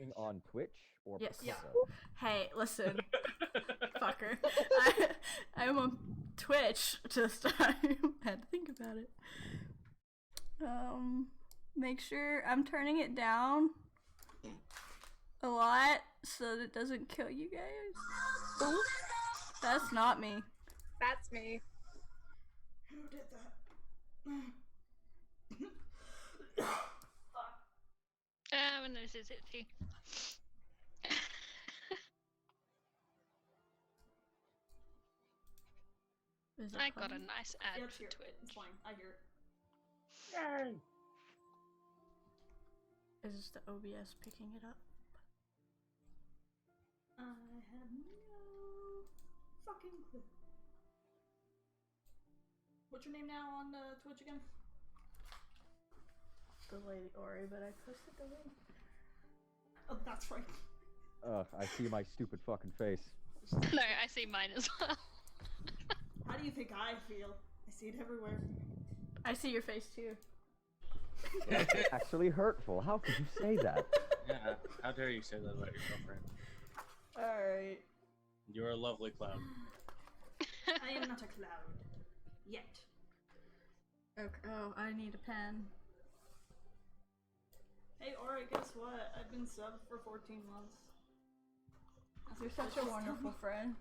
streaming on Twitch or Yes. Picasso? Hey, listen, fucker. I'm on Twitch this time. Had to think about it. Make sure I'm turning it down a lot so that it doesn't kill you guys. Ooh. That's not me. That's me. Who did that? When this is it too. I got a nice ad Yeah, for Twitch. It's fine. I hear it. Yay! Is this the OBS picking it up? I have no fucking clue. What's your name now on Twitch again? The Lady Ori, but I posted the link. Oh, that's right. I see my stupid fucking face. No, I see mine as well. How do you think I feel? I see it everywhere. I see your face too. That's actually hurtful. How could you say that? Yeah, how dare you say that about your girlfriend? Alright. You're a lovely cloud. I am not a cloud. Yet. Okay. Oh, I need a pen. Hey, Ori, guess what? I've been subbed for 14 months. You're such a wonderful friend.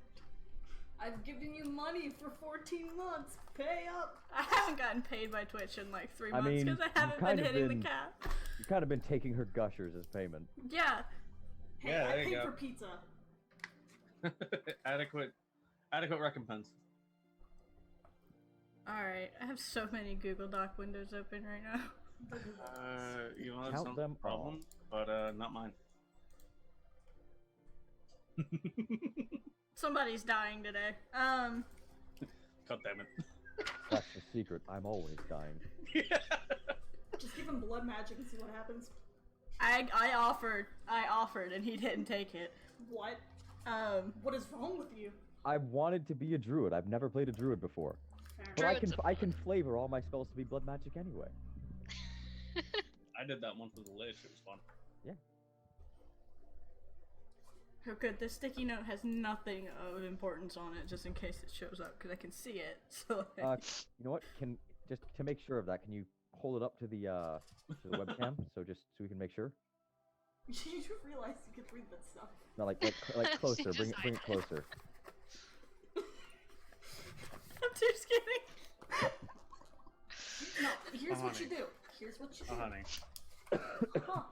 I've given you money for 14 months. Pay up. I haven't gotten paid by Twitch in like 3 months because I haven't been hitting the cap. You've kind of been taking her gushers as payment. Yeah. Hey, Yeah, I there you paid go. for pizza. adequate recompense. Alright, I have so many Google Doc windows open right now. You know, Count it's them not a problem, but not mine. Somebody's dying today. God damn it. That's the secret. I'm always dying. Just give him blood magic and see what happens. I offered, and he didn't take it. What? What is wrong with you? I wanted to be a druid. I've never played a druid before. But I can flavor all my spells to be blood magic anyway. I did that once with the Lich. It was fun. Yeah. Oh good, this sticky note has nothing of importance on it, just in case it shows up, because I can see it. So. You know what? Just to make sure of that, can you hold it up to the webcam so we can make sure? You realize you could read that stuff. No, like closer. Bring it closer. I'm just kidding. No, here's what you do. Here's what you do. Oh, honey.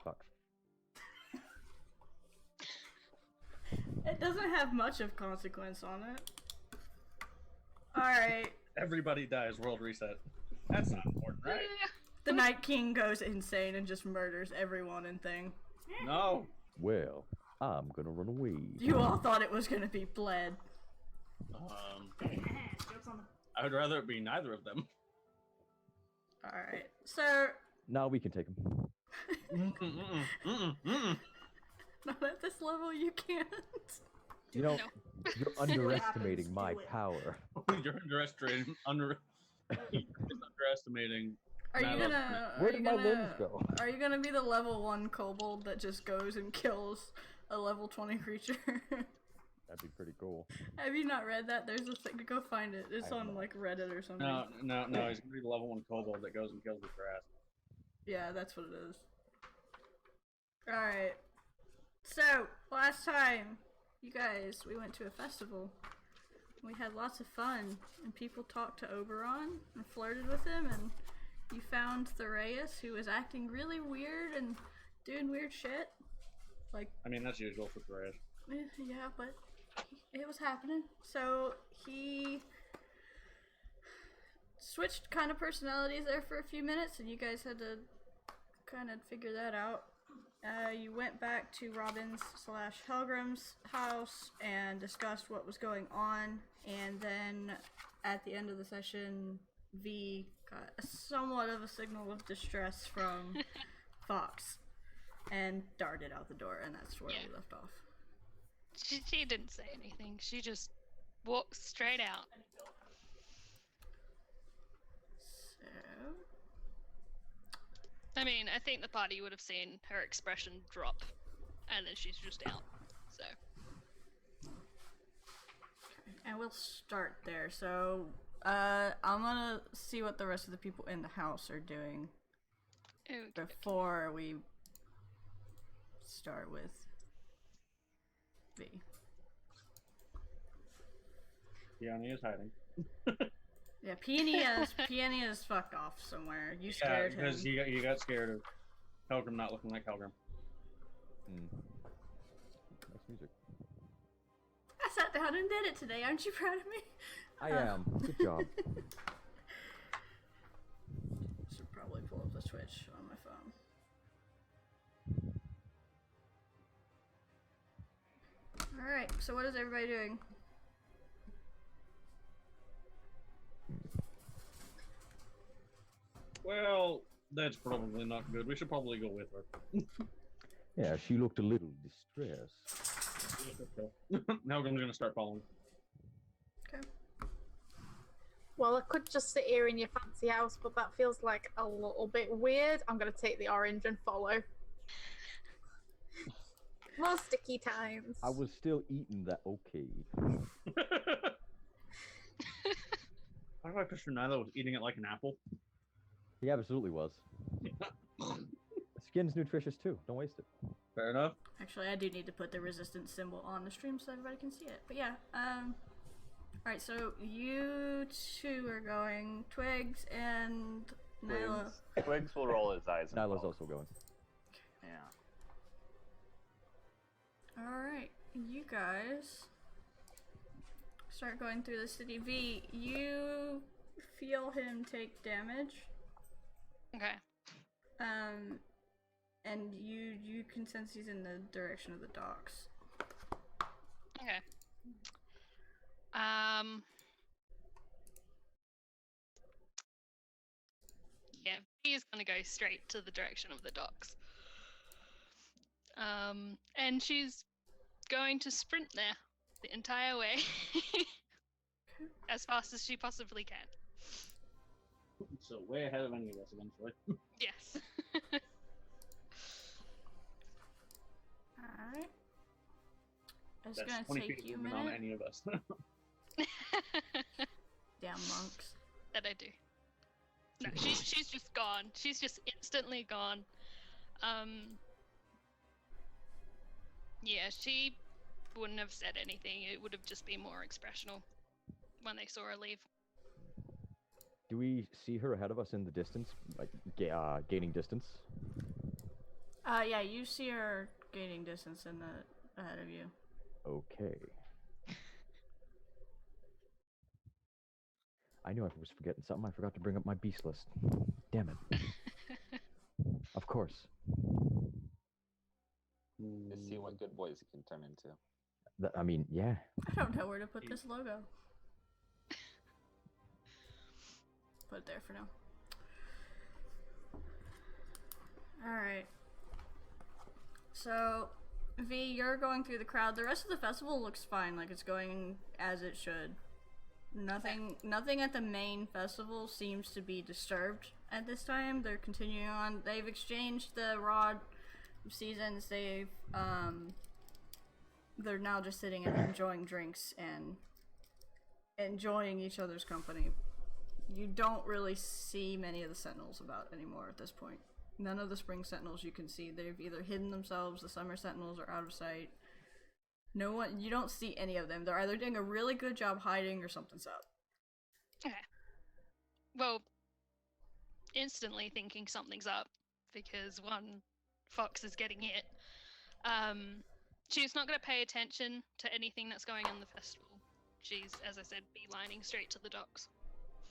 Fuck. It doesn't have much of consequence on it. Alright. Everybody dies. World reset. That's not important, right? The Night King goes insane and just murders everyone and thing. No. Well, I'm gonna run away. You all thought it was gonna be bled. I would rather it be neither of them. Alright, so... Now we can take him. Not at this level, you can't. You know, you're underestimating my power. You're underestimating. Underestimating. Are you gonna? Where did my limbs go? Are you gonna be the level 1 kobold that just goes and kills a level 20 creature? That'd be pretty cool. Have you not read that? There's a thing. Go find it. It's on like Reddit or something. No. He's gonna be the level 1 kobold that goes and kills the grass. Yeah, that's what it is. All right. So last time, you guys, we went to a festival. We had lots of fun, and people talked to Oberon and flirted with him, and you found Thoreus, who was acting really weird and doing weird shit. Like, I mean, that's usual for Thresh. Yeah, but it was happening. So he switched kind of personalities there for a few minutes, and you guys had to kind of figure that out. You went back to Robin's / Helgrim's house and discussed what was going on, and then at the end of the session, V got somewhat of a signal of distress from Fox and darted out the door, and that's where we left off. She didn't say anything. She just walked straight out. So... I mean, I think the party would have seen her expression drop and then she's just out. So And we'll start there. So, I'm gonna see what the rest of the people in the house are doing okay. before we start with V. Peony is hiding. Yeah, Peony is fucked off somewhere. You Yeah, scared him. because you got scared of Helgrim not looking like Helgrim. Nice music. I sat down and did it today. Aren't you proud of me? I am. Good job. Should probably pull up the Twitch on my phone. Alright, so what is everybody doing? Well, that's probably not good. We should probably go with her. Yeah, she looked a little distressed. Helgrim's gonna start following. Okay. Well, I could just sit here in your fancy house, but that feels like a little bit weird. I'm gonna take the orange and follow. More sticky times. I was still eating that. Okay. Why do I picture Nyla was eating it like an apple? He absolutely was. Skin's nutritious too. Don't waste it. Fair enough. Actually, I do need to put the resistance symbol on the stream so everybody can see it. But yeah, alright, so you two are going. Twigs and Nyla. Twigs will roll his eyes. And Nyla's follow. also going. Yeah. Alright, you guys start going through the city. V, you feel him take damage. Okay. And you can sense he's in the direction of the docks. Okay. Yeah, he is gonna go straight to the direction of the docks. And she's going to sprint there the entire way as fast as she possibly can. So way ahead of any of us eventually. Yes. Alright. It's That's gonna 20 take feet you a movement on minute. any of us. Damn monks. That I do. No, she's just gone. She's just instantly gone. Yeah, she wouldn't have said anything. It would have just been more expressional when they saw her leave. Do we see her ahead of us in the distance, like gaining distance? Yeah, you see her gaining distance in the ahead of you. Okay. I knew I was forgetting something. I forgot to bring up my beast list. Damn it. Of course. Just see what good boys you can turn into. I mean, yeah. I don't know where to put this logo. Put it there for now. Alright. So, V, you're going through the crowd. The rest of the festival looks fine, like it's going as it should. Nothing at the main festival seems to be disturbed at this time. They're continuing on. They've exchanged the rod seasons. They're now just sitting and enjoying drinks and enjoying each other's company. You don't really see many of the sentinels about anymore at this point. None of the spring sentinels you can see. They've either hidden themselves, the summer sentinels are out of sight. No one, you don't see any of them. They're either doing a really good job hiding or something's up. Okay. Well, instantly thinking something's up because one fox is getting hit. She's not going to pay attention to anything that's going on in the festival. She's, as I said, beelining straight to the docks.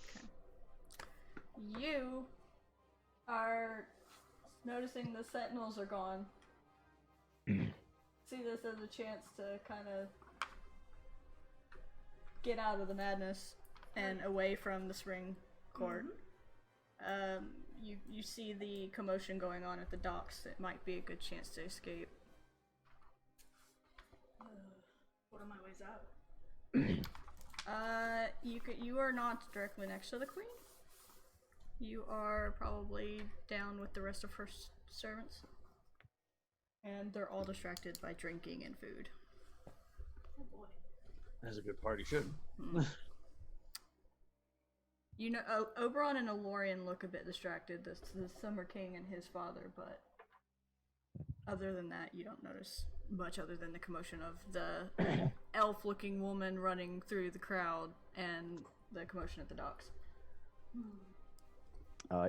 Okay. You are noticing the sentinels are gone. See this as a chance to kind of get out of the madness and away from the spring court. You see the commotion going on at the docks. It might be a good chance to escape. What are my ways out? You are not directly next to the queen. You are probably down with the rest of her servants. And they're all distracted by drinking and food. Oh boy. As a good party should. You know, Oberon and Elorian look a bit distracted, the Summer King and his father, but other than that, you don't notice much other than the commotion of the elf-looking woman running through the crowd and the commotion at the docks.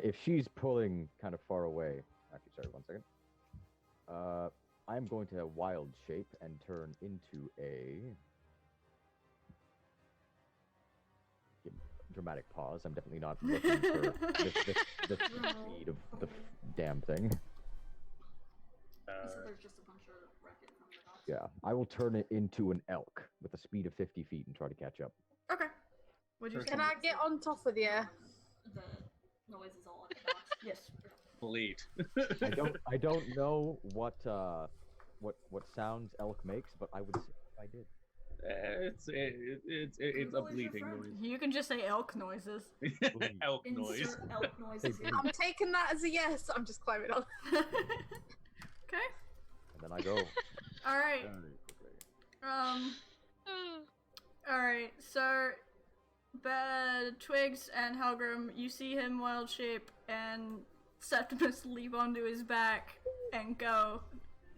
If she's pulling kind of far away, actually, sorry, 1 second. I'm going to wild shape and turn into a dramatic pause. I'm definitely not looking for the speed of the damn thing. So there's just a bunch of wreckage from the docks. Yeah, I will turn it into an elk with a speed of 50 feet and try to catch up. Okay. What'd you say? Can I get on top of you? The noise is all at the docks. Yes. Bleed. I don't know what sounds elk makes, but I would say if I did. It's a bleeding noise. You can just say elk noises. Elk noise. Insert elk noises here. I'm taking that as a yes. I'm just climbing on. Okay. And then I go. All right. All right. So, Twigs and Helgrim, you see him wild shape, and Septimus leap onto his back and go.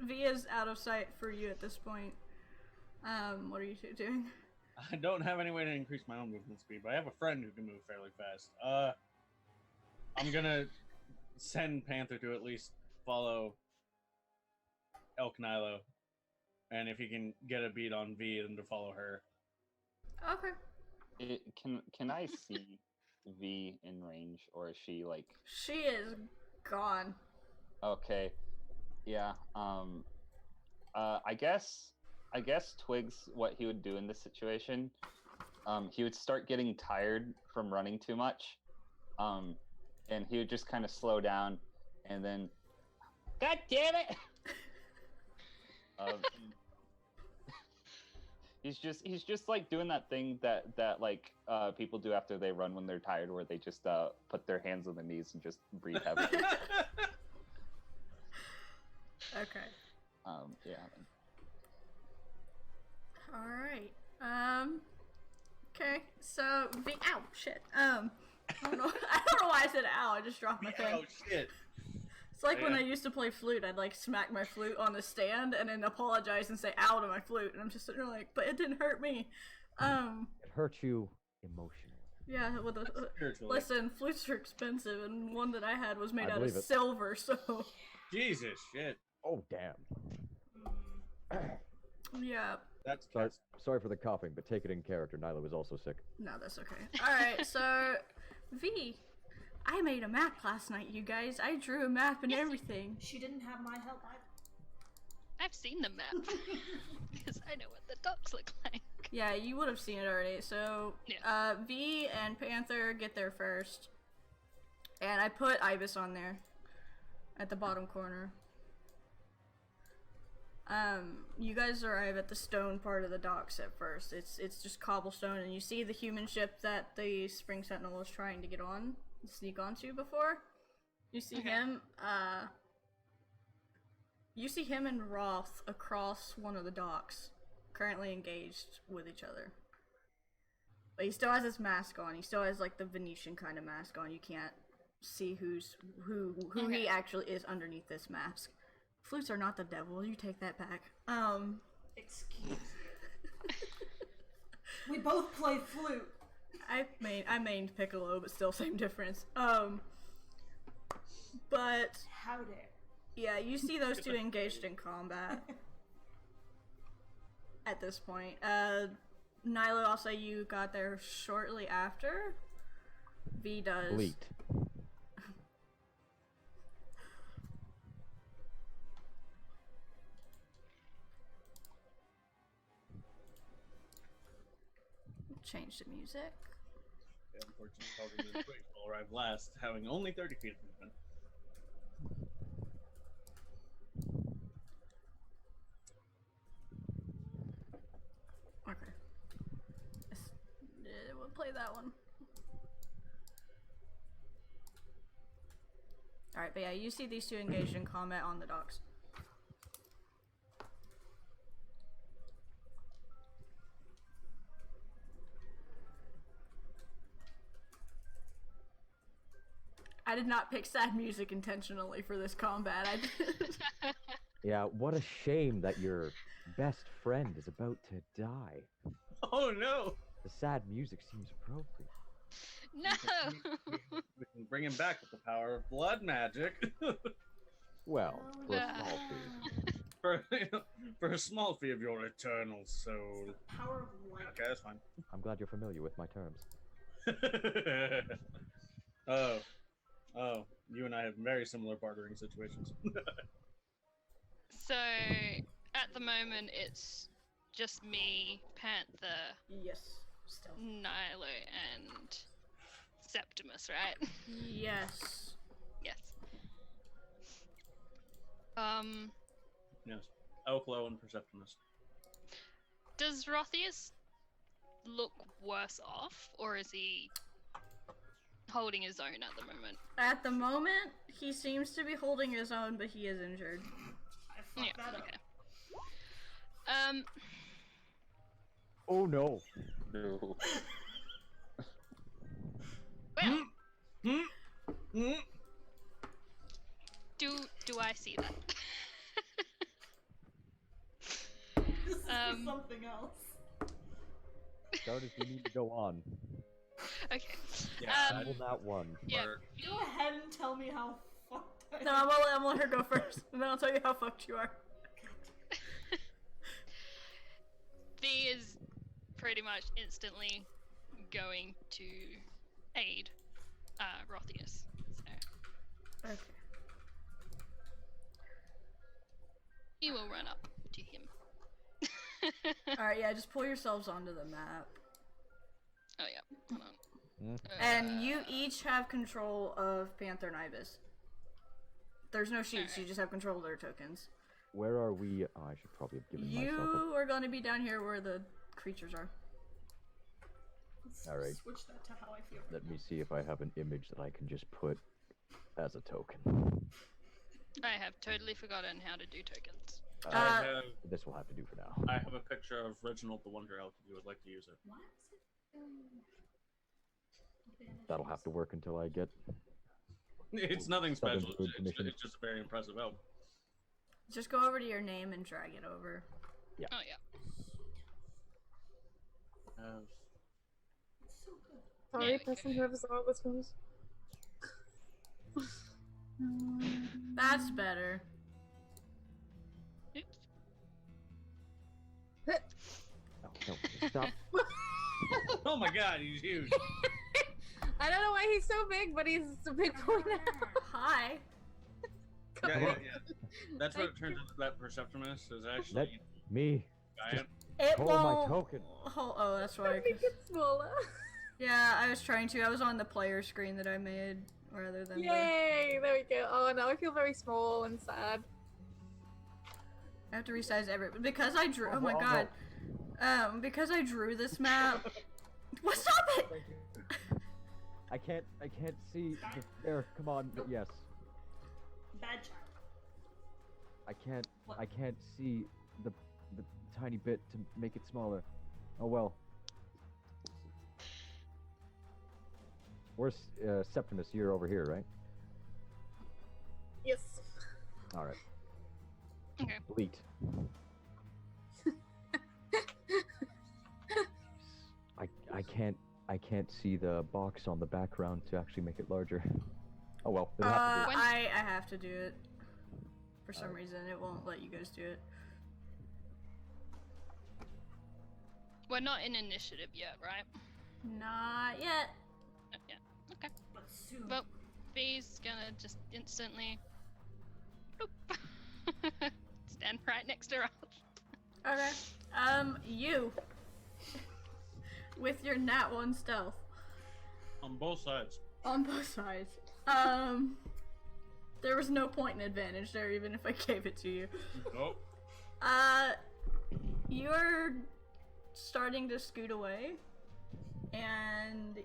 Via's out of sight for you at this point. What are you two doing? I don't have any way to increase my own movement speed, but I have a friend who can move fairly fast. I'm gonna send Panther to at least follow Elk Nilo, and if he can get a beat on V, then to follow her. Okay. Can I see V in range, or is she like? She is gone. Okay, yeah. I guess Twigs, what he would do in this situation, he would start getting tired from running too much, and he would just kind of slow down, and then, God damn it! He's just like doing that thing that like people do after they run when they're tired, where they just put their hands on their knees and just breathe heavily. Okay. Yeah. Alright. Okay, so ow, shit. I don't know why I said ow, I just dropped my pen. Oh shit! It's like when I used to play flute, I'd like smack my flute on the stand and then apologize and say ow to my flute, and I'm just sitting there like, but it didn't hurt me. It hurt you emotionally. Yeah, well, listen, flutes are expensive, and one that I had was made out of believe it. silver, so... Jesus shit! Oh damn. Yeah. That's Sorry for the coughing, but take it in character. Nyla was also sick. No, that's okay. Alright, so... V, I made a map last night, you guys. I drew a map and everything. She didn't have my help either. I've seen the map because I know what the ducks look like. Yeah, you would have seen it already. So, Yeah. V and Panther get there first. And I put Ibis on there. At the bottom corner. You guys arrive at the stone part of the docks at first. It's just cobblestone, and you see the human ship that the Spring Sentinel was trying to get on, sneak onto before. You see him, you see him and Roth across one of the docks, currently engaged with each other. But he still has his mask on. He still has like the Venetian kind of mask on. You can't see who he actually is underneath this mask. Flutes are not the devil. You take that back. Excuse me. We both play flute. I mained Piccolo, but still same difference. But How dare. yeah, you see those two engaged in combat at this point. Nilo, I'll say you got there shortly after. V does. Bleat. Change the music. Unfortunately, Calvin and Twig will arrive last, having only 30 feet of movement. Okay. We'll play that one. Alright, but yeah, you see these two engaged in combat on the docks. I did not pick sad music intentionally for this combat. I did. Yeah, what a shame that your best friend is about to die. Oh no! The sad music seems appropriate. No. We can bring him back with the power of blood magic. Well, for a Ah. small fee. for a small fee of your eternal soul. Power of light. Okay, that's fine. I'm glad you're familiar with my terms. Oh, you and I have very similar bartering situations. So, at the moment, it's just me, Panther, Yes. Still. Nilo, and Septimus, right? Yes. Yes. Yes, Elklo and Perceptionist. Does Rothius look worse off, or is he holding his own at the moment? At the moment, he seems to be holding his own, but he is injured. I fucked that up. Okay. Oh no! No. Well, Hmm? do I see that? This is Um, something else. Starters, we need to go on. Okay. Yeah, Um, Double that one. Yeah. Or- Go ahead and tell me how fucked I No, I'm gonna let her go first, and then I'll tell you how fucked you are. V is pretty much instantly going to aid Rothius. So Okay. he will run up to him. Alright, yeah, just pull yourselves onto the map. Oh yeah, hold on. And you each have control of Panther and Ibis. There's no sheets, you just have control of their tokens. Where are we? Oh, I should probably have given myself You are going to be down here where the creatures are. Let's All right. switch that to how I feel. Let me see if I have an image that I can just put as a token. I have totally forgotten how to do tokens. This will have to do for now. I have a picture of Reginald the Wonder Elk if you would like to use it. Why is it? That'll have to work until I get. It's nothing Southern special. Druid It's Commission. just a very impressive elk. Just go over to your name and drag it over. Oh yeah. It's so good. Sorry, Yeah, person okay. whoever saw this was. That's better. Oops. Oh, no, stop. Oh my god, he's huge. I don't know why he's so big, but he's a big boy now. Hi. Yeah. That's what it turns out that Perceptionist is actually Let me giant. It hold my won't. token. Oh, that's why. Make it smaller. Yeah, I was trying to. I was on the player screen that I made rather than the. Yay! There we go. Oh no, I feel very small and sad. I have to resize because I drew. Oh my Oh, god. Because I drew this map. What? Stop it! I can't see. There, come on. Yes. Bad child. I can't see the tiny bit to make it smaller. Oh well. Where's Septimus? You're over here, right? Yes. All right. Okay. Bleat. I can't see the box on the background to actually make it larger. Oh well. It'll have to When- I have to do it. For some Alright. reason, it won't let you guys do it. We're not in initiative yet, right? Not yet. Not yet. Okay. But soon. Well, B's gonna just instantly boop, stand right next to us. Okay. You. With your nat 1 stealth. On both sides. On both sides. There was no point in advantage there, even if I gave it to you. Nope. You're starting to scoot away, and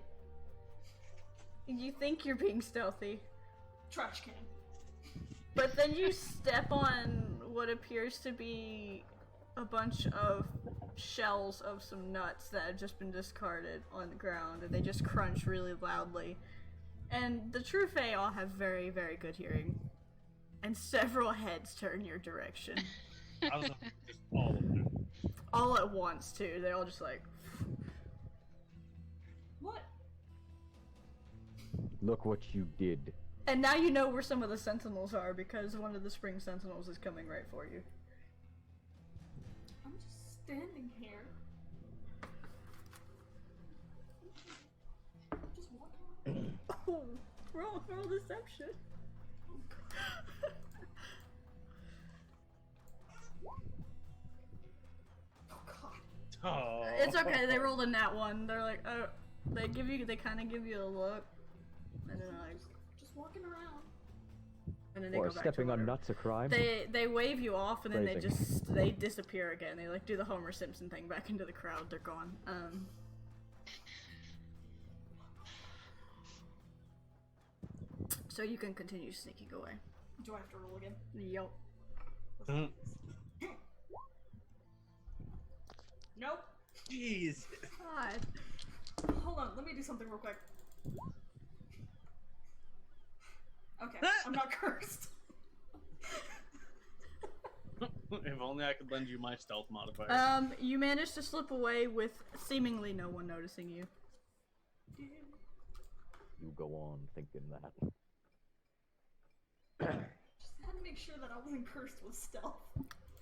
you think you're being stealthy, Trash can. but then you step on what appears to be a bunch of shells of some nuts that have just been discarded on the ground, and they just crunch really loudly. And the true Fae all have very, very good hearing. And several heads turn your direction. I was just all of them. All at once, too. They all just like... What? Look what you did. And now you know where some of the sentinels are, because one of the spring sentinels is coming right for you. I'm just standing here. Just walking. Oh, roll deception. Oh god. Oh. It's okay, they rolled a nat 1. They're like, oh, they kind of give you a look. And then they're like, Just walking around. and then they Or go back stepping to on whatever. nuts a crime? They wave you off, and then Phrasing. they disappear again. They like do the Homer Simpson thing back into the crowd. They're gone. So you can continue sneaking away. Do I have to roll again? Yup. Mhm. Nope. Jeez. God. Hold on, let me do something real quick. Okay, I'm not cursed. If only I could lend you my stealth modifier. You managed to slip away with seemingly no one noticing you. You go on thinking that. Just had to make sure that I wasn't cursed with stealth.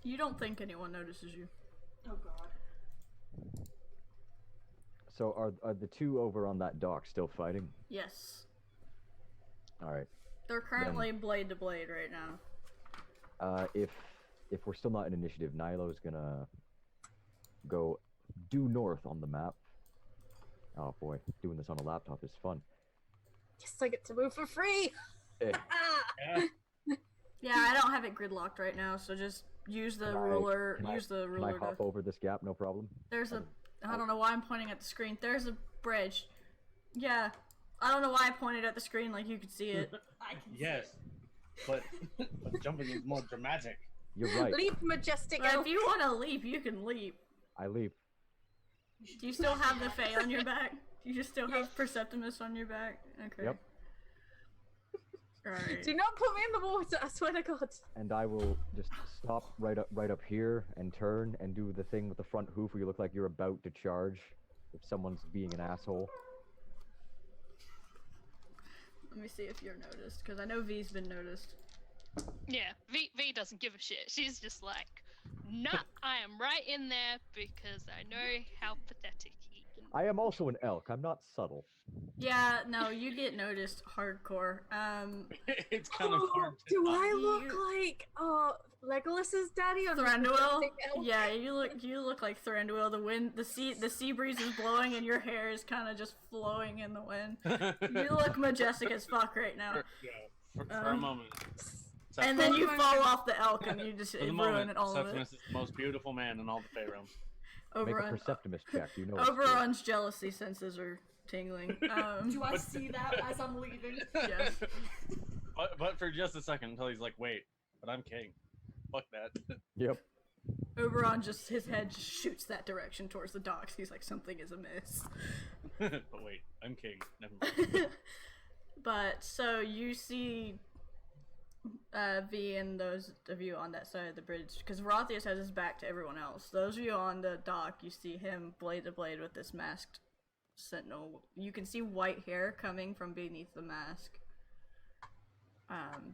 You don't think anyone notices you. Oh god. So are the two over on that dock still fighting? Yes. Alright. They're currently blade to blade right now. If we're still not in initiative, Nilo's gonna go due north on the map. Oh boy, doing this on a laptop is fun. Yes, I get to move for free. Eh, Yeah. Yeah, I don't have it gridlocked right now, so just use the ruler. can I ruler hop to. over this gap? No problem. There's a. I don't know why I'm pointing at the screen. There's a bridge. Yeah. I don't know why I pointed at the screen like you could see it. I can Yes. But jumping is more dramatic. You're right. Leap, majestic But elf. if you want to leap, you can leap. I leap. Do you still have the Fae on your back? Do you still have Perceptimus on your back? Okay. Yep. Alright. Do not put me in the water, I swear to God. And I will just stop right up here and turn and do the thing with the front hoof where you look like you're about to charge if someone's being an asshole. Let me see if you're noticed, because I know V's been noticed. Yeah, V doesn't give a shit. She's just like, nah, I am right in there because I know how pathetic he can be. I am also an elk. I'm not subtle. Yeah, no, you get noticed hardcore. It's kind of hard to do I look You- like Legolas's daddy on Thranduil? Majestic Elf? Yeah, you look like Thranduil. The wind, the sea breeze is blowing, and your hair is kind of just flowing in the wind. You look majestic as fuck right now. Yeah, for a moment. And then you fall off the elk, and you just For the ruin moment, it all of it. Septimus is the most beautiful man in all the Fae realm. Make a Oberon, Perceptimus check. You know it's true. Oberon's jealousy senses are tingling. Do I see that as I'm leaving? Yes. But for just a second until he's like, wait, but I'm king. Fuck that. Yep. Oberon his head just shoots that direction towards the docks. He's like, something is amiss. But wait, I'm king. Never mind. But so you see V and those of you on that side of the bridge, because Rothius has his back to everyone else. Those of you on the dock, you see him blade to blade with this masked sentinel. You can see white hair coming from beneath the mask.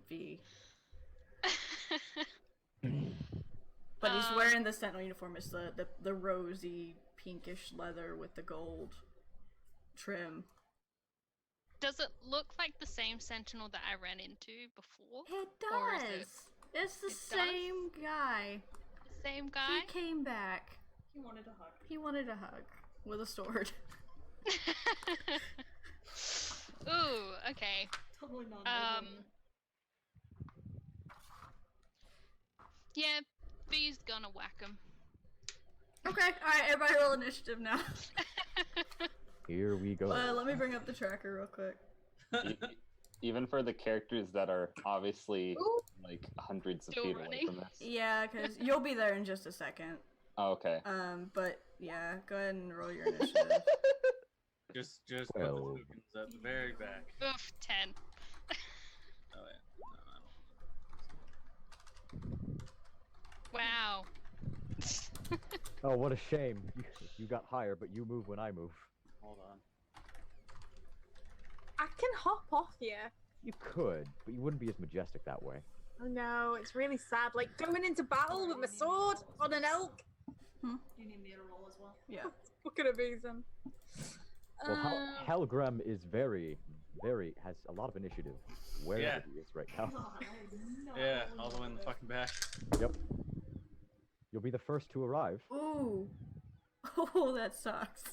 V. But he's wearing the sentinel uniform. It's the rosy pinkish leather with the gold trim. Does it look like the same sentinel that I ran into before? It Or is does. it It's the It does? same guy. the same guy? He came back. He wanted a hug. He wanted a hug with a sword. Ooh, okay. Totally not. Yeah, V's gonna whack him. Okay, alright, everybody roll initiative now. Here we go. Let me bring up the tracker real quick. Even for the characters that are obviously Ooh. like hundreds of Still feet away running. from this. Yeah, because you'll be there in just a second. Oh, okay. But yeah, go ahead and roll your initiative. Just put the Well. tokens at the very back. Oof, 10. Oh yeah. Wow. Oh, what a shame. You got higher, but you move when I move. Hold on. I can hop off you. You could, but you wouldn't be as majestic that way. Oh no, it's really sad. Like going into battle with my sword on an elk. Do you need me to roll as well? Yeah. Fucking amazing. Well, Helgrim is very, has a lot of initiative wherever Yeah. he is right now. God, no. Yeah, all the way in the fucking back. Yep. You'll be the first to arrive. Ooh. Oh, that sucks.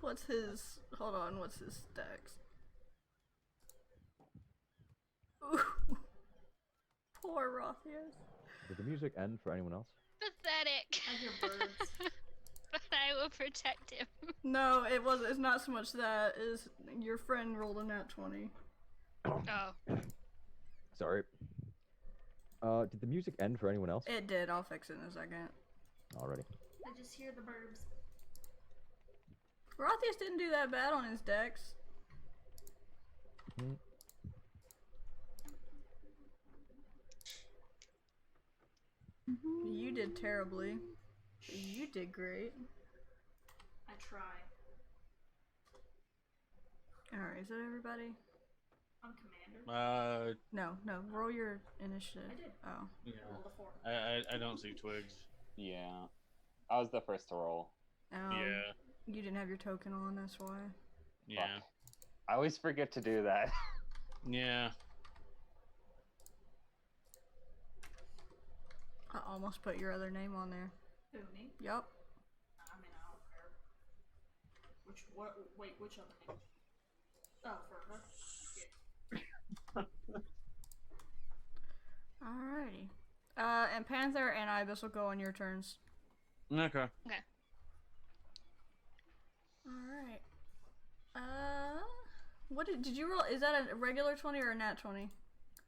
What's his... Hold on, what's his dex? Ooh. Poor Rothius. Did the music end for anyone else? Pathetic. I hear birds. But I will protect him. No, it wasn't. It's not so much that. Is your friend rolled a nat 20. Oh. Sorry. Did the music end for anyone else? It did. I'll fix it in a second. Already. I just hear the birds. Rothius didn't do that bad on his dex. Mhm. You did terribly. You did great. I try. Alright, is that everybody? I'm commander. No, roll your initiative. I did. Oh. Yeah. I rolled a 4. I don't see twigs. Yeah. I was the first to roll. Yeah. You didn't have your token on, that's why. Yeah. I always forget to do that. Yeah. I almost put your other name on there. Uni. Yup. I mean, I don't care. Wait, which other name? Oh, for her. Alrighty. And Panther and Ibis will go on your turns. Okay. Alright. What did you roll? Is that a regular 20 or a nat 20?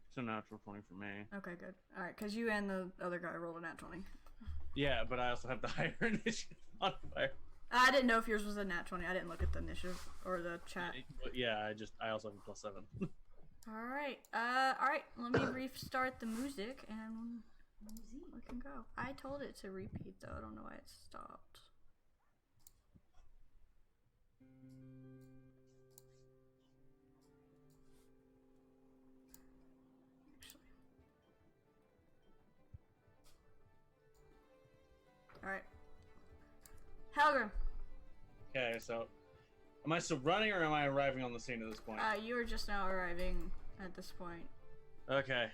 It's a natural 20 for me. Okay, good. Alright, because you and the other guy rolled a nat 20. Yeah, but I also have the higher initiative modifier. I didn't know if yours was a nat 20. I didn't look at the initiative or the chat. But yeah, I also have a +7. Alright. Alright. Let me restart the music and we can go. I told it to repeat though. I don't know why it stopped. Alright. Helgrim, Okay, so am I still running or am I arriving on the scene at this point? you are just now arriving at this point. Okay.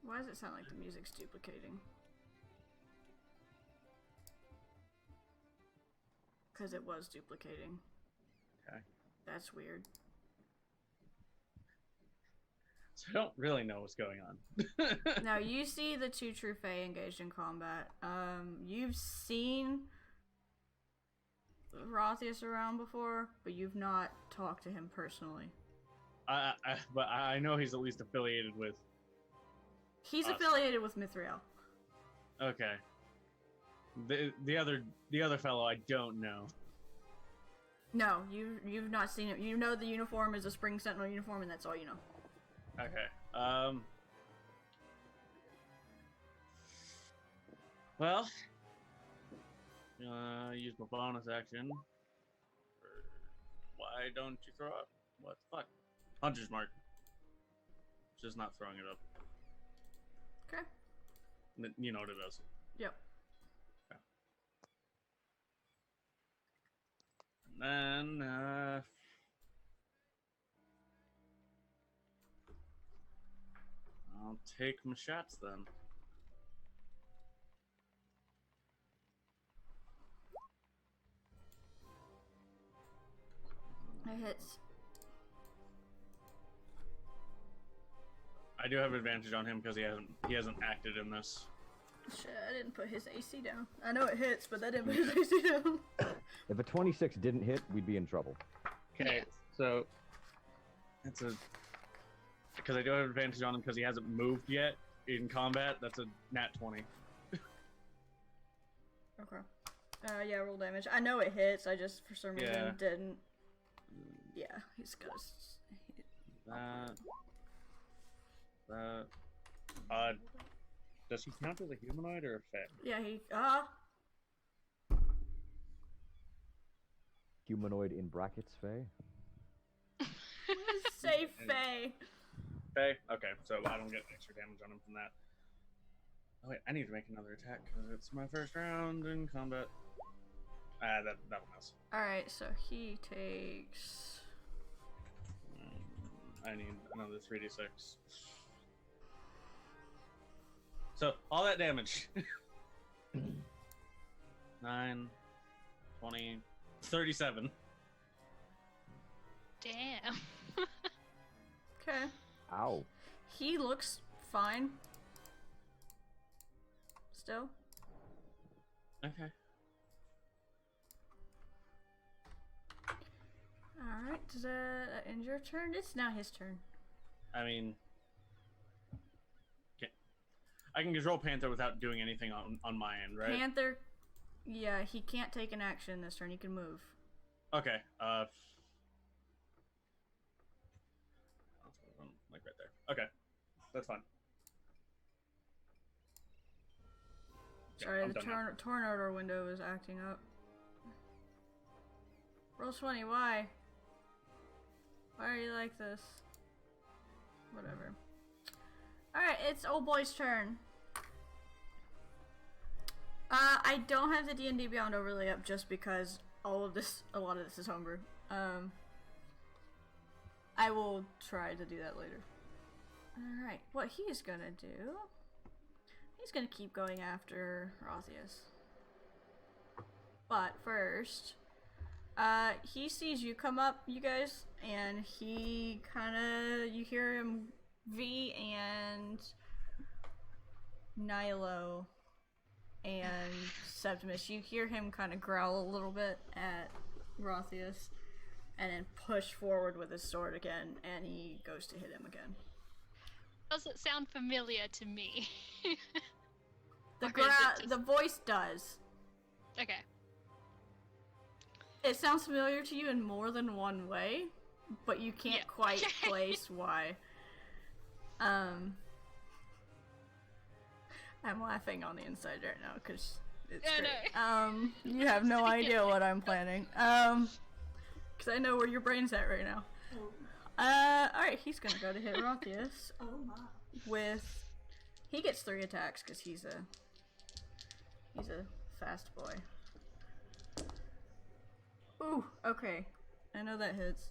Why does it sound like the music's duplicating? Because it was duplicating. Okay. That's weird. So I don't really know what's going on. Now you see the two true Fae engaged in combat. You've seen Rothius around before, but you've not talked to him personally. But I know he's at least affiliated with. He's Us. affiliated with Mithril. Okay. The other fellow I don't know. No, you've not seen it. You know the uniform is a Spring Sentinel uniform, and that's all you know. Okay. Well, use my bonus action. Why don't you throw up? What the fuck? Hunter's mark. Just not throwing it up. Okay. You know what it does. Yep. And then, I'll take my shots then. It hits. I do have advantage on him because he hasn't acted in this. Shit, I didn't put his AC down. I know it hits, but I didn't put his AC down. If a 26 didn't hit, we'd be in trouble. Okay, Yes. so That's a because I do have advantage on him because he hasn't moved yet in combat. That's a nat 20. Okay. Yeah, roll damage. I know it hits. I just for some reason Yeah. didn't. Yeah, he's got. Does he count as a humanoid or a fae? Yeah, he. Humanoid in brackets, Faye. Say Faye. Fae? Okay, so I don't get extra damage on him from that. Oh wait, I need to make another attack because it's my first round in combat. That'll miss. Alright, so he takes. I need another 3d6. So, all that damage. 9, 20, 37. Damn. Okay. Ow. He looks fine. Still. Okay. Alright, does that end your turn? It's now his turn. I mean, I can control Panther without doing anything on my end, right? Panther. Yeah, he can't take an action this turn. He can move. Okay. Like right there. Okay, that's fine. Okay, Sorry, I'm the done now. tornado window is acting up. Roll 20, why? Why are you like this? Whatever. Alright, it's old boy's turn. I don't have the D&D Beyond overlay up just because a lot of this is homebrew. I will try to do that later. Alright, what he is gonna do... He's gonna keep going after Rothius. But first... he sees you come up, you guys, and he kinda... You hear him, V and... Nilo and Septimus, you hear him kind of growl a little bit at Rothius, and then push forward with his sword again, and he goes to hit him again. Does it sound familiar to me? The Or is it just- the voice does. Okay. It sounds familiar to you in more than one way, but you can't Yeah. quite place why. I'm laughing on the inside right now because it's Yeah, great. no. You have no idea what I'm planning. Because I know where your brain's at right now. Alright, he's gonna go to hit Rothius Oh my. with... He gets 3 attacks because he's a fast boy. Ooh, okay. I know that hits.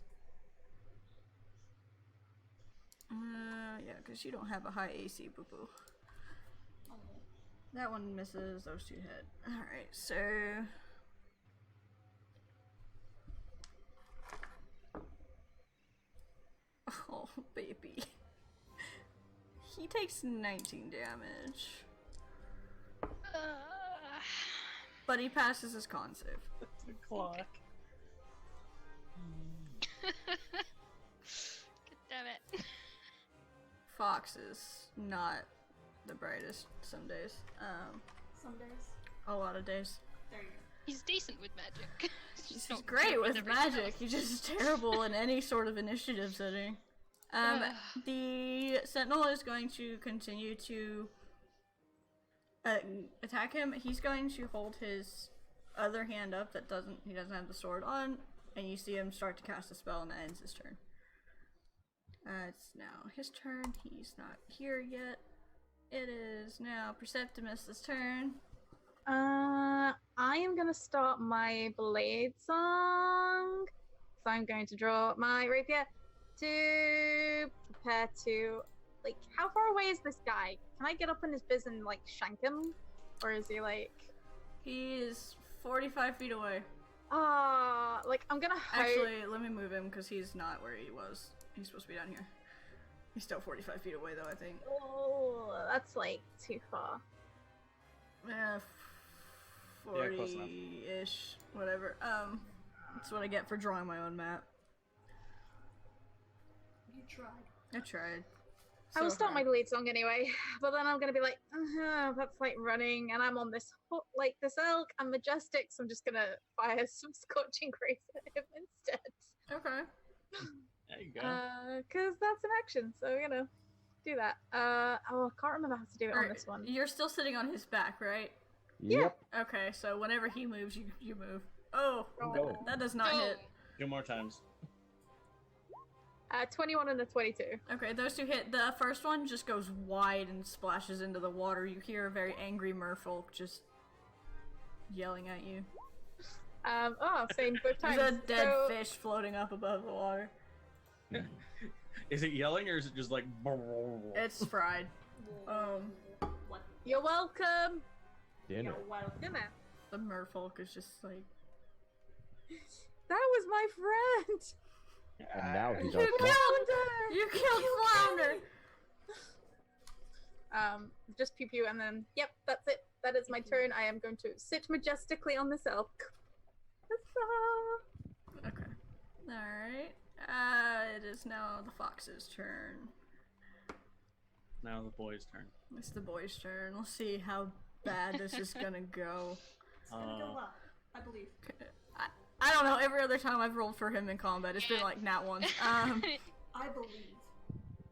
Yeah, because you don't have a high AC, boo-boo. That one misses, those 2 hit. Alright, so... Oh, baby. He takes 19 damage. But he passes his con save. The clock. God damn it. Fox is not the brightest some days. Some days. A lot of days. There you go. He's decent with magic. He's not great good with everything magic. else. He's just terrible in any sort of initiative setting. The Sentinel is going to continue to attack him. He's going to hold his other hand up he doesn't have the sword on, and you see him start to cast a spell, and that ends his turn. It's now his turn. He's not here yet. It is now Perceptimus's turn. I am gonna start my blade song. So I'm going to draw my rapier to prepare to, like, how far away is this guy? Can I get up in his biz and, like, shank him? Or is he, like... He is 45 feet away. Like, I'm gonna hope... Actually, let me move him because he's not where he was. He's supposed to be down here. He's still 45 feet away, though, I think. Oh, that's, like, too far. Yeah, Yeah, close enough. 40-ish, whatever. That's what I get for drawing my own map. You tried. I tried. I will So start my hard. blade song anyway, but then I'm gonna be like, that's like running, and I'm on this like this elk. I'm majestic, so I'm just gonna fire some scorching rays at him instead. Okay. There you go. Cause that's an action, so do that. I can't remember how to do it on Alright, this one. You're still sitting on his back, right? Yep. Okay, so whenever he moves, you move. Oh, Oh. that does not Oh, hit. 2 more times. 21 and a 22. Okay, those two hit. The first one just goes wide and splashes into the water. You hear a very angry merfolk just yelling at you. Same both times. There's a dead So- fish floating up above the water. Is it yelling or is it just like? It's fried. What? You're welcome. Dinner. Well, Dinner. The merfolk is just like, That was my friend. And now he's You out. killed! You killed Flounder! Just pew pew, and then yep, that's it. That is my turn. I am going to sit majestically on this elk. Huzzah! Okay. Alright. It is now the fox's turn. Now the boy's turn. It's the boy's turn. Let's see how bad this is gonna go. it's gonna go well. I believe. I don't know, every other time I've rolled for him in combat, it's been like nat ones. I believe.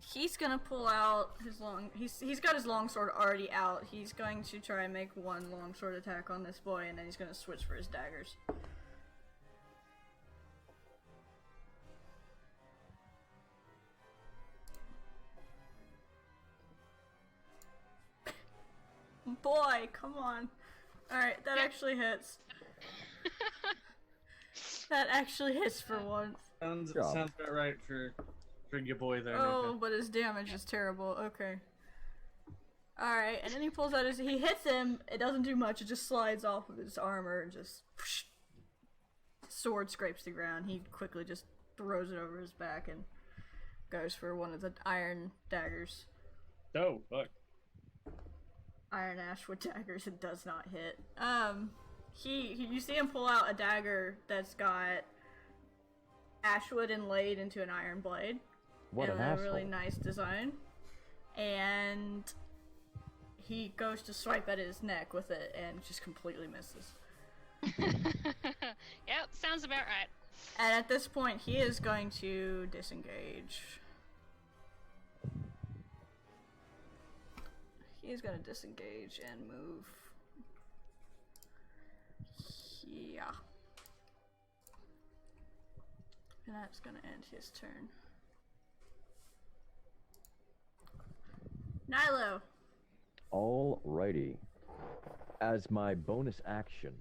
He's gonna pull out his long. He's got his longsword already out. He's going to try and make one longsword attack on this boy, and then he's gonna switch for his daggers. Boy, come on. Alright, that actually hits. That actually hits for once. Sounds Job. sounds about right for your boy there. Oh, Nika. but his damage is terrible. Okay. Alright, and then he pulls out his. He hits him. It doesn't do much. It just slides off of his armor and just. Whoosh, sword scrapes the ground. He quickly just throws it over his back and goes for one of the iron daggers. Oh, fuck. Iron ash with daggers. It does not hit. You see him pull out a dagger that's got ashwood inlaid into an iron blade. What and an a asshole. really nice design. And he goes to swipe at his neck with it and just completely misses. Yep, sounds about right. And at this point, he is going to disengage. He is going to disengage and move. Yeah. And that's going to end his turn. Nilo! Alrighty. As my bonus action,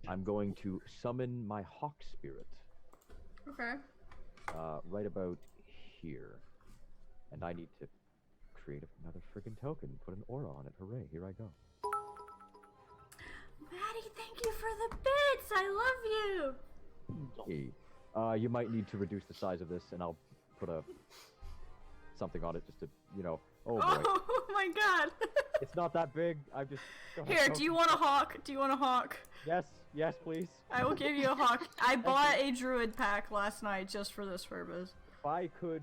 I'm going to summon my hawk spirit. Okay. Right about here. And I need to create another friggin' token, put an aura on it. Hooray, here I go. Maddie, thank you for the bits! I love you! Hey, you might need to reduce the size of this, and I'll put something on it just to, oh boy. Oh my god! It's not that big, I've just... got Here, do you want a hawk? Do you want a hawk? Yes, please. I will give you a hawk. I bought a druid pack last night just for this purpose. If I could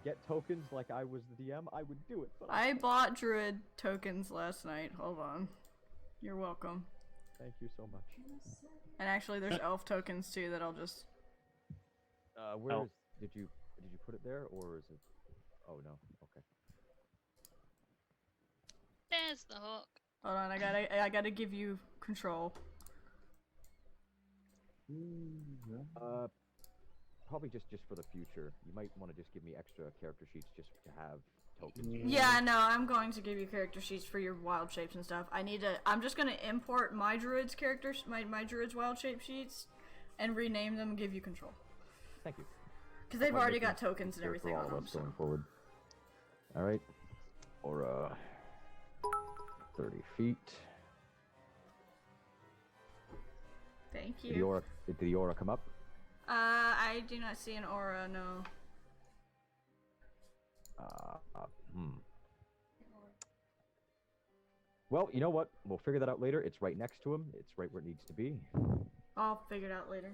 get tokens like I was the DM, I would do it. But I bought druid tokens last night. Hold on. You're welcome. Thank you so much. And actually, there's elf tokens too that I'll just. Where Oh. is... Did you put it there, or is it... Oh, no. Okay. There's the hook. Hold on. I gotta give you control. Probably just for the future. You might want to just give me extra character sheets just to have tokens. Yeah, no, I'm going to give you character sheets for your wild shapes and stuff. I'm just gonna import my druid's characters, my druid's wild shape sheets, and rename them and give you control. Thank you. Because they've Might already make got things tokens and easier everything for on all them. of us So. going forward. Alright. Or, 30 feet. Thank Did the you. aura come up? I do not see an aura, no. Well, you know what? We'll figure that out later. It's right next to him. It's right where it needs to be. I'll figure it out later.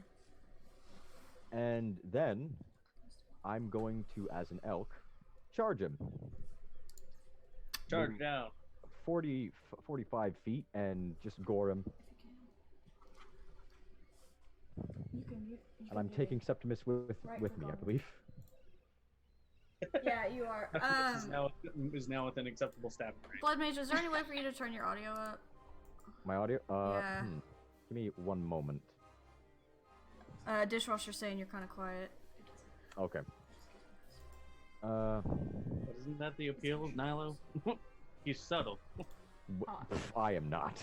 And then I'm going to, as an elk, charge him. Charge Move down. 45 feet and just gore him. And I'm taking Septimus with me, I believe. Yeah, you are. Is now within acceptable stabbing range. Blood Mage, is there any way for you to turn your audio up? My audio? Yeah. Give me one moment. Dishwasher's saying you're kind of quiet. Okay. But isn't that the appeal of Nilo? He's subtle. I am not.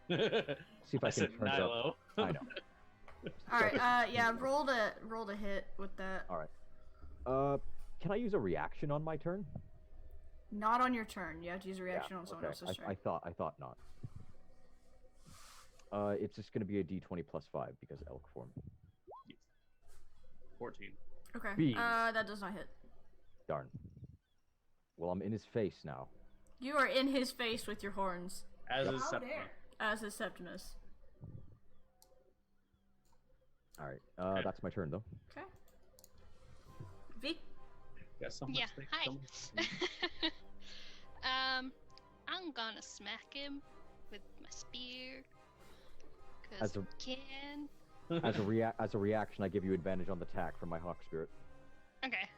See if I can said turn it up. Nilo. I know. Alright, yeah, roll to hit with that. Alright. Can I use a reaction on my turn? Not on your turn. You have to use a reaction on someone okay. else's turn. I thought not. It's just gonna be a d20 plus 5 because elk form. 14. Okay. Beans. That does not hit. Darn. Well, I'm in his face now. You are in his face with your horns. As Yep. is How Septima. dare. As is Septimus. Alright. Okay. That's my turn though. Okay. V? Yeah, so much Yeah, space, hi. so much- I'm gonna smack him with my spear. As Cause a- I can. As a reaction, I give you advantage on the attack from my hawk spirit. Okay.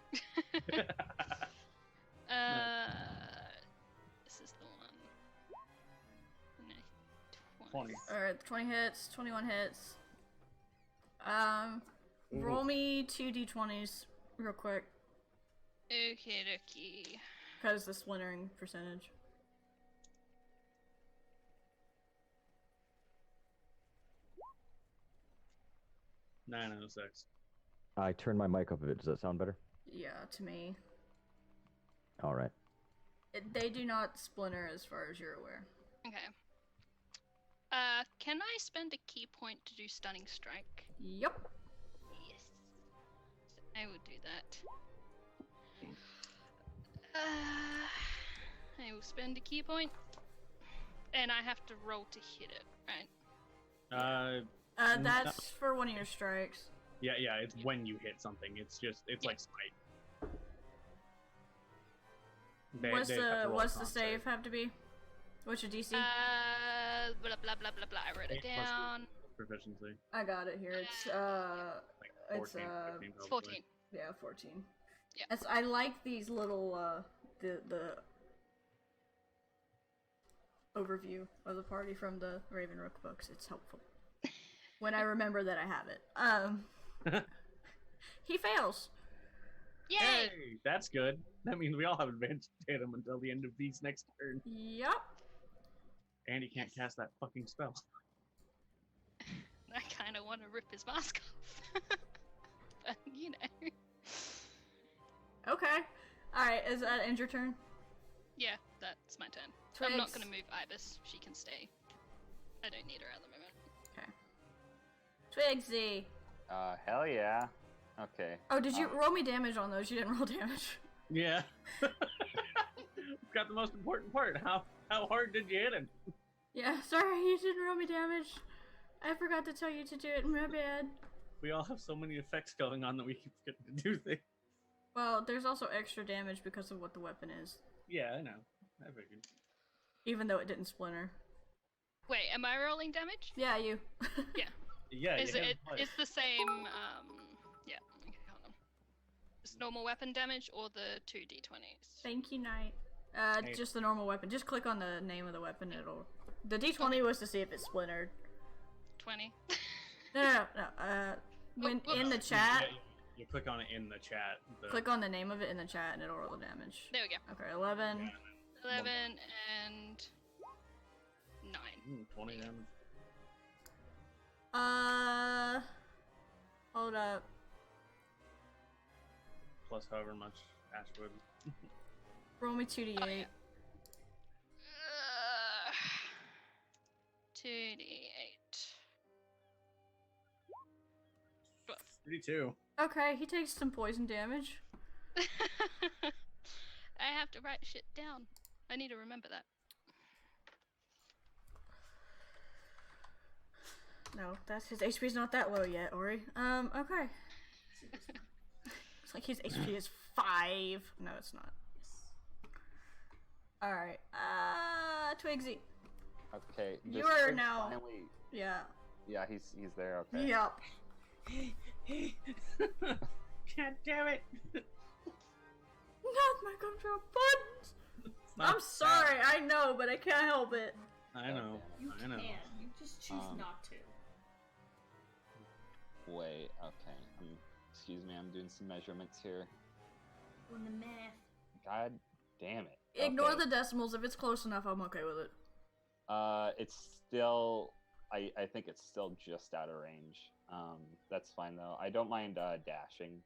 This is the one. No, 20. Alright, 20 hits, 21 hits. Roll me 2d20s real quick. Okay, dokie. Because the splintering percentage. Nine out of 6. I turn my mic up a bit. Does that sound better? Yeah, to me. Alright. They do not splinter as far as you're aware. Okay. Can I spend a key point to do stunning strike? Yep. Yes. I will do that. I will spend a key point, and I have to roll to hit it, right? That's for one of your strikes. Yeah, it's when you hit something. It's like smite. What's they have to roll a the con save have to be? What's your DC? Blah blah blah blah blah. I wrote it 8 plus down. Proficiency. I got it here. It's Like 14, It's, 15 It's probably. 14. yeah, 14. Yeah. I like these little the overview of the party from the Ravenrook books. It's helpful when I remember that I have it. He fails. Yay! Hey, that's good. That means we all have advantage to hit him until the end of V's next turn. Yep. And he can't cast that fucking spell. I kind of want to rip his mask off, but you know. Okay. All right. Is that end your turn? Yeah, that's my turn. I'm not Twigs. gonna move Ibis. She can stay. I don't need her at the moment. Twigsy. Hell yeah. Okay. Oh, did you roll me damage on those? You didn't roll damage. Yeah. Got the most important part. How hard did you hit him? Yeah, sorry, you didn't roll me damage. I forgot to tell you to do it. My bad. We all have so many effects going on that we keep forgetting to do things. Well, there's also extra damage because of what the weapon is, Yeah, I know. I figured. even though it didn't splinter. Wait, am I rolling damage? Yeah, you. Yeah, Is you hit it? him twice. It's the same. Yeah. Okay, hold on. It's normal weapon damage or the 2d20s. Thank you, Knight. Hey. Just the normal weapon. Just click on the name of the weapon. It'll. The D20 was to see if it splintered. 20. No. When Oh, in the whoops. Yeah, chat, you click on it in the chat. click on the name of it in the chat, and it'll roll the damage. There we go. Okay, 11. 11 and 9. 20 damage. Hold up. Plus however much Ashwood. Roll me 2d8. Oh, yeah. 2d8. 12. 32. Okay, he takes some poison damage. I have to write shit down. I need to remember that. No, that's his HP's not that low yet, Ori. Okay. Like his HP is 5. No, it's not. Yes. Alright. Twigsy. Okay. You does are Twig now- Finally... Yeah. Yeah, he's there. Okay. Yep. God damn it! Not my control buttons! It's not I'm sorry, I know, but I can't help it. bad. I know. You I know. can. You just choose not to. Wait. Okay. Excuse me. I'm doing some measurements here. When the math. God damn it. Ignore Okay. the decimals. If it's close enough, I'm okay with it. It's still. I think it's still just out of range. That's fine though. I don't mind dashing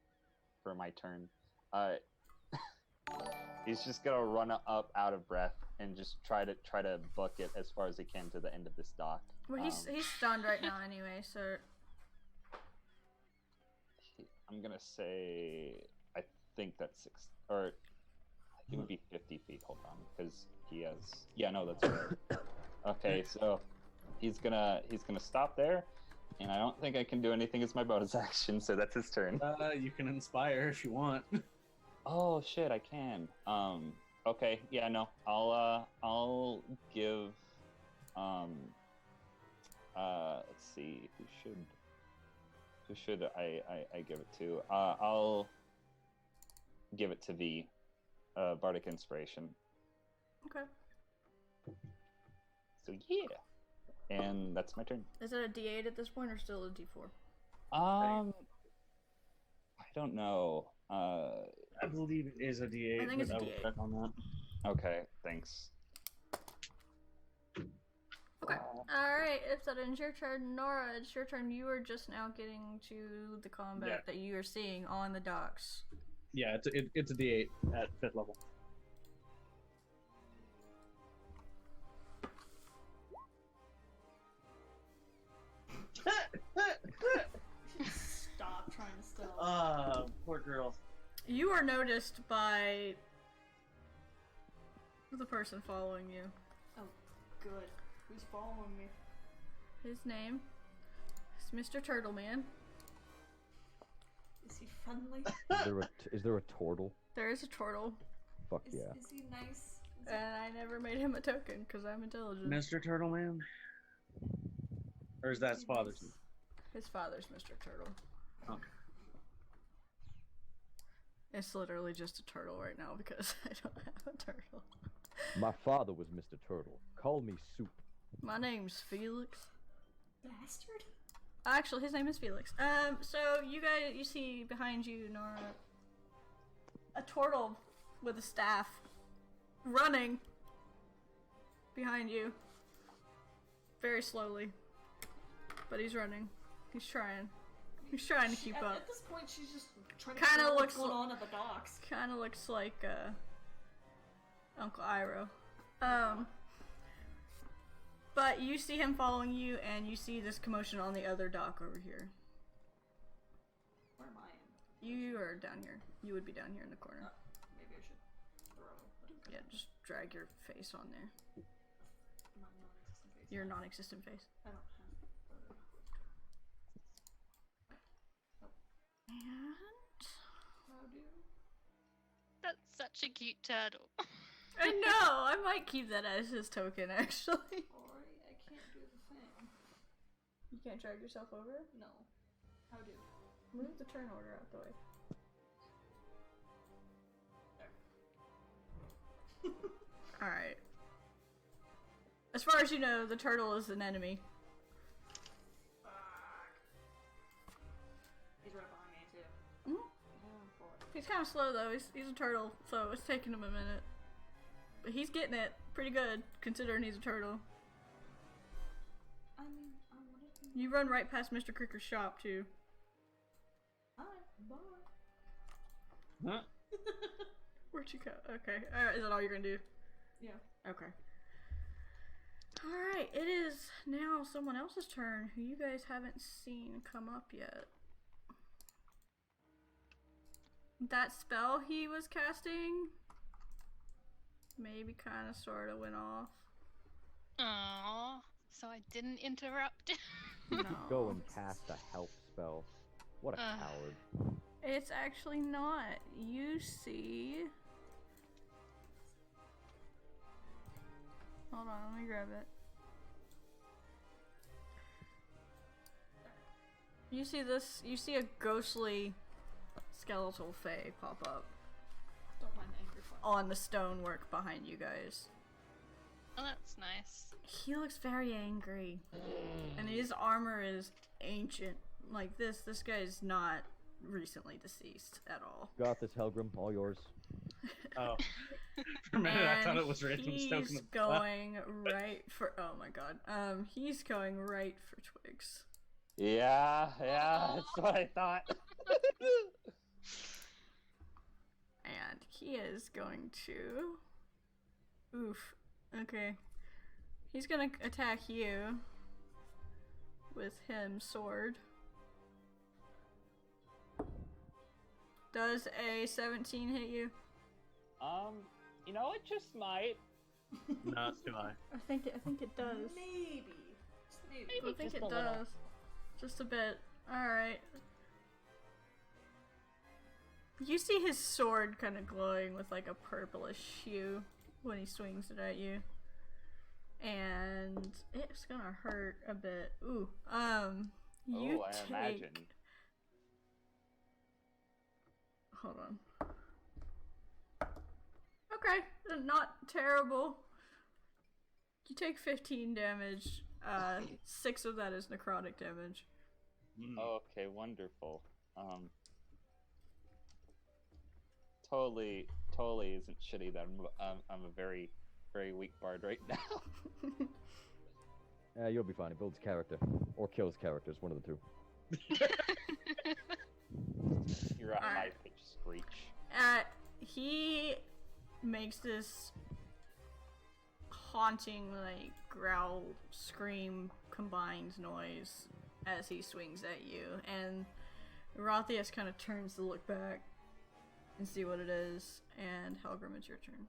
for my turn. He's just gonna run up out of breath and just try to book it as far as he can to the end of this dock. Well, he's stunned right now anyway, so... I'm gonna say I think that's 6 or it would be 50 feet. Hold on, because he has. Yeah, no, that's right. Okay, so he's gonna stop there, and I don't think I can do anything as my bonus action, so that's his turn. You can inspire if you want. Oh shit, I can. Okay, yeah, no, I'll give. Let's see, who should I give it to? I'll give it to V, Bardic Inspiration. Okay. So yeah, and that's my turn. Is it a D8 at this point, or still a D4? I don't know. I believe it is a D8. I think it's a but will D8. check on that. Okay, thanks. Okay. Alright, if that ends your turn, Nora, it's your turn. You are just now getting to the combat Yeah. that you are seeing on the docks. Yeah, it's a D8 at 5th level. Stop trying to stealth. Poor girl. You are noticed by the person following you. Oh, good. Who's following me? His name is Mr. Turtle Man. Is he friendly? Is there a turtle? There is a turtle, Fuck Is, yeah. is he nice? Is he- and I never made him a token because I'm intelligent. Mr. Turtle Man? Or is that his father's name? His father's Mr. Turtle. Okay. It's literally just a turtle right now because I don't have a turtle. My father was Mr. Turtle. Call me Soup. My name's Felix. Bastard? Actually, his name is Felix. So you see behind you, Nora, a turtle with a staff running behind you. Very slowly. But he's running. He's trying. He's trying to keep up. At this point, she's just trying to Kinda figure out looks what's going on at the docks. Kinda looks like, Uncle Iroh. But you see him following you, and you see this commotion on the other dock over here. Where am I in? You are down here. You would be down here in the corner. Maybe I should throw. Yeah, just drag your face on there. My non-existent face. Your non-existent face. I don't have. And How do? That's such a cute turtle. I know, I might keep that as his token, actually. Or I can't do the thing. You can't drag yourself over? No. How do? Move the turn order out the way. There. Alright. As far as you know, the turtle is an enemy. Fuck. He's right behind me too. Mhm. Oh boy. He's kind of slow though, he's a turtle, so it's taking him a minute. But he's getting it pretty good, considering he's a turtle. I mean, I wanted to. You run right past Mr. Cricker's shop, too. Alright, bye. Huh? Where'd you go? Okay. Alright, is that all you're gonna do? Yeah. Okay. Alright, it is now someone else's turn who you guys haven't seen come up yet. That spell he was casting maybe kind of sort of went off. Aww. So I didn't interrupt. No. Go and cast a help spell. What a Ugh. coward. It's actually not. You see. Hold on, let me grab it. You see this? You see a ghostly skeletal fae pop up Don't mind angry fun. on the stonework behind you guys. Oh, that's nice. He looks very angry. And his armor is ancient. Like this guy is not recently deceased at all. Got this, Helgrim. All yours. Oh. For a minute, I thought it was random stuff. He's going right for. Oh my god. He's going right for Twigs. Yeah, that's what I thought. And he is going to. Oof. Okay. He's gonna attack you with him sword. Does a 17 hit you? You know, it just might. No, it's too high. I think it does. Maybe. Just maybe. I think just it a little. does. Just a bit. Alright. You see his sword kind of glowing with like a purplish hue when he swings it at you. And it's gonna hurt a bit. Ooh. You I take... imagine. Hold on. Okay, not terrible. You take 15 damage. 6 of that is necrotic damage. Okay, wonderful. Totally isn't shitty that I'm a very, very weak bard right now. You'll be fine. It builds character. Or kills characters, one of the two. You're a Alright. high-pitched screech. He makes this haunting, like, growl, scream combined noise as he swings at you, and Rothius kind of turns to look back and see what it is, and Helgrim, it's your turn.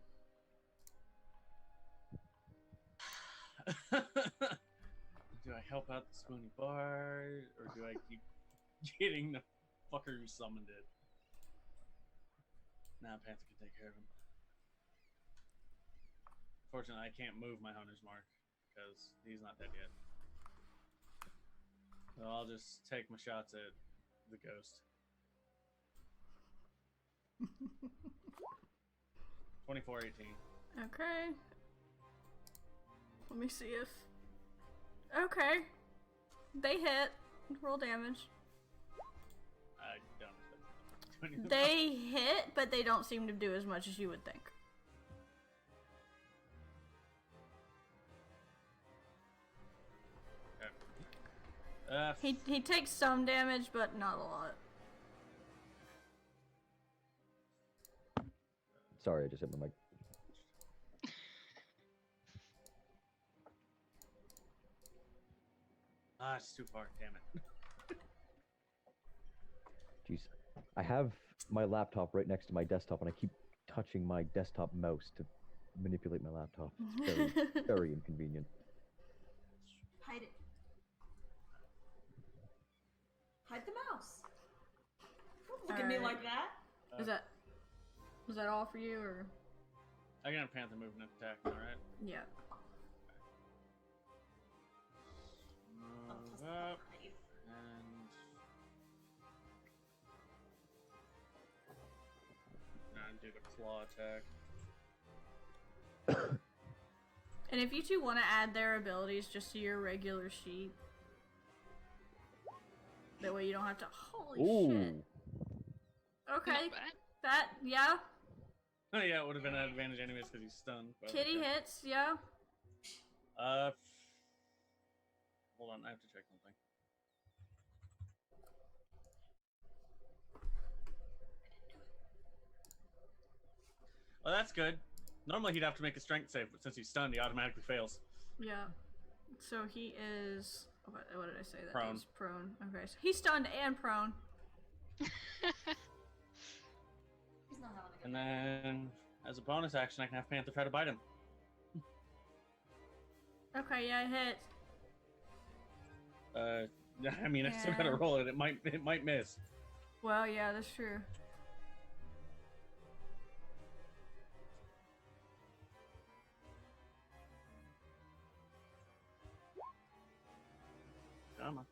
Do I help out the spoony bard, or do I keep getting the fucker who summoned it? Nah, Panther can take care of him. Fortunately, I can't move my hunter's mark, because he's not dead yet. So I'll just take my shots at the ghost. 24-18. Okay. Let me see if... Okay. They hit. Roll damage. I don't expect them to do anything. They hit, but they don't seem to do as much as you would think. He takes some damage, but not a lot. Sorry, I just hit my mic. It's too far. Damn it. Jeez. I have my laptop right next to my desktop, and I keep touching my desktop mouse to manipulate my laptop. It's very, very inconvenient. Hide it. Hide the mouse. Don't look at me Alright. like that. Was that all for you, or? I got a Panther moving and attack, alright? Yeah. Oh, Move plus the up, knife. and do the claw attack. And if you two want to add their abilities just to your regular sheet, that way you don't have to. Holy Ooh. shit! Okay, Not bad. that yeah. Oh yeah, it would have been an advantage anyways because he's stunned. But Kitty okay. hits, yeah. Hold on, I have to check something. Oh, that's good. Normally he'd have to make a strength save, but since he's stunned, he automatically fails. Yeah. So he is. What did I say? That Prone. was prone. Okay, so he's stunned and prone. He's not having a good And then, as a bonus action, I can have Panther try to bite him. Okay, yeah, it hits. I mean, I still gotta Yeah. roll it. It might miss. Well, yeah, that's true. Come on.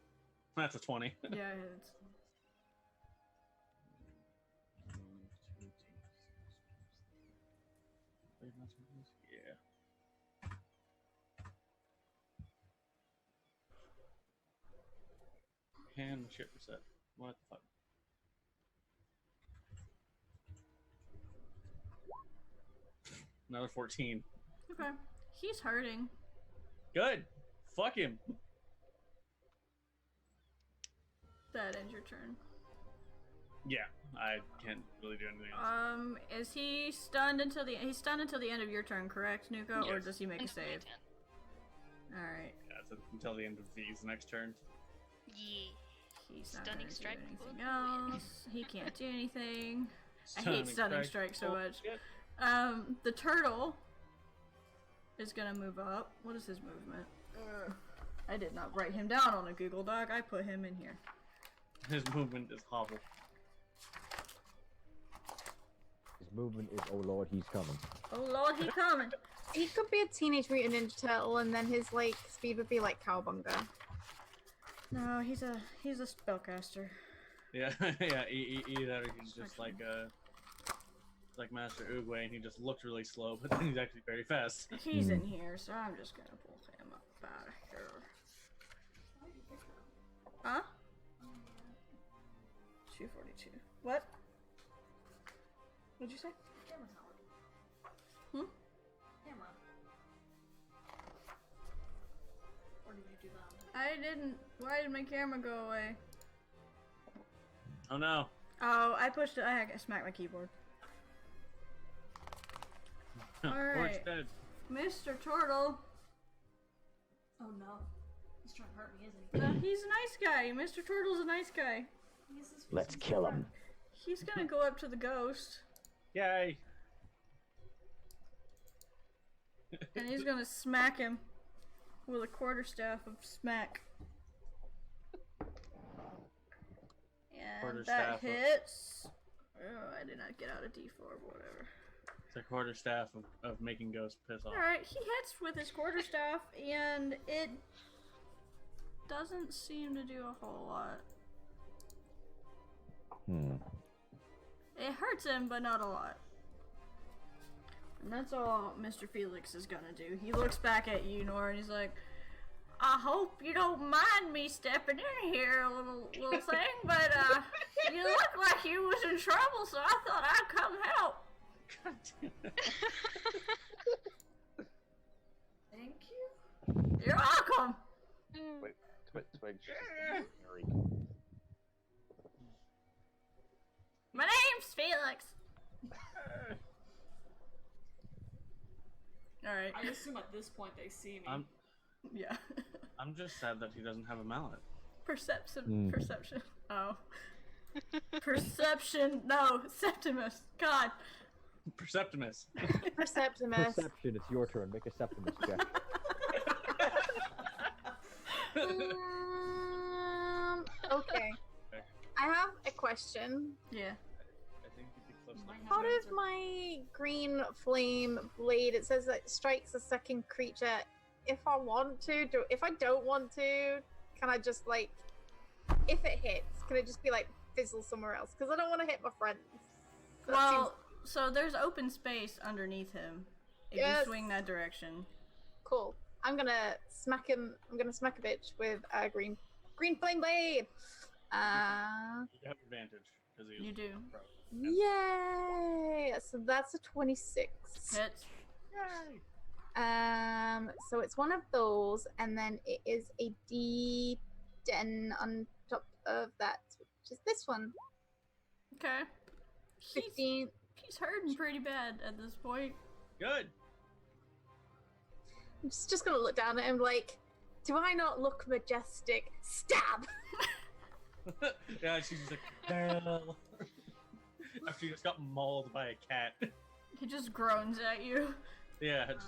That's a 20. Yeah, it's... Yeah. And shit reset. What the fuck? Another 14. Okay. He's hurting. Good. Fuck him. That ends your turn. Yeah, I can't really do anything else. Is he stunned until the he's stunned until the end of your turn, correct, Nuka? Or Yes. does he make a Until my save? turn. Alright. Yeah, it's until the end of V's next turn. Yeah. He's not Stunning gonna strike do for anything the win. else. He can't do anything. I hate stunning strike so much. Bullshit. The turtle is gonna move up. What is his movement? I did not write him down on a Google Doc. I put him in here. His movement is hobble. His movement is, oh lord, he's coming. Oh lord, he coming. He could be a Teenage Mutant Ninja Turtle, and then his like speed would be like Cowabunga. No, he's a spellcaster. Yeah, yeah. Either he's just like Master Oogway, and he just looks really slow, but then he's actually very fast. He's in here, so I'm just gonna pull him up out of here. Huh? 242. What? What'd you say? Camera's not working. Hmm? Camera. Or did you do that? I didn't. Why did my camera go away? Oh no. Oh, I pushed it. I smacked my keyboard. Pork's Alright. dead. Mr. Turtle. Oh no. He's trying to hurt me, isn't he? He's a nice guy. Mr. Turtle's a nice guy. He's this Let's person's kill him. friend. He's gonna go up to the ghost, Yay. and he's gonna smack him with a quarterstaff of smack. And Quarterstaff that of- hits. Oh, I did not get out a D4, but whatever. It's a quarterstaff of making ghosts piss off. Alright, he hits with his quarterstaff, and it doesn't seem to do a whole lot. It hurts him, but not a lot. And that's all Mr. Felix is gonna do. He looks back at you, Nora, and he's like, I hope you don't mind me stepping in here, little thing, but you look like you was in trouble, so I thought I'd come help. God damn it. Thank you. You're welcome. Twig. My name's Felix. Alright. I assume at this point they see me. Yeah. I'm just sad that he doesn't have a mallet. Perception. Oh. Perception. No, Septimus. God. Perceptimus. Perceptimus. Perception, it's your turn. Make a Septimus check. Okay. I have a question. Yeah. I think he'd be close You might enough. have How an does answer. my green flame blade? It says that it strikes a second creature. If I want to, if I don't want to, can I just like, if it hits, can it just be like fizzle somewhere else? Because I don't want to hit my friends. That Well, so there's open space underneath him. If Yes. you swing that direction. seems cool. I'm gonna smack him. I'm gonna smack a bitch with a green flame blade. You have advantage because he You is do. pro. Yay! So that's a 26. Hits. Yay! So it's one of those, and then it is a D10 on top of that, which is this one. Okay. 15. He's hurting pretty bad at this point. Good. I'm just gonna look down at him like, do I not look majestic? Stab! Yeah, she's just like, hell. After you just got mauled by a cat. He just groans at you. Yeah, just,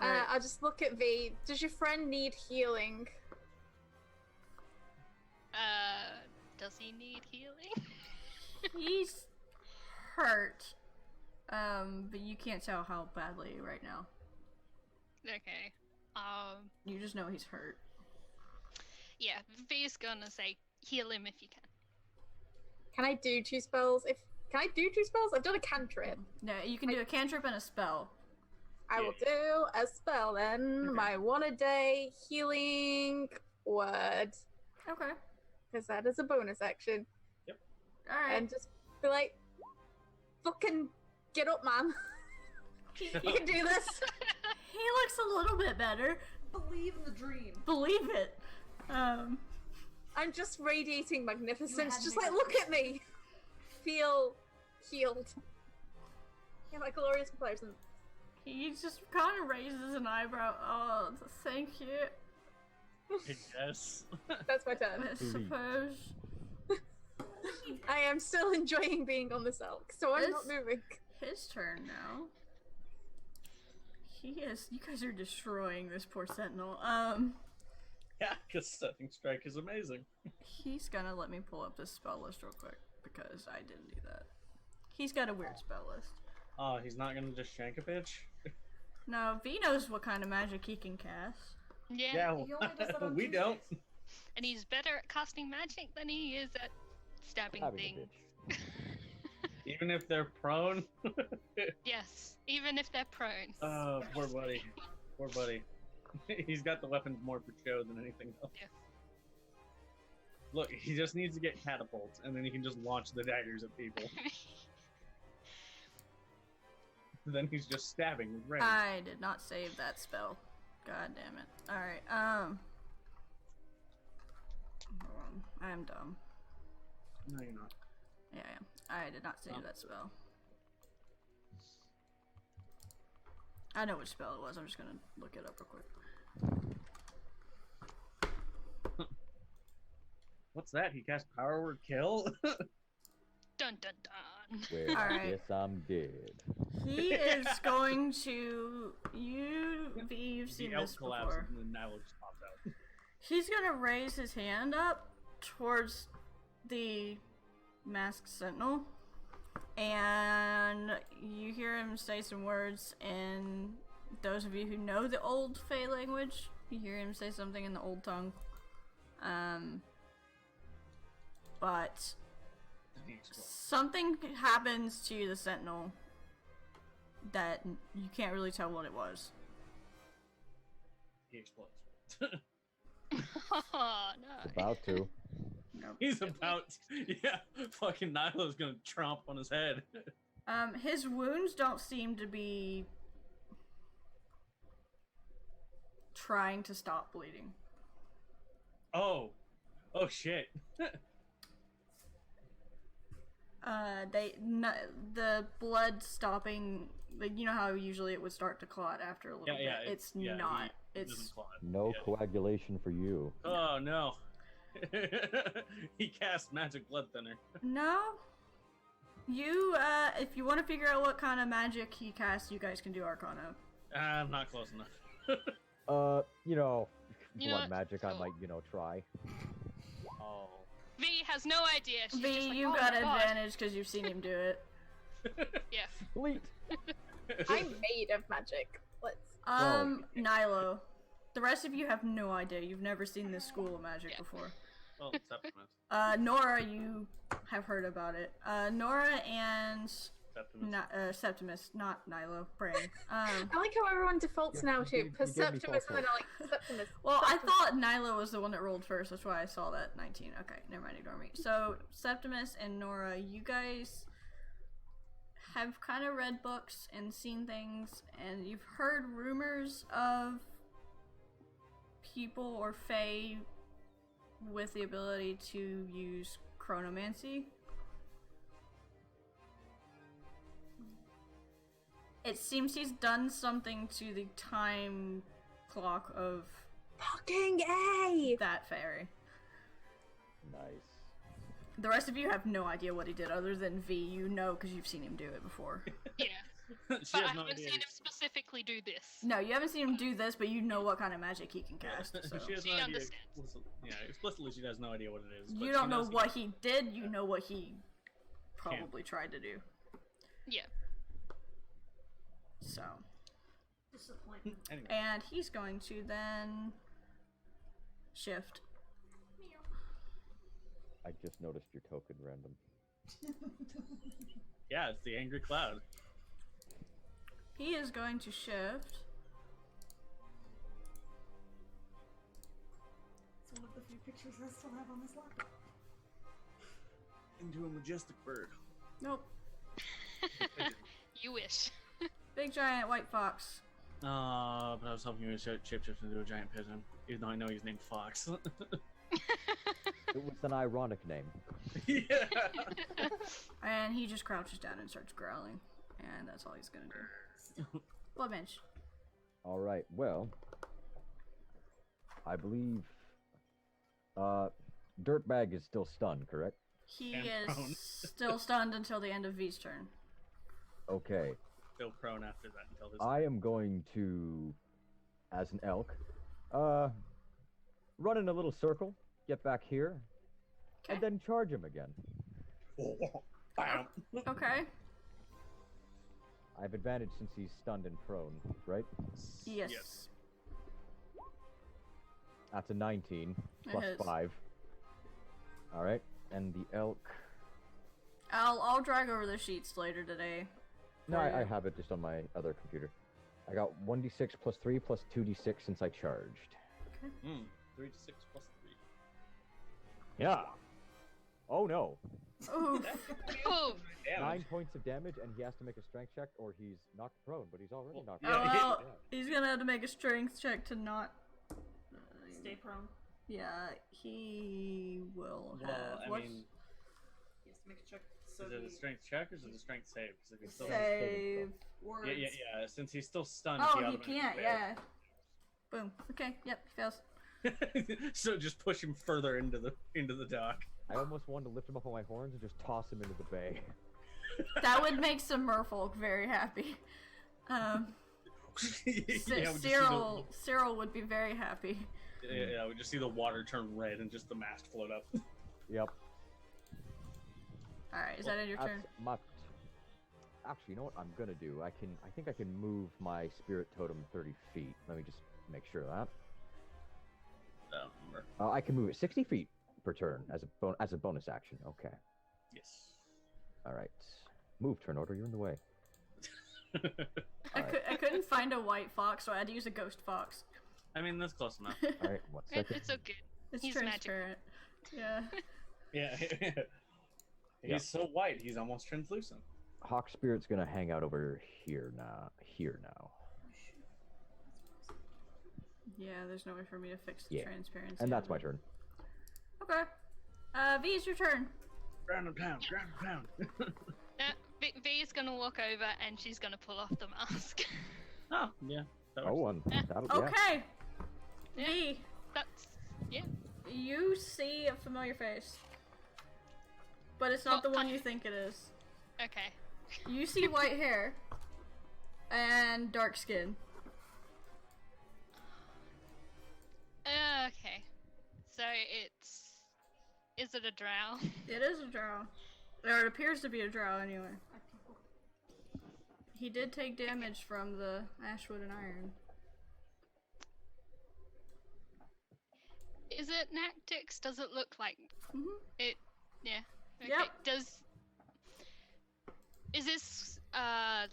Alright. I'll just look at V. Does your friend need healing? Does he need healing? He's hurt, but you can't tell how badly right now. Okay. You just know he's hurt. Yeah, V's gonna say heal him if you can. Can I do 2 spells? Can I do 2 spells? I've done a cantrip. No, you can do a cantrip and a spell. I will do a spell then. Okay. My 1 a day healing word. Okay. Because that is a bonus action. Alright. And just be like, fucking get up, man. You can do this. He looks a little bit better. Believe in the dream. Believe it. I'm just radiating magnificence. had Just me like, at look at me. Feel healed. Yeah, my glorious presence. He just kind of raises an eyebrow. Oh, thank you. I guess. That's my turn. I suppose. I am still enjoying being on this elk, so I'm not This- moving. His turn now. He is. You guys are destroying this poor sentinel. Yeah, because Stunning Strike is amazing. He's gonna let me pull up this spell list real quick because I didn't do that. He's got a weird spell list. Oh, he's not gonna just shank a bitch? Now, V knows what kind of magic he can cast. Yeah. Yeah, He only does that on we don't. Tuesdays. And he's better at casting magic than he is at stabbing Stabbing a things. bitch. Even if they're prone. Yes, even if they're prone. Oh, poor buddy. Poor buddy. He's got the weapons more for show than anything else. Yeah. Look, he just needs to get catapults, and then he can just launch the daggers at people. Then he's just stabbing with range. I did not save that spell. God damn it. Alright, hold on. I am dumb. No, you're not. Yeah, I am. I did not save that spell. I know which spell it was. I'm just gonna look it up real quick. What's that? He cast Power Word Kill? Dun dun dun. Well, Alright. yes, I'm dead. He is going to. You've seen the elk this collapses before. and then Nyla just pops out. He's gonna raise his hand up towards the masked sentinel, and you hear him say some words. And those of you who know the old Fey language, you hear him say something in the old tongue. But He explodes. something happens to the sentinel that you can't really tell what it was. He explodes. Oh no. About to. Nope. He's about. Yeah, fucking Nyla's gonna tromp on his head. His wounds don't seem to be trying to stop bleeding. Oh. Oh shit. The blood stopping, like, you know how usually it would start to clot after a little Yeah, bit. yeah, It's yeah, not. He It's doesn't clot. No Yeah. coagulation for you. Oh no. He cast magic blood thinner. no. You, if you want to figure out what kind of magic he casts, you guys can do Arcana. I'm not close enough. You know, You know blood what? magic I Cool. might, try. Oh. V has no idea. She's V, just like, you oh got my God. advantage because you've seen him do it. Yeah. Sweet. I'm made of magic. Let's. Nilo. The rest of you have no idea. You've never seen this school of magic Yeah. before. Well, Septimus. Nora, you have heard about it. Nora and Septimus. Septimus, not Nilo, brain. I like how everyone defaults Yeah, now you to gave me Perceptimus false and then I like Septimus. Well, I Septimus. thought Nilo was the one that rolled first. That's why I saw that 19. Okay, never mind, ignore me. So, Septimus and Nora, you guys have kind of read books and seen things, and you've heard rumors of people or fae with the ability to use chronomancy. It seems he's done something to the time clock of Fucking A! that fairy. Nice. The rest of you have no idea what he did other than V. You know because you've seen him do it before. Yeah. But She I has no haven't idea. seen him specifically do this. No, you haven't seen him do this, but you know what kind of magic he can cast. So. She has She no idea. understands. Yeah, explicitly, she has no idea what it is. but You she don't know knows what he did, you know what he probably tried to do. Yeah. So. Disappointment. Anyway, And he's going to then shift. I just noticed your token random. yeah, it's the angry cloud. He is going to shift. It's one of the few pictures I still have on this laptop. Into a majestic bird. Nope. You wish. Big giant white fox. But I was hoping he would shape shift into a giant pigeon, even though I know he's named Fox. It was an ironic name. yeah. And he just crouches down and starts growling. And that's all he's gonna do. Blood mage. Alright, well. I believe. Dirtbag is still stunned, correct? He And is prone. still stunned until the end of V's turn. Okay. Still prone after that until his. I am going to, as an elk, run in a little circle, get back here, Okay. and then charge him again. Bam. Okay. I have advantage since he's stunned and prone, right? Yes. That's a 19 It plus is. 5. Alright, and the elk. I'll drag over the sheets later today. No, for I you. have it just on my other computer. I got 1d6 plus 3 plus 2d6 since I charged. 3 to 6 plus 3. Yeah. Oh no. Oof. Oh, 9 points of damage, and he has to make a strength check, or he's knocked prone. But he's already knocked Oh, prone. well, he's gonna have to make a strength check to not. Stay prone. Yeah, he will have. Well, I what's mean, He has to make a check. So is it a he- strength check or is it a strength save? 'Cause if he's still save? Words. yeah. Since he's still stunned, Oh, he automatically can't. fails. Yeah. Boom. Okay. Yep. He fails. So just push him further into the dock. I almost wanted to lift him up on my horns and just toss him into the bay. That would make some merfolk very happy. Yeah, we just see the- Cyril would be very happy. Yeah, we just see the water turn red and just the mast float up. Yep. All right. Is that in your turn? That's my... Actually, you know what I'm gonna do? I think I can move my spirit totem 30 feet. Let me just make sure of that. I can move it 60 feet per turn as a bonus action. Okay. Yes. All right. Move turn order. You're in the way. I couldn't find a white fox, so I had to use a ghost fox. I mean, that's close enough. All right. 1 second. it's okay. It's He's transparent. Yeah. Yeah. He's Yeah. so white, he's almost translucent. Hawk Spirit's gonna hang out over here now. Yeah. There's no way for me to fix the Yeah. transparency. And that's of my it. turn. Okay. V, it's your turn. Ground and pound, ground and pound. V is gonna walk over and she's gonna pull off the mask. Oh, yeah. That Oh, works. that'll yeah. Okay. V, That's yeah. you see a familiar face, but it's not the Well, one you think it is. Okay. You see white hair and dark skin. Okay. So is it a drow? It is a drow. Or it appears to be a drow anyway. He did take damage from the ashwood and iron. Is it Nactix? Does it look like Mhm. it? Yeah. Okay. Yep. Is this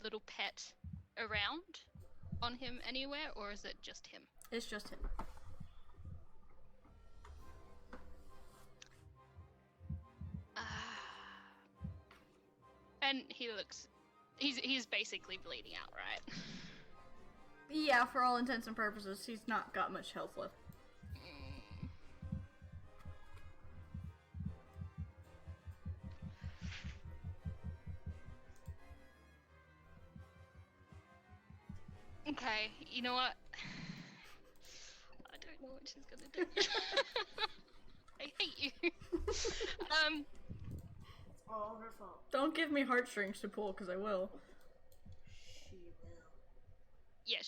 little pet around on him anywhere, or is it just him? It's just him. And he looks. He's basically bleeding out, right? Yeah, for all intents and purposes, he's not got much health left. Okay, you know what? I don't know what she's gonna do. I hate you. All her fault. Don't give me heartstrings to pull, because I will. yeah,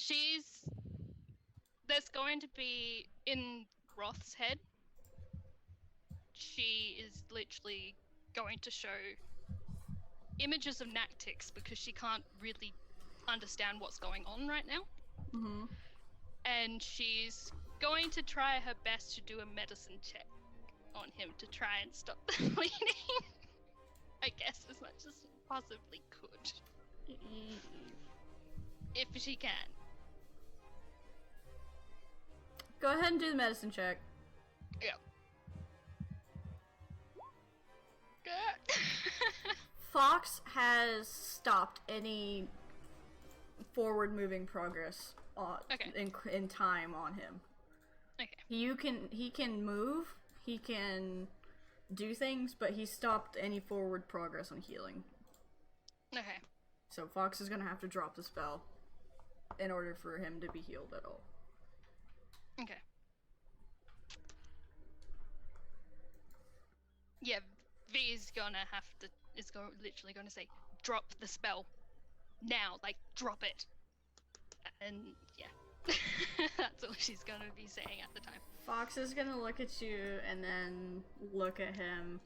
there's going to be in Roth's head. She is literally going to show images of Nactix because she can't really understand what's going on right now. Mm-hmm. And she's going to try her best to do a medicine check on him to try and stop the bleeding. I guess as much as she possibly could. If she can. Go ahead and do the medicine check. Yeah. Good. Fox has stopped any forward-moving progress in time on him. Okay. He can move, he can do things, but he stopped any forward progress on healing. Okay. So Fox is gonna have to drop the spell in order for him to be healed at all. Okay. Yeah, V is literally gonna say, drop the spell now, like drop it. And yeah, that's all she's gonna be saying at the time. Fox is gonna look at you and then look at him.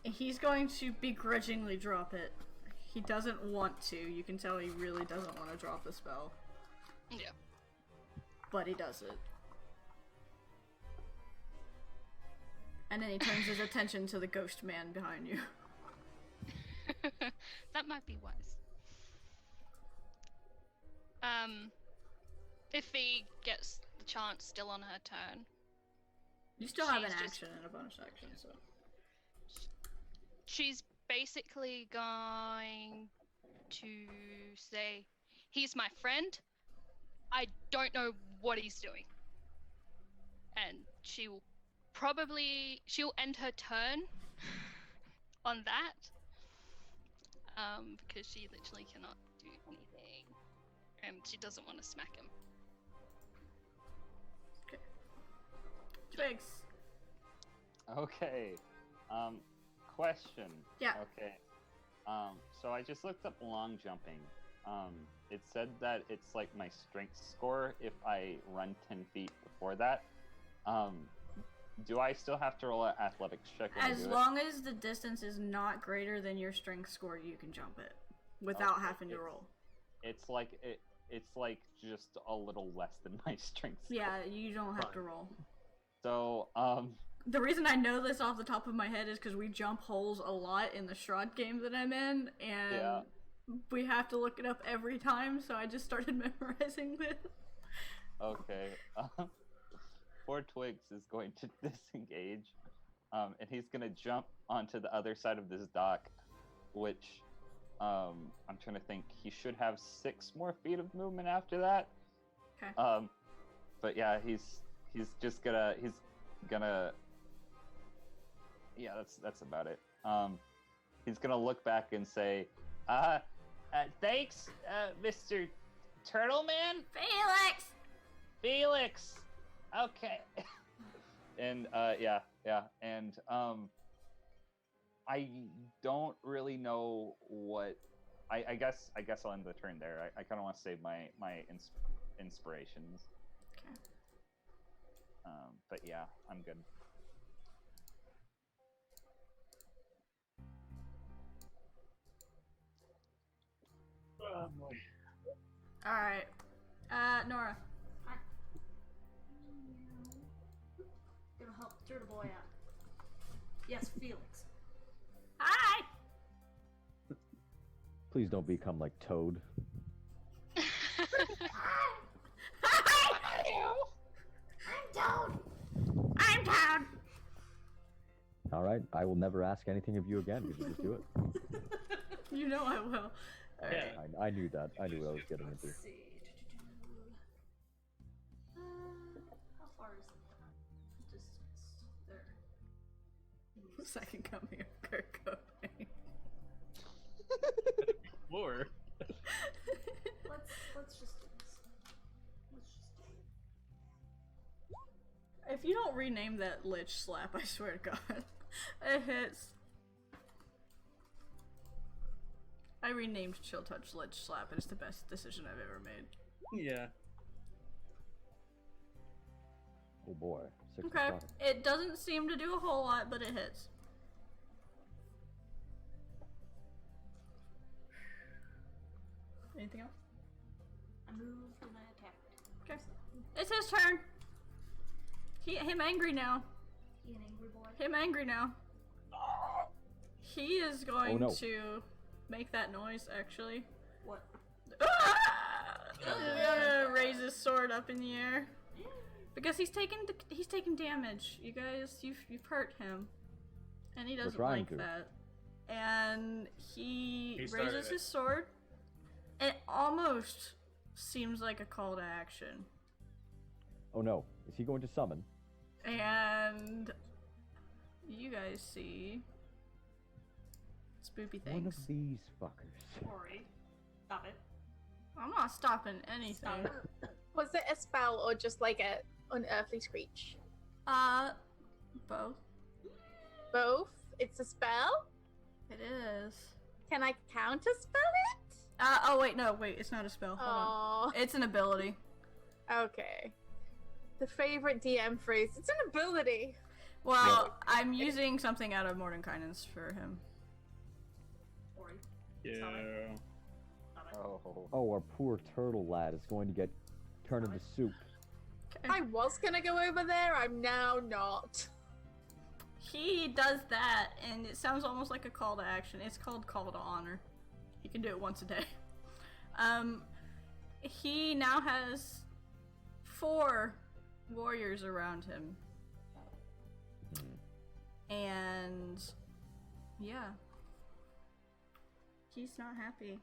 He's going to begrudgingly drop it. He doesn't want to. You can tell he really doesn't want to drop the spell. Yeah. But he does it. And then he turns his attention to the ghost man behind you. That might be wise. If V gets the chance still on her turn. You still have an She's just- action and a bonus action, so. She's basically going to say, he's my friend. I don't know what he's doing. And she'll end her turn on that. Because she literally cannot do anything. And she doesn't want to smack him. Twigs. Okay. Question. Yeah. Okay. So I just looked up long jumping. It said that it's like my strength score if I run 10 feet before that. Do I still have to roll an athletics check when I As do long as the distance is not greater than your strength score, you can jump it without Okay, having to roll. It's like it's like just a little less than my strength score. Yeah, you don't have to roll. So The reason I know this off the top of my head is because we jump holes a lot in the Shroud game that I'm in, and Yeah. we have to look it up every time, so I just started memorizing this. Okay. Poor Twigs is going to disengage, and he's gonna jump onto the other side of this dock, which I'm trying to think. He should have 6 more feet of movement after that. Okay. But yeah, he's gonna. Yeah, that's about it. He's gonna look back and say, thanks, Mr. Turtle Man. Felix. Okay. And yeah, and I don't really know what. I guess I'll end the turn there. I kind of want to save my inspirations. Okay. But yeah, I'm good. Oh boy. Alright. Nora. Hi. Gonna help Turtle Boy out. Yes, Felix. Hi! Please don't become like Toad. I'm Toad! All right, I will never ask anything of you again. You just do it. You know I will. Alright. Yeah. I knew that. I knew what I was getting into. Let's see. How far is the distance? There. Second coming of Kurt Cobain. Floor. Let's just do this. Let's just do it. If you don't rename that Lich Slap, I swear to God. It hits. I renamed Chill Touch Ledge Slap, and it's the best decision I've ever made. Yeah. Oh boy. 6 Okay. o'clock. It doesn't seem to do a whole lot, but it hits. Anything else? I moved and I attacked. Okay. It's his turn. Him angry now. He an angry boy. Him angry now. He is going no. to make that noise, actually. What? Raise his sword up in the air. Because he's taking damage. You guys, you've hurt him. And he doesn't trying like to. that. And he started raises it. his sword. It almost seems like a call to action. Oh no. Is he going to summon? And you guys see spoopy One of things. these fuckers. Ori. Stop it. I'm not stopping anything. Stop it. Was it a spell or just like a unearthly screech? Both. Both? It's a spell? It is. Can I counterspell it? Oh wait, no, wait, it's not a spell. Hold on. Oh, It's an ability. okay. The favorite DM phrase. It's an ability. Well, I'm using something out of Mordenkainen's for him. Ori. Yeah. Stop it. Oh. Oh, our poor turtle lad is going to get turned into soup. I was gonna go over there, I'm now not. He does that, and it sounds almost like a call to action. It's called Call to Honor. He can do it once a day. He now has 4 warriors around him. And yeah. He's not happy.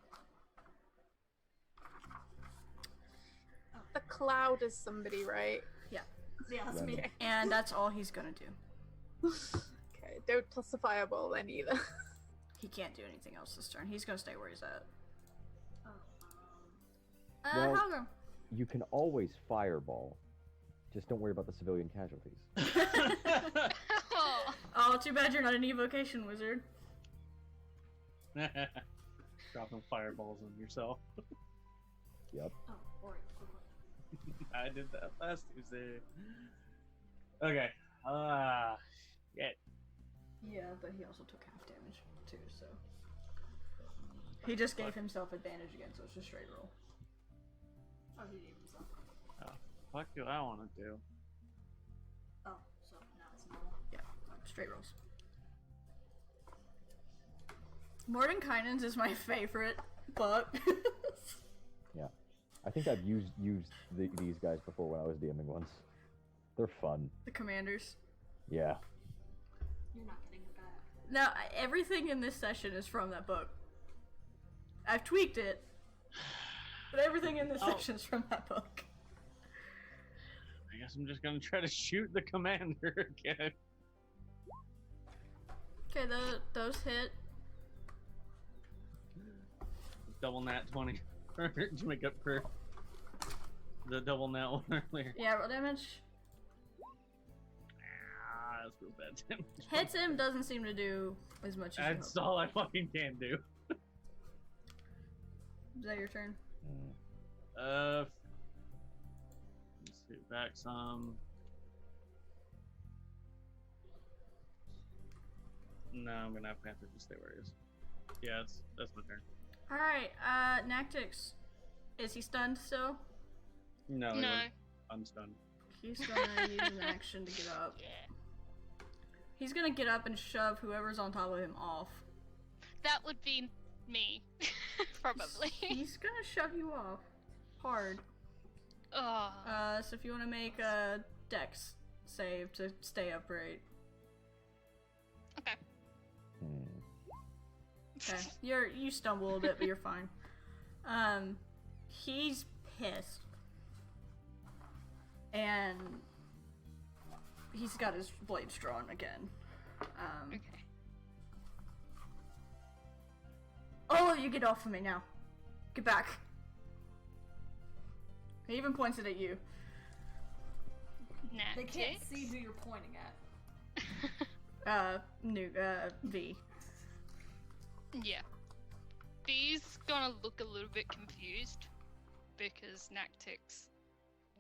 The cloud is somebody, right? Yeah. Yeah, that's me. Okay. And that's all he's gonna do. Okay, don't toss a fireball then either. He can't do anything else this turn. He's gonna stay where he's at. Oh, Well- Helgrim. You can always fireball. Just don't worry about the civilian casualties. Oh, Oh, too bad you're not an evocation wizard. Dropping fireballs on yourself. Yep. oh, Ori. Quick. I did that last Tuesday. Okay. Shit. Yeah, but he also took half damage too, so. He just gave himself advantage again, so it's just straight roll. Oh, he gave himself. What do I want to do? Oh, so now it's normal. Yeah, straight rolls. Mordenkainen's is my favorite book. I think I've used these guys before when I was DMing once. They're fun. The commanders. Yeah. You're not getting it back. Now, everything in this session is from that book. I've tweaked it, but everything in this section is from that book. I guess I'm just gonna try to shoot the commander again. Okay, those hit. Double nat 20 to make up for the double nat one earlier. Yeah, roll damage. Ah, that's real bad damage. Hits him, doesn't seem to do as much as you That's hope. all I fucking can do. Is that your turn? Mm. Let's see, back some. No, I'm gonna have Panther just stay where he is. Yeah, that's my turn. Alright, Nactix. Is he stunned still? No, no. I'm stunned. He's gonna use an action to get up. Yeah. He's gonna get up and shove whoever's on top of him off. That would be me, probably. He's gonna shove you off. Hard. Oh, So if you wanna make a dex save to stay upright. okay. Hmm. Okay. You stumble a bit, but you're fine. He's pissed. And he's got his blades drawn again. Okay. All of you get off of me now. Get back. He even points it at you. They can't Nactix. see who you're pointing at. V. Yeah. Bee's gonna look a little bit confused because Nactix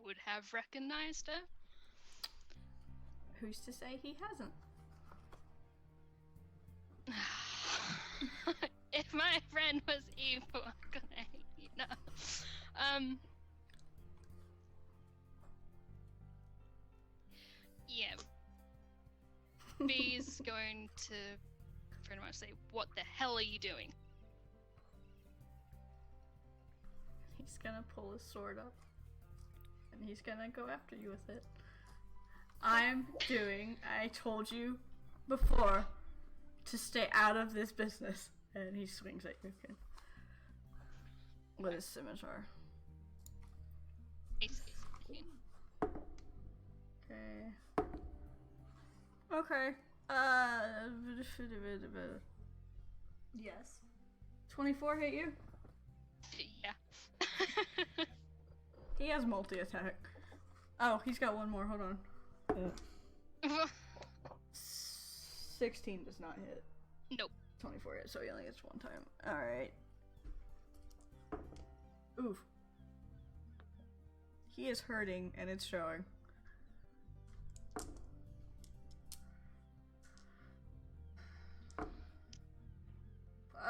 would have recognized her. Who's to say he hasn't? If my friend was evil, I'm gonna hate you now. Yeah. Bee's going to pretty much say, "What the hell are you doing?" He's gonna pull his sword up. And he's gonna go after you with it. I told you before, to stay out of this business. And he swings at you again. With his scimitar. Okay. Okay. Yes. 24 hit you? Yeah. He has multi-attack. Oh, he's got one more, hold on. 16 does not hit. Nope. 24 hit, so he only gets one time. Alright. Oof. He is hurting, and it's showing.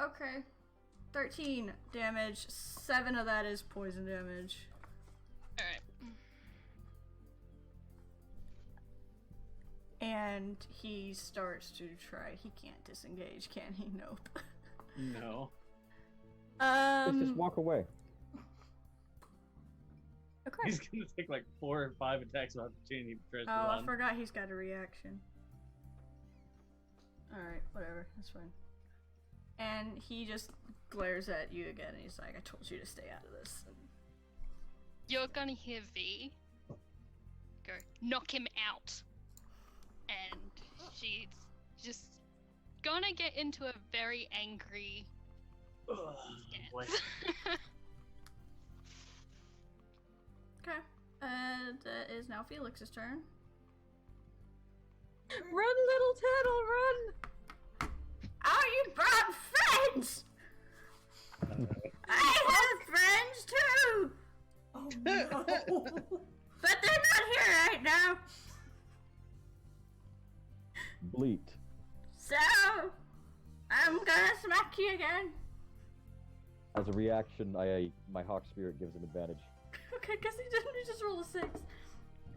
Okay. 13 damage. 7 of that is poison damage. Alright. And he starts to try. He can't disengage, can he? Nope. No. Just walk away. Okay. He's gonna take like 4 or 5 attacks of opportunity to try to Oh, I run. forgot he's got a reaction. Alright, whatever. That's fine. And he just glares at you again, and he's like, I told you to stay out of this. You're gonna hear V go, "Knock him out." And she's just gonna get into a very angry Boy. stance. Okay. And it is now Felix's turn. Run, little turtle, run! Oh, you brought friends! I have friends too! Oh no. But they're not here right now! Bleat. So, I'm gonna smack you again. As a reaction, my hawk spirit gives him advantage. Okay, because he just rolled a 6.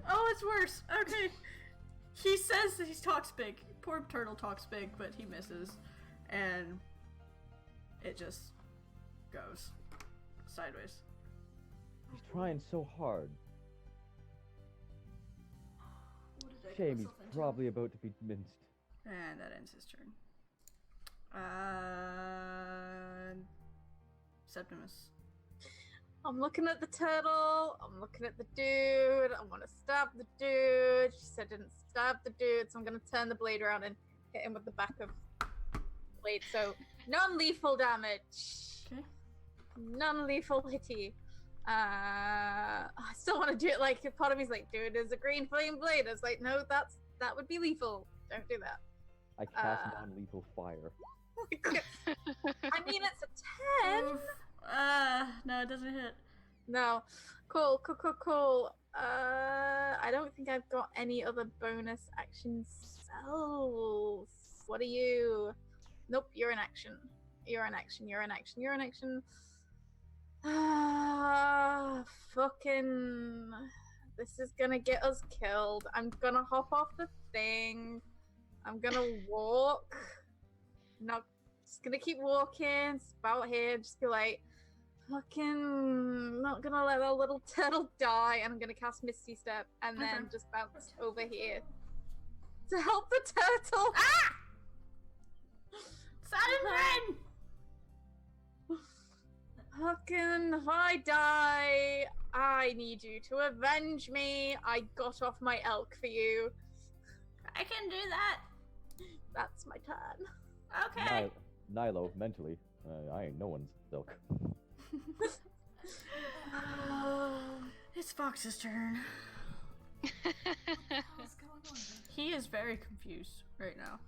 Oh, it's worse. Okay. He says that he talks big. Poor turtle talks big, but he misses. And it just goes sideways. He's trying so hard. What did I get Shame he's myself into? probably about to be minced. And that ends his turn. Septimus. I'm looking at the turtle. I'm looking at the dude. I want to stab the dude. She said didn't stab the dude, so I'm going to turn the blade around and hit him with the back of the blade. So non-lethal damage. Okay. Non-lethal hitty. I still want to do it like part of me's like, dude, there's a green flame blade. It's like, no, that would be lethal. Don't do that. I cast non-lethal fire. I mean, it's a 10. Oof. No, it doesn't hit. No. Cool. I don't think I've got any other bonus action spells. What are you? Nope, you're in action. You're in action. Fucking. This is gonna get us killed. I'm gonna hop off the thing. I'm gonna walk. Not just gonna keep walking. It's about here. Just be like, fucking not gonna let that little turtle die. And I'm gonna cast Misty Step and then Okay. just bounce over here to help the turtle. Ah! Sudden friend! Fucking, if I die, I need you to avenge me. I got off my elk for you. I can do that. That's my turn. Okay. Nilo, mentally, I ain't no one's ilk. It's Fox's turn. What's going on? He is very confused right now.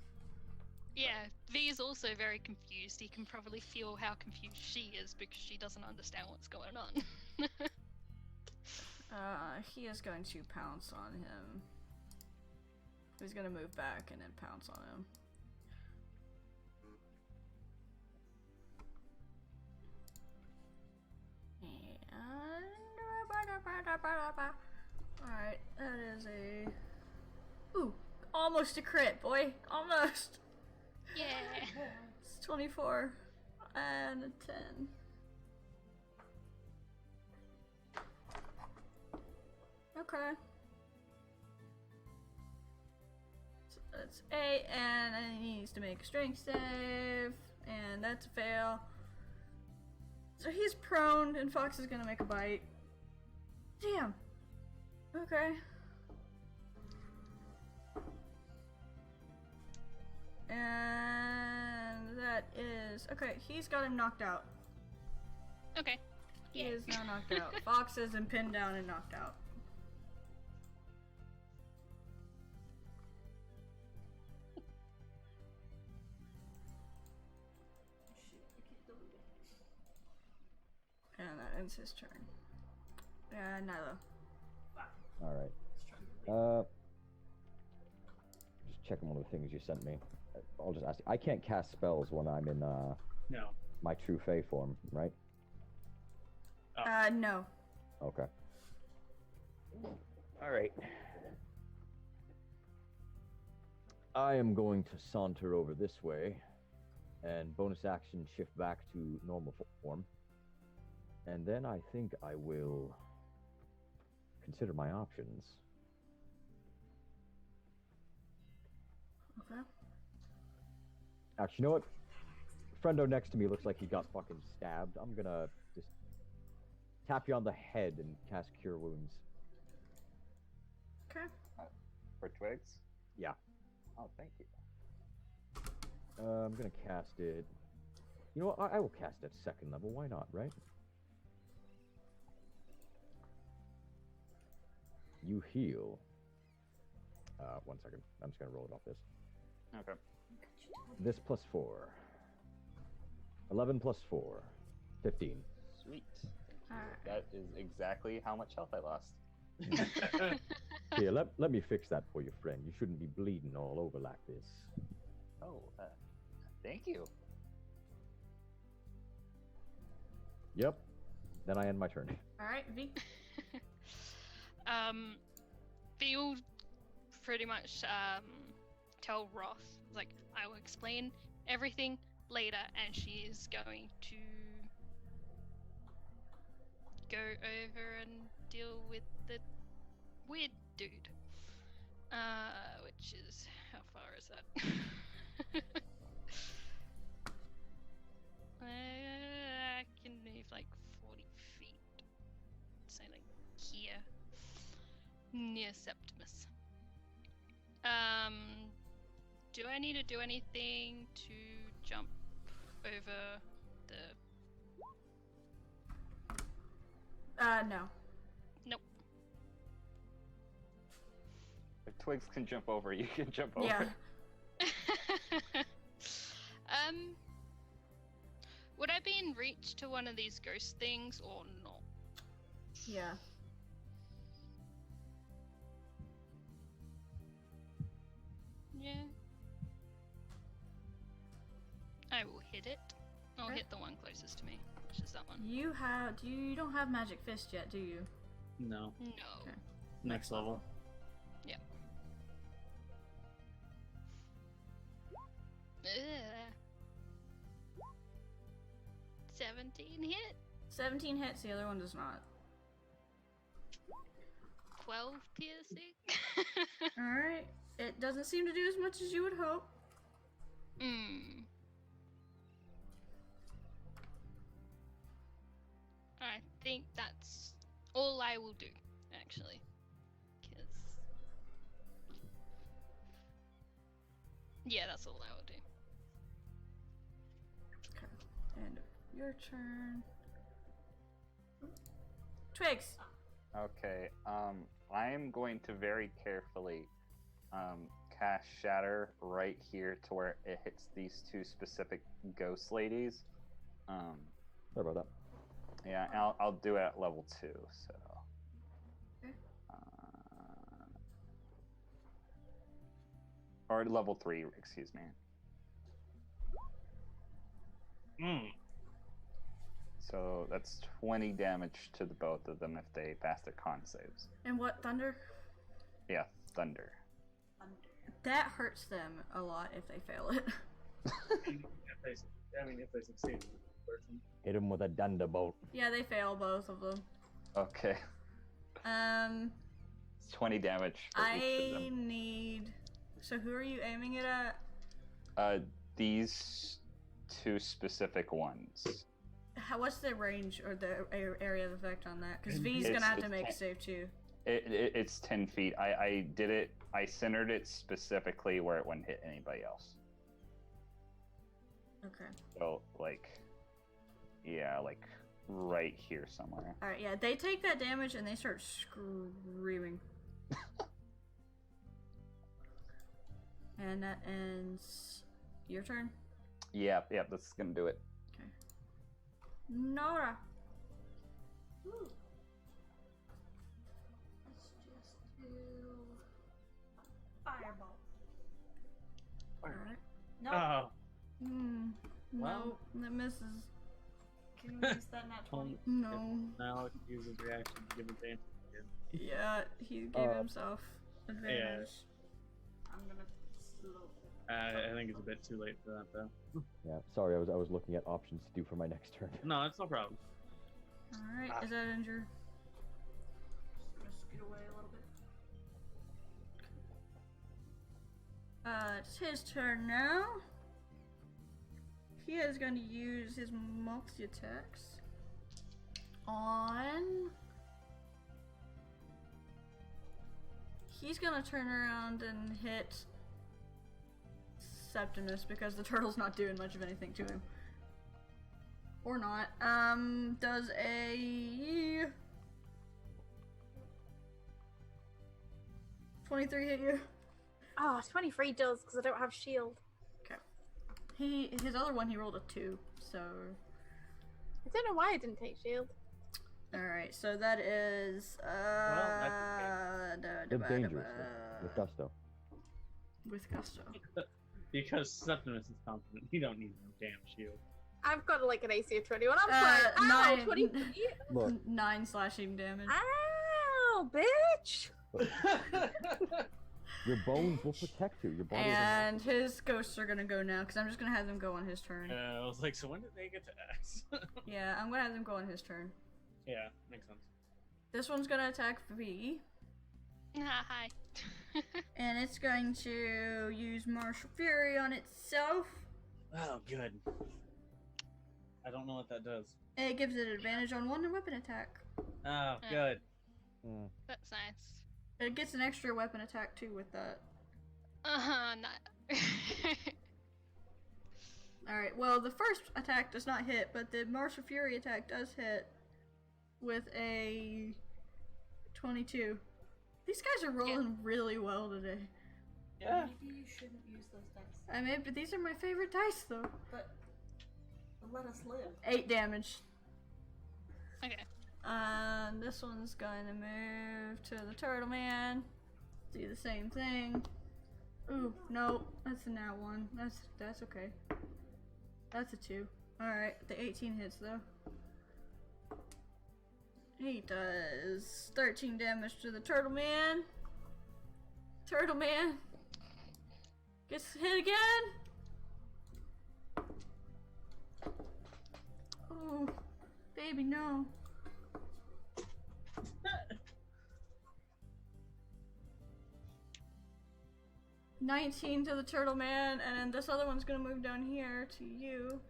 Yeah, V is also very confused. He can probably feel how confused she is because she doesn't understand what's going on. He is going to pounce on him. He's gonna move back and then pounce on him. Alright, that is a... Ooh, almost a crit, boy. Almost. Yeah. It's 24 and a 10. Okay. So that's 8, and he needs to make a strength save, and that's a fail. So he's prone, and Fox is gonna make a bite. Damn. Okay. And that is... Okay, he's got him knocked out. Okay. He Yeah. is now knocked out. Fox is pinned down and knocked out. And that ends his turn. Nyla. All right. Just checking one of the things you sent me. I'll just ask you. I can't cast spells when I'm in No. my true Fey form, right? No. Okay. All right. I am going to saunter over this way and bonus action shift back to normal form. And then I think I will consider my options. Okay. Actually, you know what? Friendo next to me looks like he got fucking stabbed. I'm gonna just tap you on the head and cast Cure Wounds. Okay. For Twigs? Yeah. Oh, thank you. I'm gonna cast it. You know what? I will cast it at 2nd level. Why not, right? You heal. 1 second. I'm just gonna roll it off this. Okay. This plus 4. 11 plus 4. 15. Sweet. Alright. That is exactly how much health I lost. Here, let me fix that for you, friend. You shouldn't be bleeding all over like this. Oh, thank you. Yep. Then I end my turn. Alright, V. V will pretty much tell Roth, like, I will explain everything later, and she is going to go over and deal with the weird dude. Which is, how far is that? I can move like 40 feet. So like here. Near Septimus. Do I need to do anything to jump over the... No. Nope. If Twigs can jump over, you can jump over. Yeah. Would I be in reach to one of these ghost things or not? Yeah. Yeah. I will hit it. I'll Okay. hit the one closest to me, which is that one. You don't have Magic Fist yet, do you? No. No. Okay. Next level. Yeah. Ugh. 17 hit? 17 hits, the other one does not. 12 piercing? Alright. It doesn't seem to do as much as you would hope. I think that's all I will do, actually. Because... yeah, that's all I will do. Okay. End of your turn. Twigs! Okay, I'm going to very carefully cast Shatter right here to where it hits these two specific ghost ladies. Sorry about that. Yeah, and I'll do it at level 2. So. Okay. Or level 3, excuse me. So that's 20 damage to the both of them if they pass their con saves. And what, thunder? Yeah, thunder. That hurts them a lot if they fail it. If they succeed. Person. Hit him with a thunderbolt. Yeah, they fail both of them. Okay. It's 20 damage for each of I them. need... So who are you aiming it at? These two specific ones. What's the range or the area of effect on that? Because V's It's- gonna have to it's make a 10. save too. It's 10 feet. I did it. I centered it specifically where it wouldn't hit anybody else. Okay. So, like, yeah, like right here somewhere. Alright, yeah, they take that damage and they start screaming. And that ends your turn. Yeah, that's gonna do it. Okay. Nora. Ooh. Let's just do fireball. Alright. No, Oh, No, that misses. can you use that nat 20? No. now it uses reaction to give advantage again. Yeah, he gave himself advantage. I'm gonna slow. I think it's a bit too late for that though. Yeah, sorry, I was looking at options to do for my next turn. No, it's no problem. Alright, is that injured? Just gonna scoot away a little bit. It's his turn now. He is going to use his multi-attacks on... He's going to turn around and hit Septimus because the turtle's not doing much of anything to him. Or not. Does a... 23 hit you? Oh, 23 does, because I don't have shield. His other one, he rolled a 2, so... I don't know why I didn't take shield. Alright, so that is, It's dangerous with gusto. with gusto. Because Septimus is confident. He don't need no damn shield. I've got like an AC of 21. I'm fine. Ow, 9. 23. Look, 9 slashing damage. Ow, bitch. your bones will protect you. Your body And his ghosts are gonna go now, because I'm just gonna have them go on his turn. I was like, so when did they get to X? Yeah, I'm gonna have them go on his turn. Yeah, makes sense. This one's gonna attack V, Hi. and it's going to use Martial Fury on itself. Oh, good. I don't know what that does. It gives it advantage on one weapon attack. Oh, good. That's nice. It gets an extra weapon attack too with that. Not. Alright, well, the first attack does not hit, but the Martial Fury attack does hit with a 22. These guys are rolling really well today. Yeah. Maybe you shouldn't use those dice. I mean, but these are my favorite dice, though. But let us live. 8 damage. Okay. And this one's going to move to the Turtle Man. Do the same thing. Ooh, no, that's a nat 1. That's okay. That's a 2. Alright, the 18 hits though. He does 13 damage to the Turtle Man. Turtle Man gets hit again. Oh, baby, no. $19 to the Turtle Man, and then this other one's gonna move down here to you.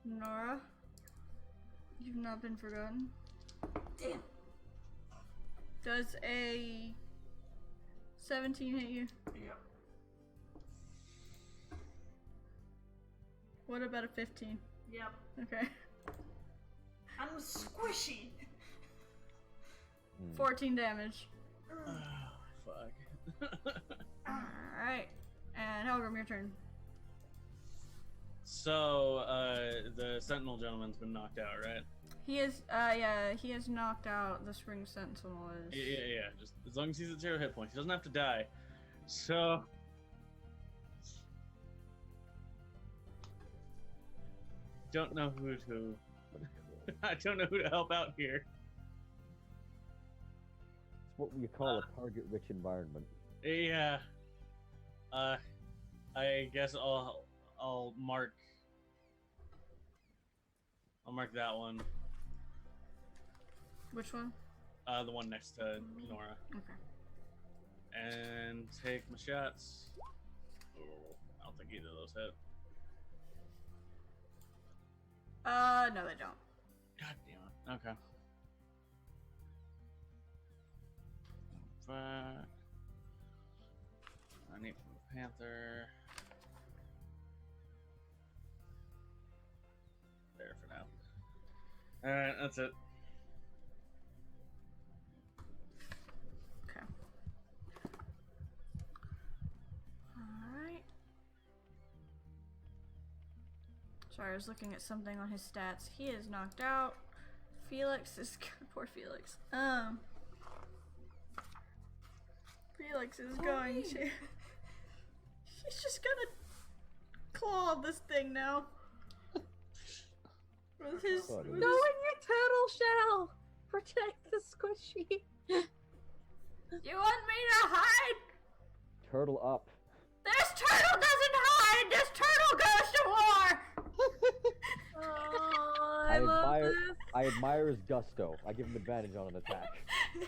Nora, you've not been forgotten. Damn. Does a 17 hit you? Yep. What about a 15? Yep. Okay. I'm squishy. 14 damage. Oh, fuck. Alright. And Helgrim, your turn. So, the Sentinel gentleman's been knocked out, right? He is, he has knocked out the Spring Sentinel. Yeah. Just as long as he's at 0 hit points, he doesn't have to die. So, don't know who to. I don't know who to help out here. It's what we call a target-rich environment. Yeah. I guess I'll mark. I'll mark that one. Which one? The one next to Nora. Okay. And take my shots. Oh, I don't think either of those hit. No, they don't. God damn it. Okay. Back. I need from the Panther. There for now. Alright, that's it. Okay. Alright. Sorry, I was looking at something on his stats. He is knocked out. Felix is poor Felix. Felix is going to. He's just gonna claw this thing now. With his. Go in your turtle shell! Protect the squishy! You want me to hide? Turtle up. This turtle doesn't hide! This turtle goes to war! Oh, I love this! I admire his gusto. I give him advantage on an attack.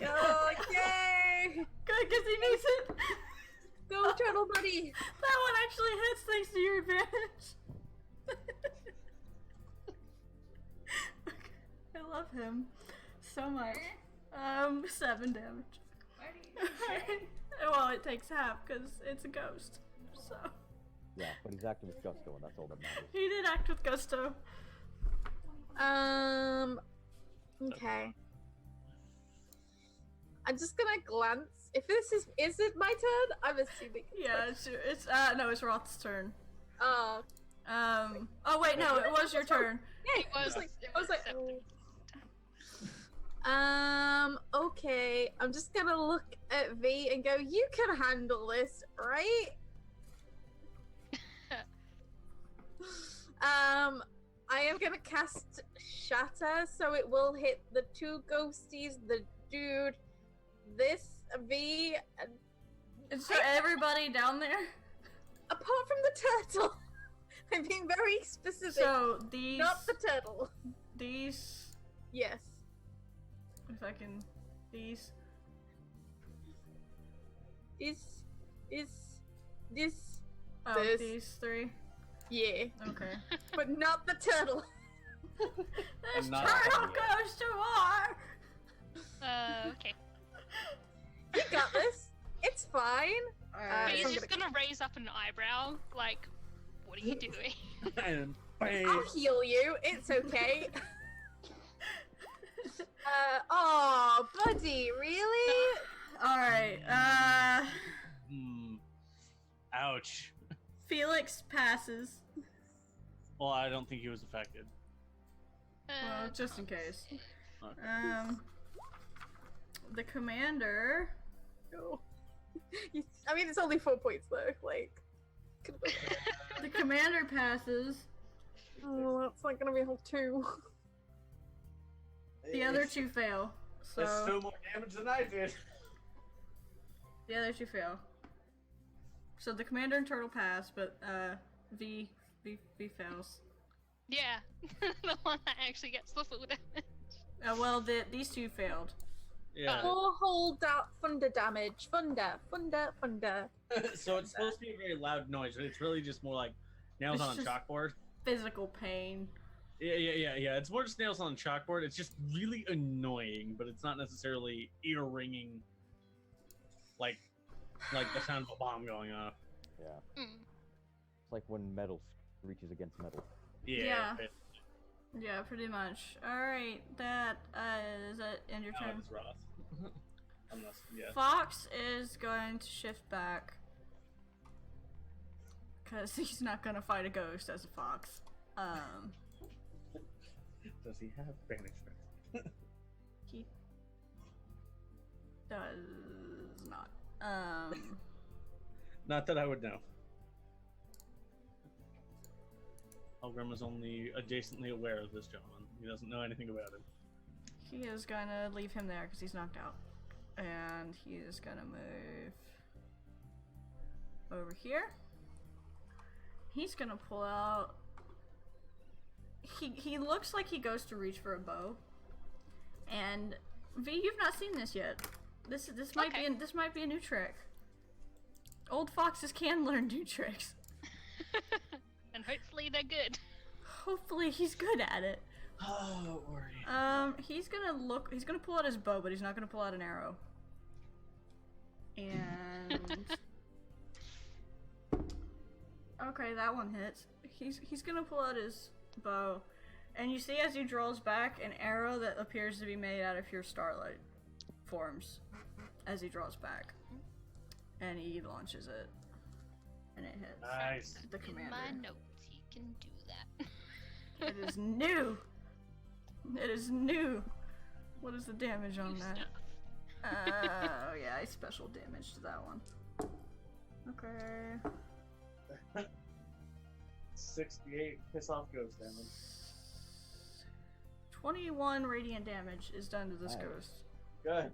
Oh, yay! Good, because he needs it. Go, turtle buddy! That one actually hits thanks to your advantage. I love him so much. 7 damage. Why do you shame? Well, it takes half because it's a ghost. So Yeah, but he's acting with gusto, and that's all that matters. he did act with gusto. Okay. I'm just gonna glance. If this is it my turn? I'm assuming. Yeah, it's no, it's Roth's turn. Oh. Oh wait, no, it was your turn. Yeah, It was. I was like, okay. I'm just gonna look at V and go, you can handle this, right? I am gonna cast Shatter, so it will hit the 2 ghosties, the dude, this V, and It's for everybody down there. apart from the turtle. I'm being very specific. So these, not the turtle. these, Yes. if I can, these. This. Oh, This. these 3. Yeah. Okay. But not the turtle. This Not turtle yet. goes to war. Okay. You got this. It's fine. But he's I'm just gonna raise up an eyebrow, like, what are you doing? And bang. I'll heal you. It's okay. Oh, buddy, really? Alright, Ouch. Felix passes. Well, I don't think he was affected. Well, just in case. Okay. The commander. No. I mean, it's only 4 points though. Like, The commander passes. oh, that's not gonna be a whole 2. The other 2 fail. That's So still more damage than I did. the other 2 fail. So the commander and turtle pass, but V fails. Yeah, the one that actually gets the full damage. Well, these 2 failed. Yeah. 4 whole thunder damage. Thunder. So it's supposed to be a very loud noise, but it's really just more like nails It's on a just- chalkboard. Physical pain. Yeah. It's more just nails on a chalkboard. It's just really annoying, but it's not necessarily ear ringing, like the sound of a bomb going off. Yeah. Mm. It's like when metal screeches against metal. Yeah. It, Yeah, pretty much. Alright, that is that end your now turn. it's Roth. Unless, yeah. Fox is going to shift back. Because he's not going to fight a ghost as a fox. Does he have banishment? He does not. Not that I would know. Helgrim is only adjacently aware of this gentleman. He doesn't know anything about him. He is going to leave him there because he's knocked out. And he is going to move over here. He's going to pull out... He looks like he goes to reach for a bow. And V, you've not seen this yet. This might be a new trick. Old foxes can learn new tricks. And hopefully they're good. Hopefully he's good at it. Oh, don't worry. He's gonna pull out his bow, but he's not gonna pull out an arrow. And okay, that one hits. He's gonna pull out his bow, and you see as he draws back, an arrow that appears to be made out of pure starlight forms as he draws back, and he launches it, and it hits Nice. the In commander. my notes, he can do that. It is new. It is new. What is the damage on New that? stuff. Oh yeah, I special damage to that one. Okay. 68 piss off ghost damage. 21 radiant damage is done to this Nice. ghost. Good.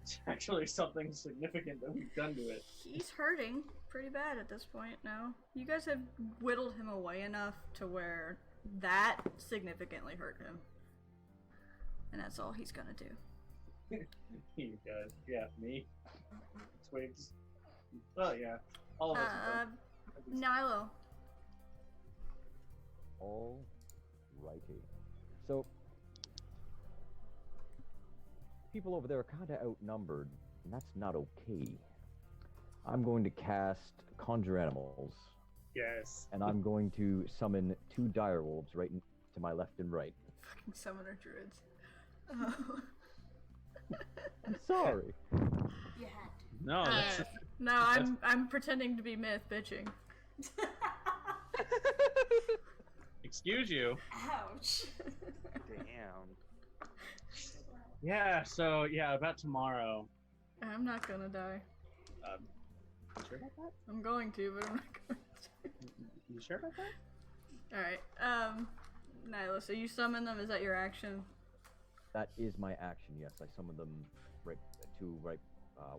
It's actually something significant that we've done to it. He's hurting pretty bad at this point now. You guys have whittled him away enough to where that significantly hurt him. And that's all he's gonna do. You guys. Yeah, me. Twigs. Oh, yeah. All of us. have done. Nilo. All righty. So, people over there are kind of outnumbered, and that's not okay. I'm going to cast Conjure Animals, Yes. and I'm going to summon 2 direwolves right to my left and right. Fucking summoner druids. Oh. I'm sorry. You had to. No, that's... No, I'm pretending to be myth bitching. Excuse you. Ouch. Damn. Yeah, so, yeah, about tomorrow. I'm not gonna die. You sure about that? I'm going to, but I'm not going to. You sure about that? Alright, Nyla, so you summon them, is that your action? That is my action, yes. I summon them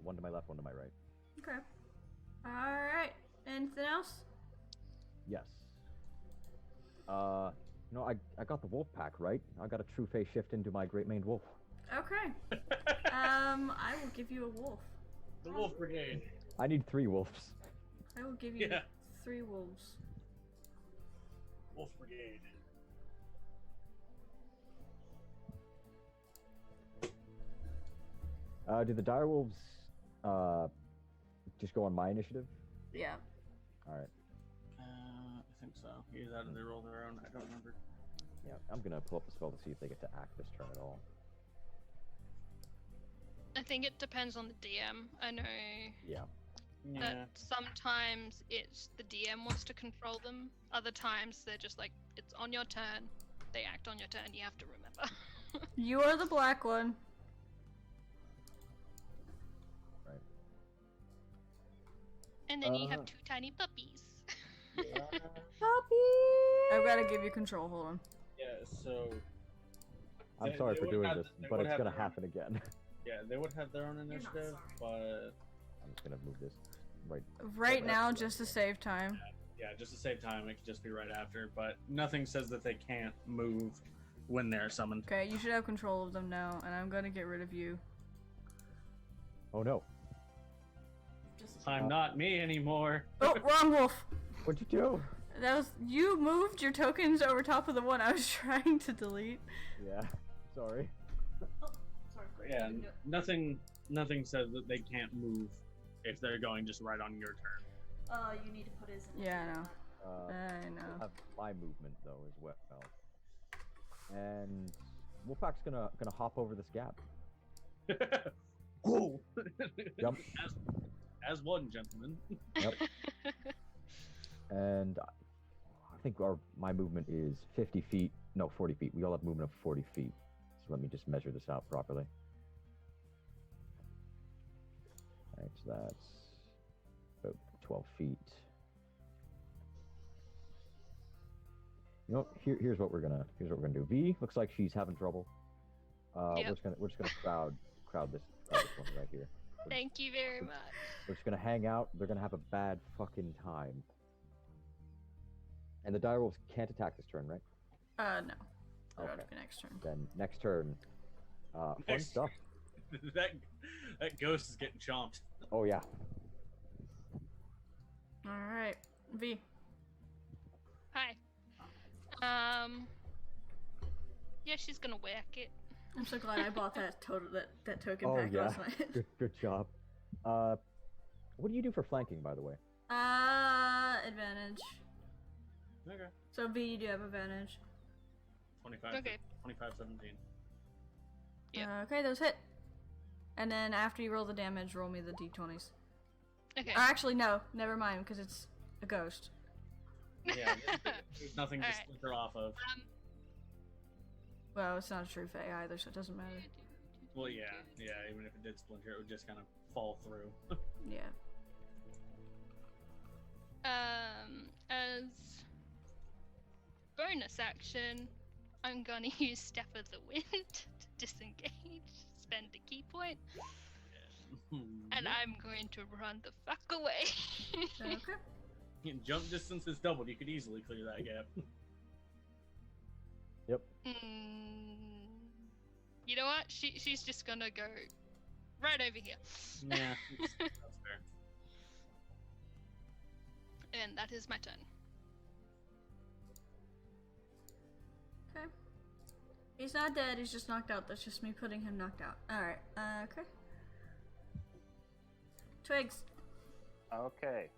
one to my left, one to my right. Okay. Alright, anything else? Yes. I got the wolf pack, right? I got a true face shift into my great maned wolf. Okay. I will give you a wolf. The Wolf Brigade. I need 3 wolves. I will give you Yeah. 3 wolves. Wolf Brigade. Do the direwolves just go on my initiative? Yeah. Alright. I think so. Either they roll their own. I don't remember. Yeah, I'm gonna pull up the spell to see if they get to act this turn at all. I think it depends on the DM. I know Yeah. Yeah. that sometimes it's the DM wants to control them. Other times they're just like, it's on your turn. They act on your turn. You have to remember. You are the black one. Right. And then you have 2 tiny puppies. I've got to give you control, hold on. Yeah, so... I'm They- sorry they for would doing have- this, they but would it's have gonna their own- happen again. Yeah, they would have their own not initiative, sorry. but... I'm just gonna move this right. Right now, just to save time. Yeah, just to save time, it could just be right after. But nothing says that they can't move when they're summoned. Okay, you should have control of them now, and I'm gonna get rid of you. Oh no! Just I'm not me anymore. Oh, wrong wolf! What'd you do? That was you moved your tokens over top of the one I was trying to delete. Yeah. Sorry. sorry. Yeah, nothing says that they can't move if they're going just right on your turn. You need to put his in. Yeah, I know. I I know. have my movement though as well. And Wolfpack's gonna hop over this gap. Whoa! Yep. As one, gentleman. Yep. And I think my movement is 50 feet. No, 40 feet. We all have movement of 40 feet. So let me just measure this out properly. All right, so that's about 12 feet. You know, here's what we're gonna do. V looks like she's having trouble. Yep. We're just gonna crowd this one right here. Thank you very much. We're just gonna hang out. They're gonna have a bad fucking time. And the direwolves can't attack this turn, right? No. That'll Okay. be next turn. Then next turn, fun Next- stuff. that ghost is getting chomped. Oh yeah. Alright. V. Hi. Yeah, she's gonna whack it. I'm so glad I bought that token Oh pack yeah. last night. Good job. What do you do for flanking, by the way? Advantage. Okay. So V, you do have advantage. 25, Okay. 25, 17. Yep. Okay, those hit. And then after you roll the damage, roll me the d20s. Okay. Actually, no. Never mind, because it's a ghost. Yeah, there's nothing to Alright. splinter off of. Well, it's not a true fae either, so it doesn't matter. Well, yeah, even if it did splinter, it would just kind of fall through. Yeah. As bonus action, I'm gonna use Step of the Wind to disengage, spend a key point, and I'm going to run the fuck away. Okay. Jump distance is doubled. You could easily clear that gap. Yep. You know what? She's just gonna go right over here. Nah, that's fair. And that is my turn. Okay. He's not dead, he's just knocked out. That's just me putting him knocked out. Alright, okay. Twigs. Okay.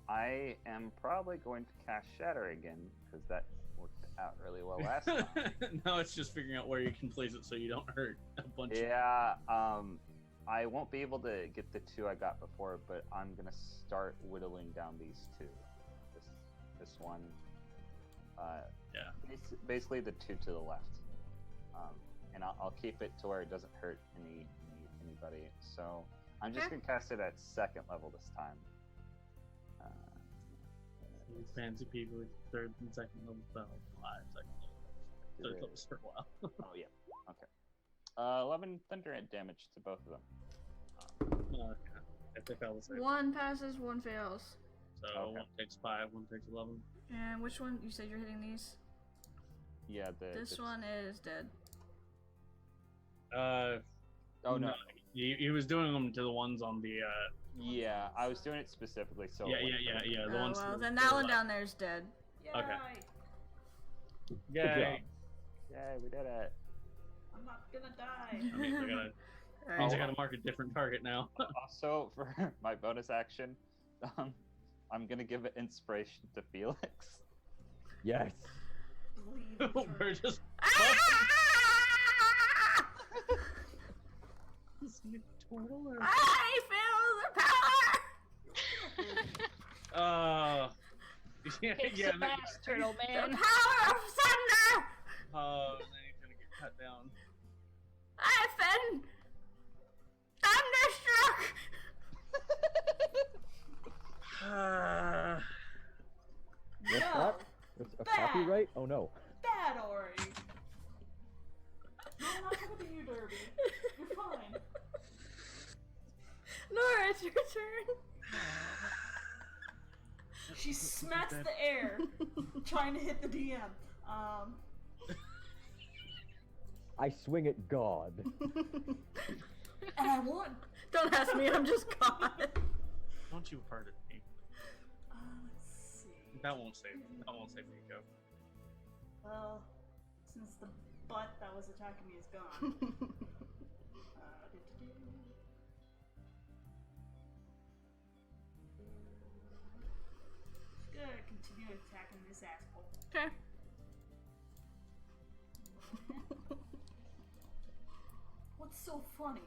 I am probably going to cast Shatter again because that worked out really well last time. Now it's just figuring out where you can place it so you don't hurt a bunch. Yeah. I won't be able to get the two I got before, but I'm gonna start whittling down these two. This one. Yeah. Basically the two to the left. And I'll keep it to where it doesn't hurt anybody. So I'm just Okay. gonna cast it at second level this time. These fancy people with third and second level spells. Second level. Third level for a while. Oh yeah. Okay. 11 thunder damage to both of them. Okay. If they fail the save. One passes, one fails. So Okay. one takes 5, one takes 11. And which one? You said you're hitting these? Yeah. This one is dead. Oh no. He was doing them to the ones on the. Yeah, I was doing it specifically so. Yeah. The Oh, ones. well, to the- then to that the one left. down there is dead. Okay. Good job. Yay! Yay, we did it. I'm not gonna die. That means I gotta, Alright. means I gotta mark a different target now. Also, for my bonus action, I'm gonna give it inspiration to Felix. Yes. Bleed. We're just. Ah! I feel the power! Yeah, It's yeah. the bass turtle The man. power of thunder! Then he's gonna get cut down. I've been thunderstruck! What's No. that? It's a Bad. copyright? Oh no. Bad, Ori. No, I'm not helping you, Derby. You're fine. Nora, it's your turn. She smacks the air, trying to hit the DM. I swing at God. And I won. Don't ask me, I'm just God. Don't you pardon me? Let's see. That won't save. That won't save Nico. Well, since the butt that was attacking me is gone. Gonna continue attacking this asshole. Okay. What's so funny.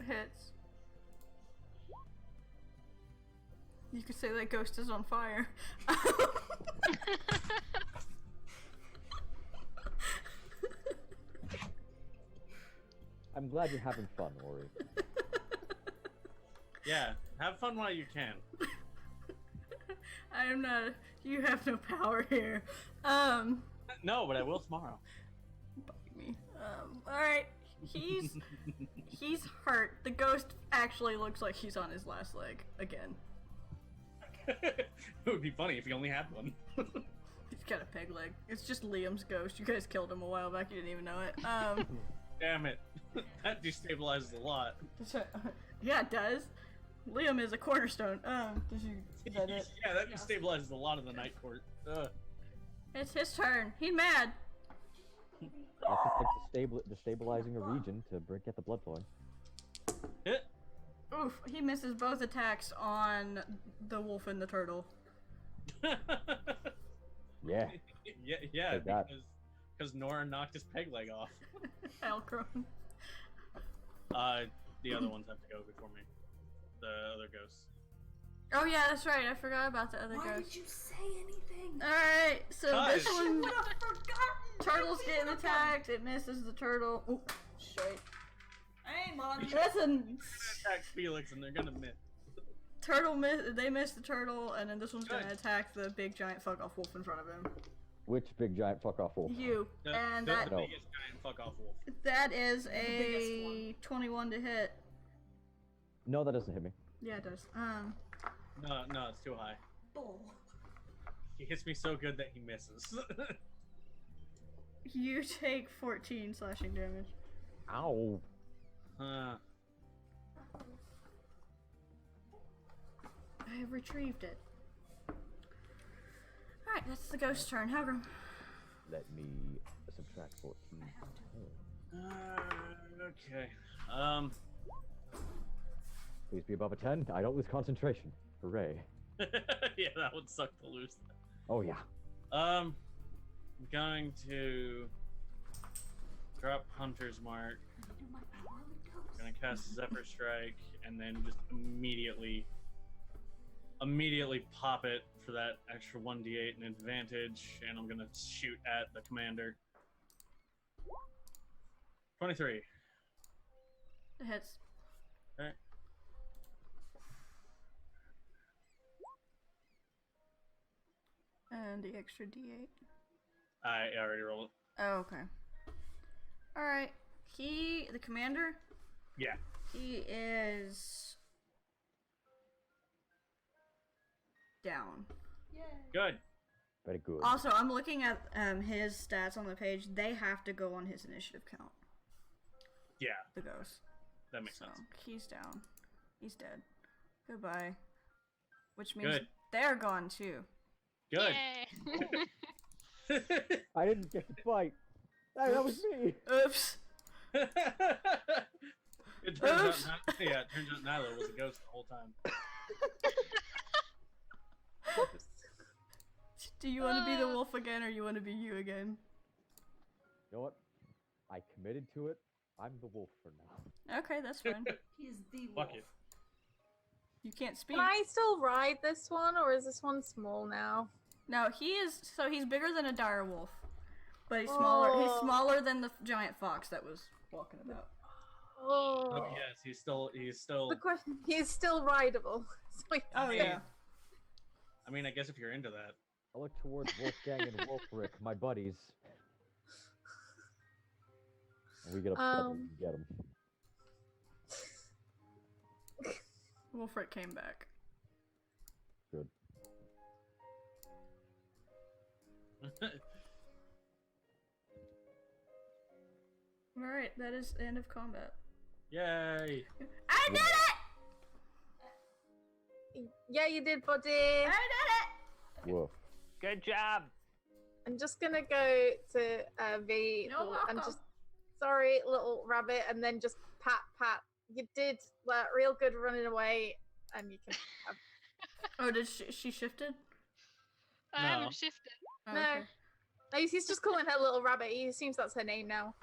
Hits. You could say that ghost is on fire. I'm glad you're having fun, Ori. Yeah, have fun while you can. I am not. You have no power here. No, but I will tomorrow. Bugging me. Alright. He's hurt. The ghost actually looks like he's on his last leg again. It would be funny if he only had one. He's got a peg leg. It's just Liam's ghost. You guys killed him a while back. You didn't even know it. Damn it. That destabilizes a lot. Yeah, it does. Liam is a cornerstone. Is that it? Yeah, that destabilizes a lot of the night court. Ugh. It's his turn. He's mad. That's just like destabilizing a region to get the blood flowing. Hit. Oof, he misses both attacks on the wolf and the turtle. Yeah. Yeah, Like that. because Nora knocked his peg leg off. Elcron. The other ones have to go before me. The other ghosts. Oh yeah, that's right. I forgot about the other Why ghost. did you say anything? Alright, so this Guys. one, Would have forgotten. turtle's getting attacked. It misses the turtle. Ooh, straight. Hey, Mom. That's a Attack Felix and they're gonna miss. turtle. They miss the turtle, and then this one's gonna Good. attack the big giant fuck off wolf in front of him. Which big giant fuck off wolf? You, and that The biggest giant fuck off wolf. that is biggest a one. 21 to hit. No, that doesn't hit me. Yeah, it does. No, it's too high. Bull. He hits me so good that he misses. You take 14 slashing damage. Ow. uh, I have retrieved it. Alright, that's the ghost turn. Helgrim. Let me subtract 14. okay. Please be above a 10. I don't lose concentration. Hooray. Yeah, that would suck to lose. Oh yeah. I'm going to drop Hunter's Mark. Do my power with ghosts. Gonna cast Zephyr Strike and then just immediately pop it for that extra 1d8 and advantage, and I'm gonna shoot at the commander. 23. It hits. Okay. And the extra d8. I already rolled it. Oh, okay. Alright. The commander, Yeah. he is down. Yay. Good. Very good. Also, I'm looking at his stats on the page. They have to go on his initiative count. Yeah, The ghost. that makes So, sense. he's down. He's dead. Goodbye. Which means Good. they're gone too. Good. Yay. I didn't get to fight. Hey, that was me. Oops. It turns out, Nyla was a ghost the whole time. Do you want to be the wolf again, or you want to be you again? You know what? I committed to it. I'm the wolf for now. Okay, that's fine. He is the wolf. Fuck it. You can't speak. Can I still ride this one, or is this one small now? No, he's bigger than a dire wolf, but he's smaller. He's Oh. smaller than the giant fox that was walking about. Oh. Oh yes, he's still. The question, he's still rideable. So he- Oh yeah. I mean, I guess if you're into that. I look towards Wolfgang and Wolfric, my buddies. And we get upset when we get them. Wolfric came back. Good. All right, that is the end of combat. Yay! I did it! Yeah, you did, buddy. I did it! Woof. Good job. I'm just gonna go to V You're and welcome. just sorry, little rabbit, and then just pat. You did real good running away, and you can. Have... Oh, did she shifted? I No. haven't shifted. Oh, No. okay. No, he's just calling her Little Rabbit. He assumes that's her name now.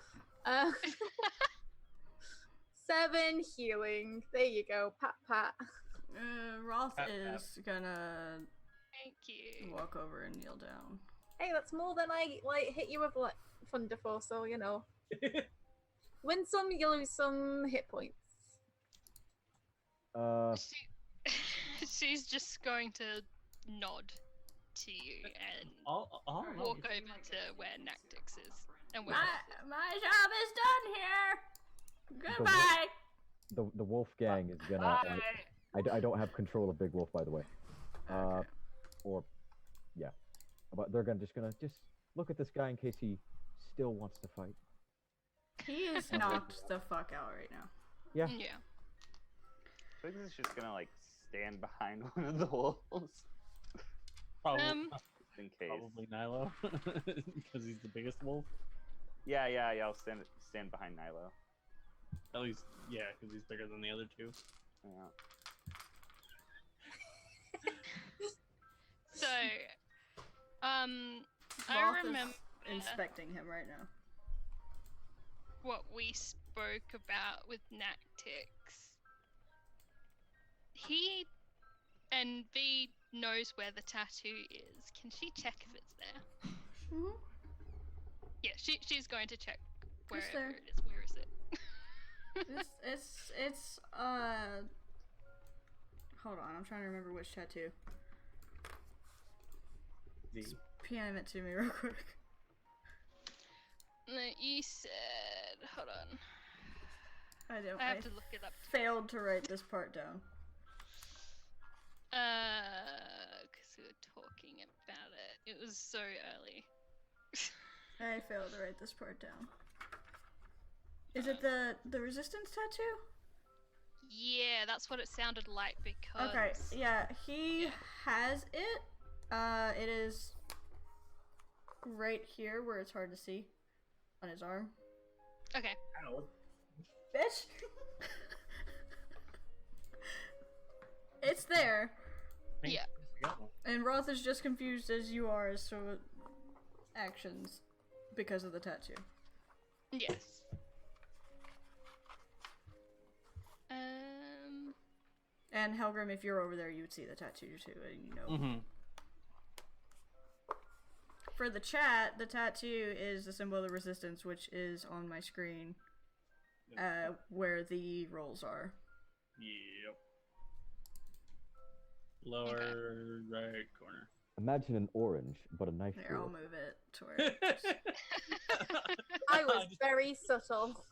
7 healing. There you go. Pat, pat. Roth Tap, is gonna Thank you. walk over and kneel down. Hey, that's more than I hit you with thunder for, so you know. Win some, you lose some hit points. She, she's just going to nod to you and All walk over to where Nactix is. And where My job is done here. Goodbye. The wolf gang is gonna. I don't have control of Big Wolf, by the way. Okay. Or, yeah, but they're just gonna look at this guy in case he still wants to fight. He is knocked the fuck out right now. Yeah. Yeah. Twigs is just gonna like stand behind one of the wolves Probably, in case. probably Nilo, because he's the biggest wolf. Yeah. I'll stand behind Nilo. At least, yeah, because he's bigger than the other two. Yeah. So, Roth I is remember inspecting him right now. what we spoke about with Nactix. He and V knows where the tattoo is. Can she check if it's there? Mm-hmm. Yeah, she's going to check wherever there. it is. Where is it? It's hold on, I'm trying to remember which tattoo. The PM it to me real quick. No, you said. Hold on. I I have to look it up. failed to write this part down. Because we were talking about it. It was so early. I failed to write this part down. Is it the resistance tattoo? Yeah, that's what it sounded like because. Okay, yeah, he Yeah. has it. It is right here where it's hard to see on his arm. Okay. Bitch! It's there. Yeah. And Roth is just confused as you are as to actions because of the tattoo. Yes. And Helgrim, if you're over there, you would see the tattoo too, and you know. Mm-hmm. For the chat, the tattoo is the symbol of the resistance, which is on my screen, where the rolls are. Yep. Lower right corner. Imagine an orange, but a knife. Here, through I'll it. move it to where. I was very subtle.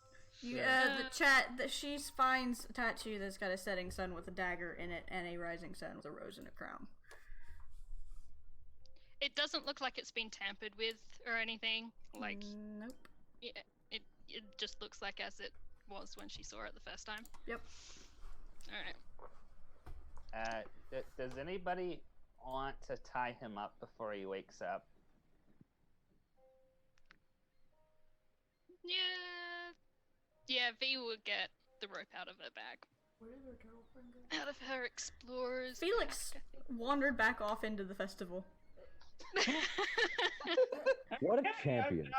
The chat that she finds a tattoo that's got a setting sun with a dagger in it and a rising sun with a rose and a crown. It doesn't look like it's been tampered with or anything. Like, Nope. yeah, it just looks like as it was when she saw it the first time. Yep. All right. Does anybody want to tie him up before he wakes up? Yeah, V will get the rope out of her bag. Where did her girlfriend go? Out of her explorer's Felix wandered back off into the festival. bag. What a champion!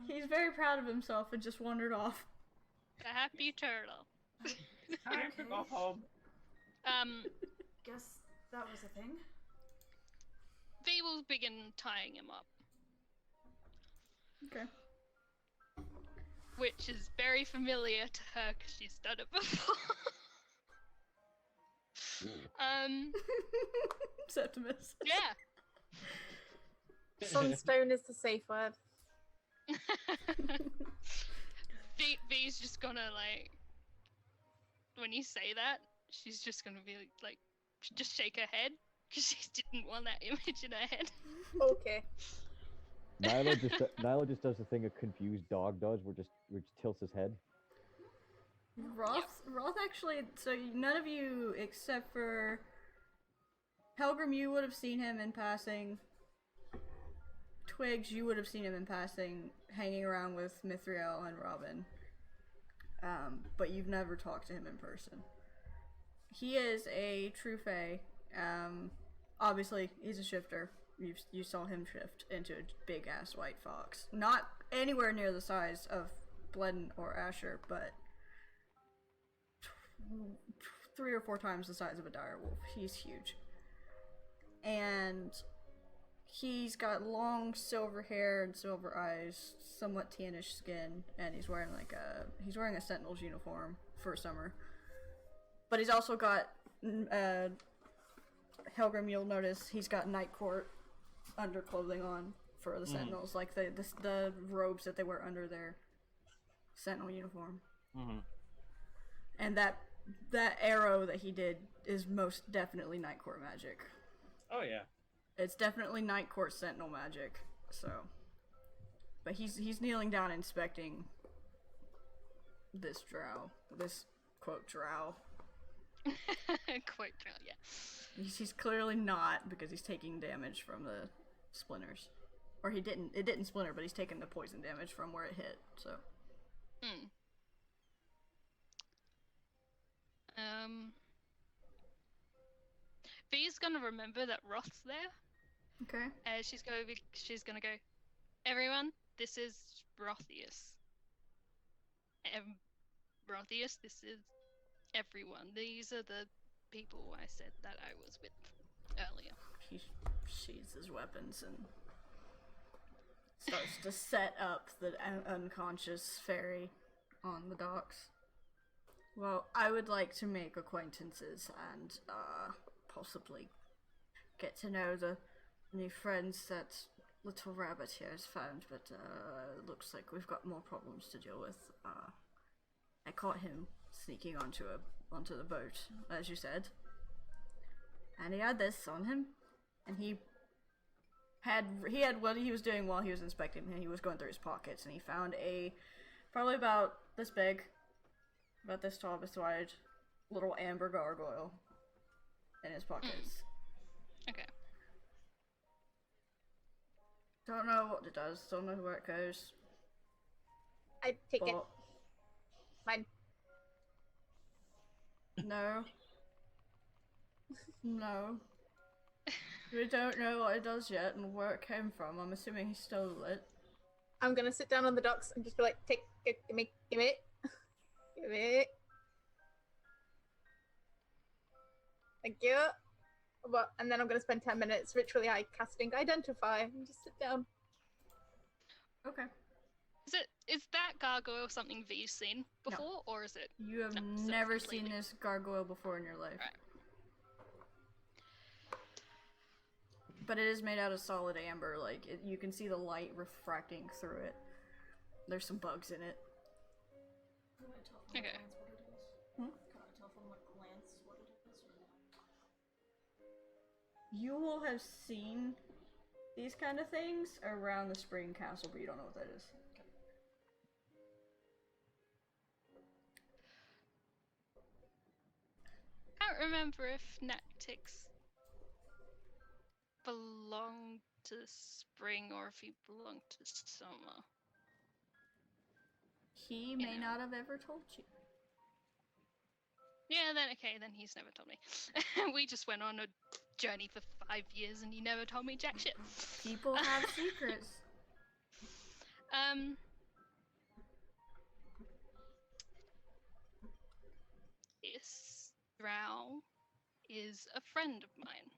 He's very proud of himself and just wandered off. A happy turtle. Time to go home. Guess that was a thing. V will begin tying him up, Okay. which is very familiar to her because she's done it before. Septimus. Yeah. Sunstone is the safe word. V's just gonna like, when you say that, she's just gonna be like just shake her head because she didn't want that image in her head. Okay. Nyla just does the thing a confused dog does, where just tilts his head. Roth actually, so none of you except for Helgrim, you would have seen him in passing. Twigs, you would have seen him in passing, hanging around with Mithriel and Robin. But you've never talked to him in person. He is a true fae. Obviously, he's a shifter. you saw him shift into a big ass white fox. Not anywhere near the size of Bledden or Asher, but 3 or 4 times the size of a dire wolf. He's huge. And he's got long silver hair and silver eyes, somewhat tannish skin, and he's wearing a sentinel's uniform for summer. But he's also got Helgrim, you'll notice he's got night court underclothing on for the sentinels, like the robes that they wear under their sentinel uniform. Mm-hmm. And that arrow that he did is most definitely night court magic. Oh yeah. It's definitely night court sentinel magic. So, but he's kneeling down inspecting this drow, this quote drow. Quite drow, yeah. He's clearly not, because he's taking damage from the splinters. Or it didn't splinter, but he's taking the poison damage from where it hit, so. V's gonna remember that Roth's there. Okay. She's gonna go, everyone, this is Rothius. Rothius, this is everyone. These are the people I said that I was with earlier. He sheathes his weapons and starts to set up the unconscious fairy on the docks. Well, I would like to make acquaintances and possibly get to know the new friends that Little Rabbit here has found, but it looks like we've got more problems to deal with. I caught him sneaking onto the boat, as you said. And he had this on him, and he had what he was doing while he was inspecting, and he was going through his pockets, and he found probably about this big, about this tall, this wide, little amber gargoyle in his pockets. Okay. Don't know what it does, don't know where it goes. I take it. Mine. No. No. We don't know what it does yet and where it came from. I'm assuming he stole it. I'm gonna sit down on the docks and just be like, give me it. Give it. Thank you. And then I'm gonna spend 10 minutes ritually casting Identify and just sit down. Okay. Is that gargoyle something V's seen before, or is it? You have No, so never it's seen completely- this gargoyle before in your life. Right. But it is made out of solid amber, you can see the light refracting through it. There's some bugs in it. Can I tell from a Okay. glance what it is? Hmm? Can I tell from a glance what it is or not? You will have seen these kind of things around the Spring Castle, but you don't know what that is. I can't remember if Nactix belonged to spring or if he belonged to summer. He may Yeah. not have ever told you. Yeah, then he's never told me. We just went on a journey for 5 years and he never told me jack shit. People have secrets. This drow is a friend of mine.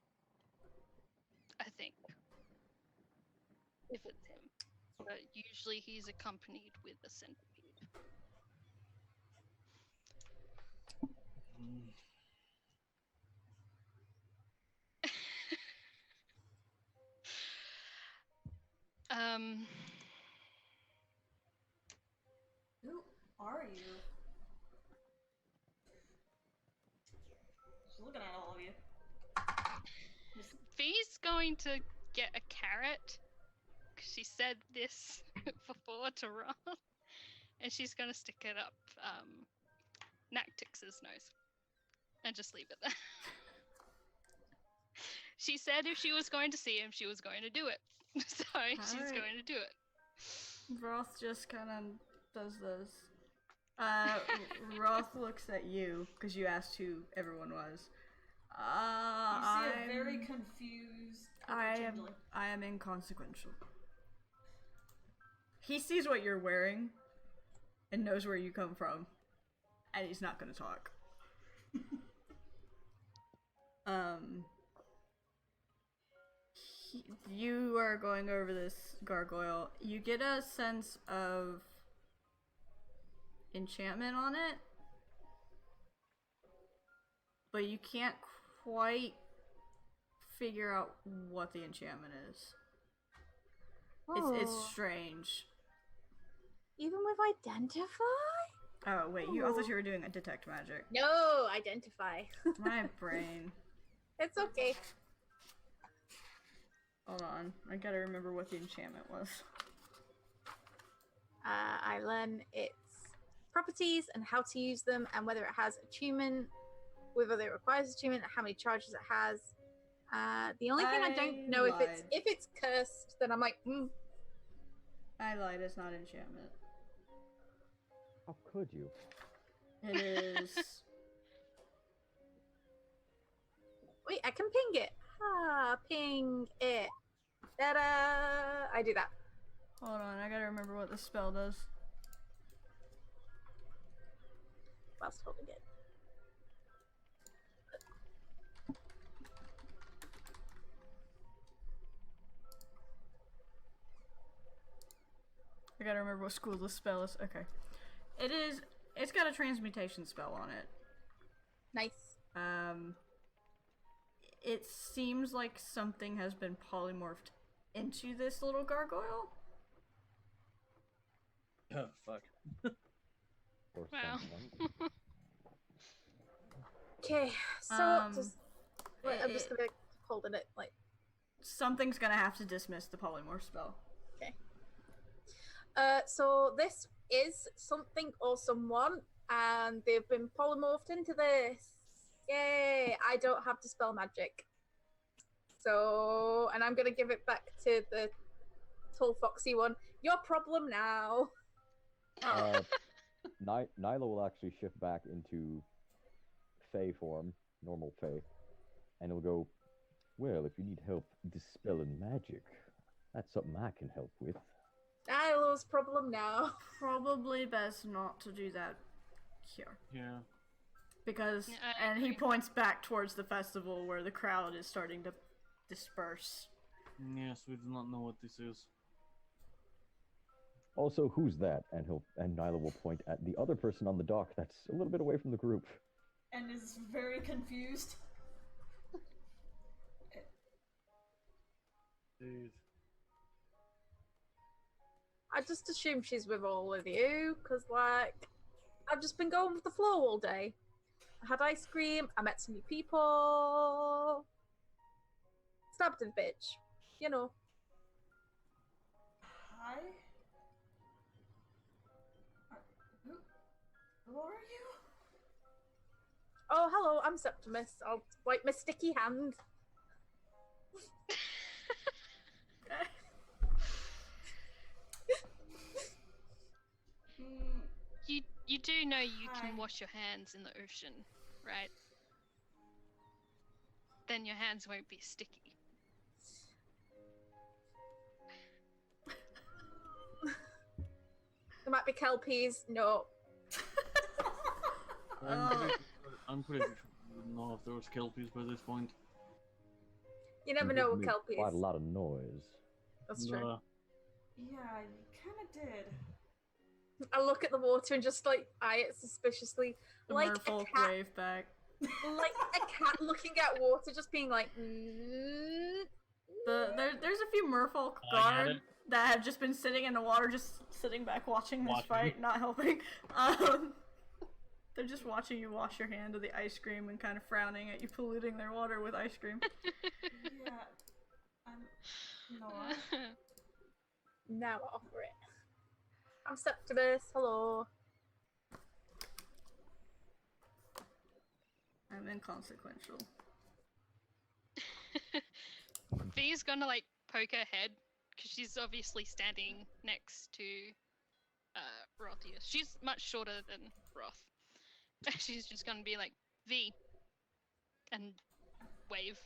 I think. If it's him. But usually he's accompanied with a centipede. Who are you? She's looking at all of you. V's going to get a carrot. 'Cause she said this before to Roth. And she's going to stick it up Nactix's nose. And just leave it there. She said if she was going to see him, she was going to do it. So she's Alright. going to do it. Roth just kind of does this. Roth looks at you, because you asked who everyone was. You see a very I'm- confused. I am inconsequential. He sees what you're wearing and knows where you come from, and he's not gonna talk. You are going over this gargoyle. You get a sense of enchantment on it, but you can't quite figure out what the enchantment is. It's Oh. strange. Even with identify? Oh wait, I thought you were doing a detect magic. No, identify. My brain. It's okay. Hold on, I gotta remember what the enchantment was. I learn its properties and how to use them, and whether it has attunement, whether it requires attunement, how many charges it has. The only thing I don't know lied. if it's cursed, then I'm like, I lied, it's not enchantment. How could you? It is. wait, I can ping it. Ping it. Ta-da! I do that. Hold on, I gotta remember what the spell does. Whilst holding it. I gotta remember what school the spell is. Okay. It's got a transmutation spell on it. Nice. It seems like something has been polymorphed into this little gargoyle. Oh, fuck. Or Wow. something. Okay, so Um, just I'm just gonna hold it like. Something's gonna have to dismiss the polymorph spell. So this is something or someone, and they've been polymorphed into this. Yay! I don't have to spell magic. So, and I'm gonna give it back to the tall foxy one. Your problem now. Nyla will actually shift back into Fey form, normal Fey, and he'll go, well, if you need help dispelling magic, that's something I can help with. Nilo's problem now. Probably best not to do that here. Yeah. Because, Yeah, I and he agree. points back towards the festival where the crowd is starting to disperse. Yes, we do not know what this is. Also, who's that? And Nyla will point at the other person on the dock that's a little bit away from the group. And is very confused. Dude. I just assume she's with all of you, because, like, I've just been going with the flow all day. I had ice cream, I met some new people. Stabbed a bitch. You know. Hi. Who are you? Oh, hello, I'm Septimus. I'll wipe my sticky hand. You do know you Hi. can wash your hands in the ocean, right? Then your hands won't be sticky. There might be kelpies. No. I'm pretty sure we wouldn't know if there was kelpies by this point. You never You know did what make kelpie quite a is. lot of noise. That's true. Yeah, you kind of did. I look at the water and just, like, eye it suspiciously. The Like a merfolk cat. wave back. Like a cat looking at water, just being like, There's a few merfolk I got guard it. that have just been sitting in the water, just sitting back watching this Watching. fight, not helping. They're just watching you wash your hand with the ice cream and kind of frowning at you polluting their water with ice cream. Yeah. I'm Nora. Now I offer it. I'm Septimus. Hello. I'm inconsequential. Vee's gonna like poke her head because she's obviously standing next to Rothius. She's much shorter than Roth. She's just gonna be like, V, and wave,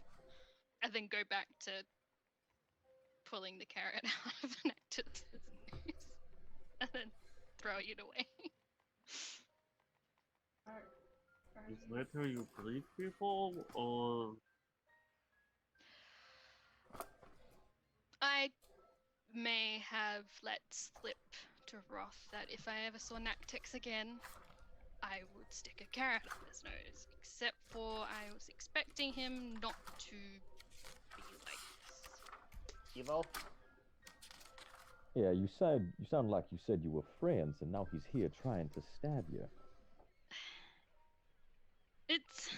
and then go back to pulling the carrot out of an actor's nose, and then throw it away. Is that how you breed people, or I may have let slip to Roth that if I ever saw Nactix again, I would stick a carrot up his nose. Except for I was expecting him not to be like this. Evil? Yeah, you sound like you said you were friends, and now he's here trying to stab you. It's...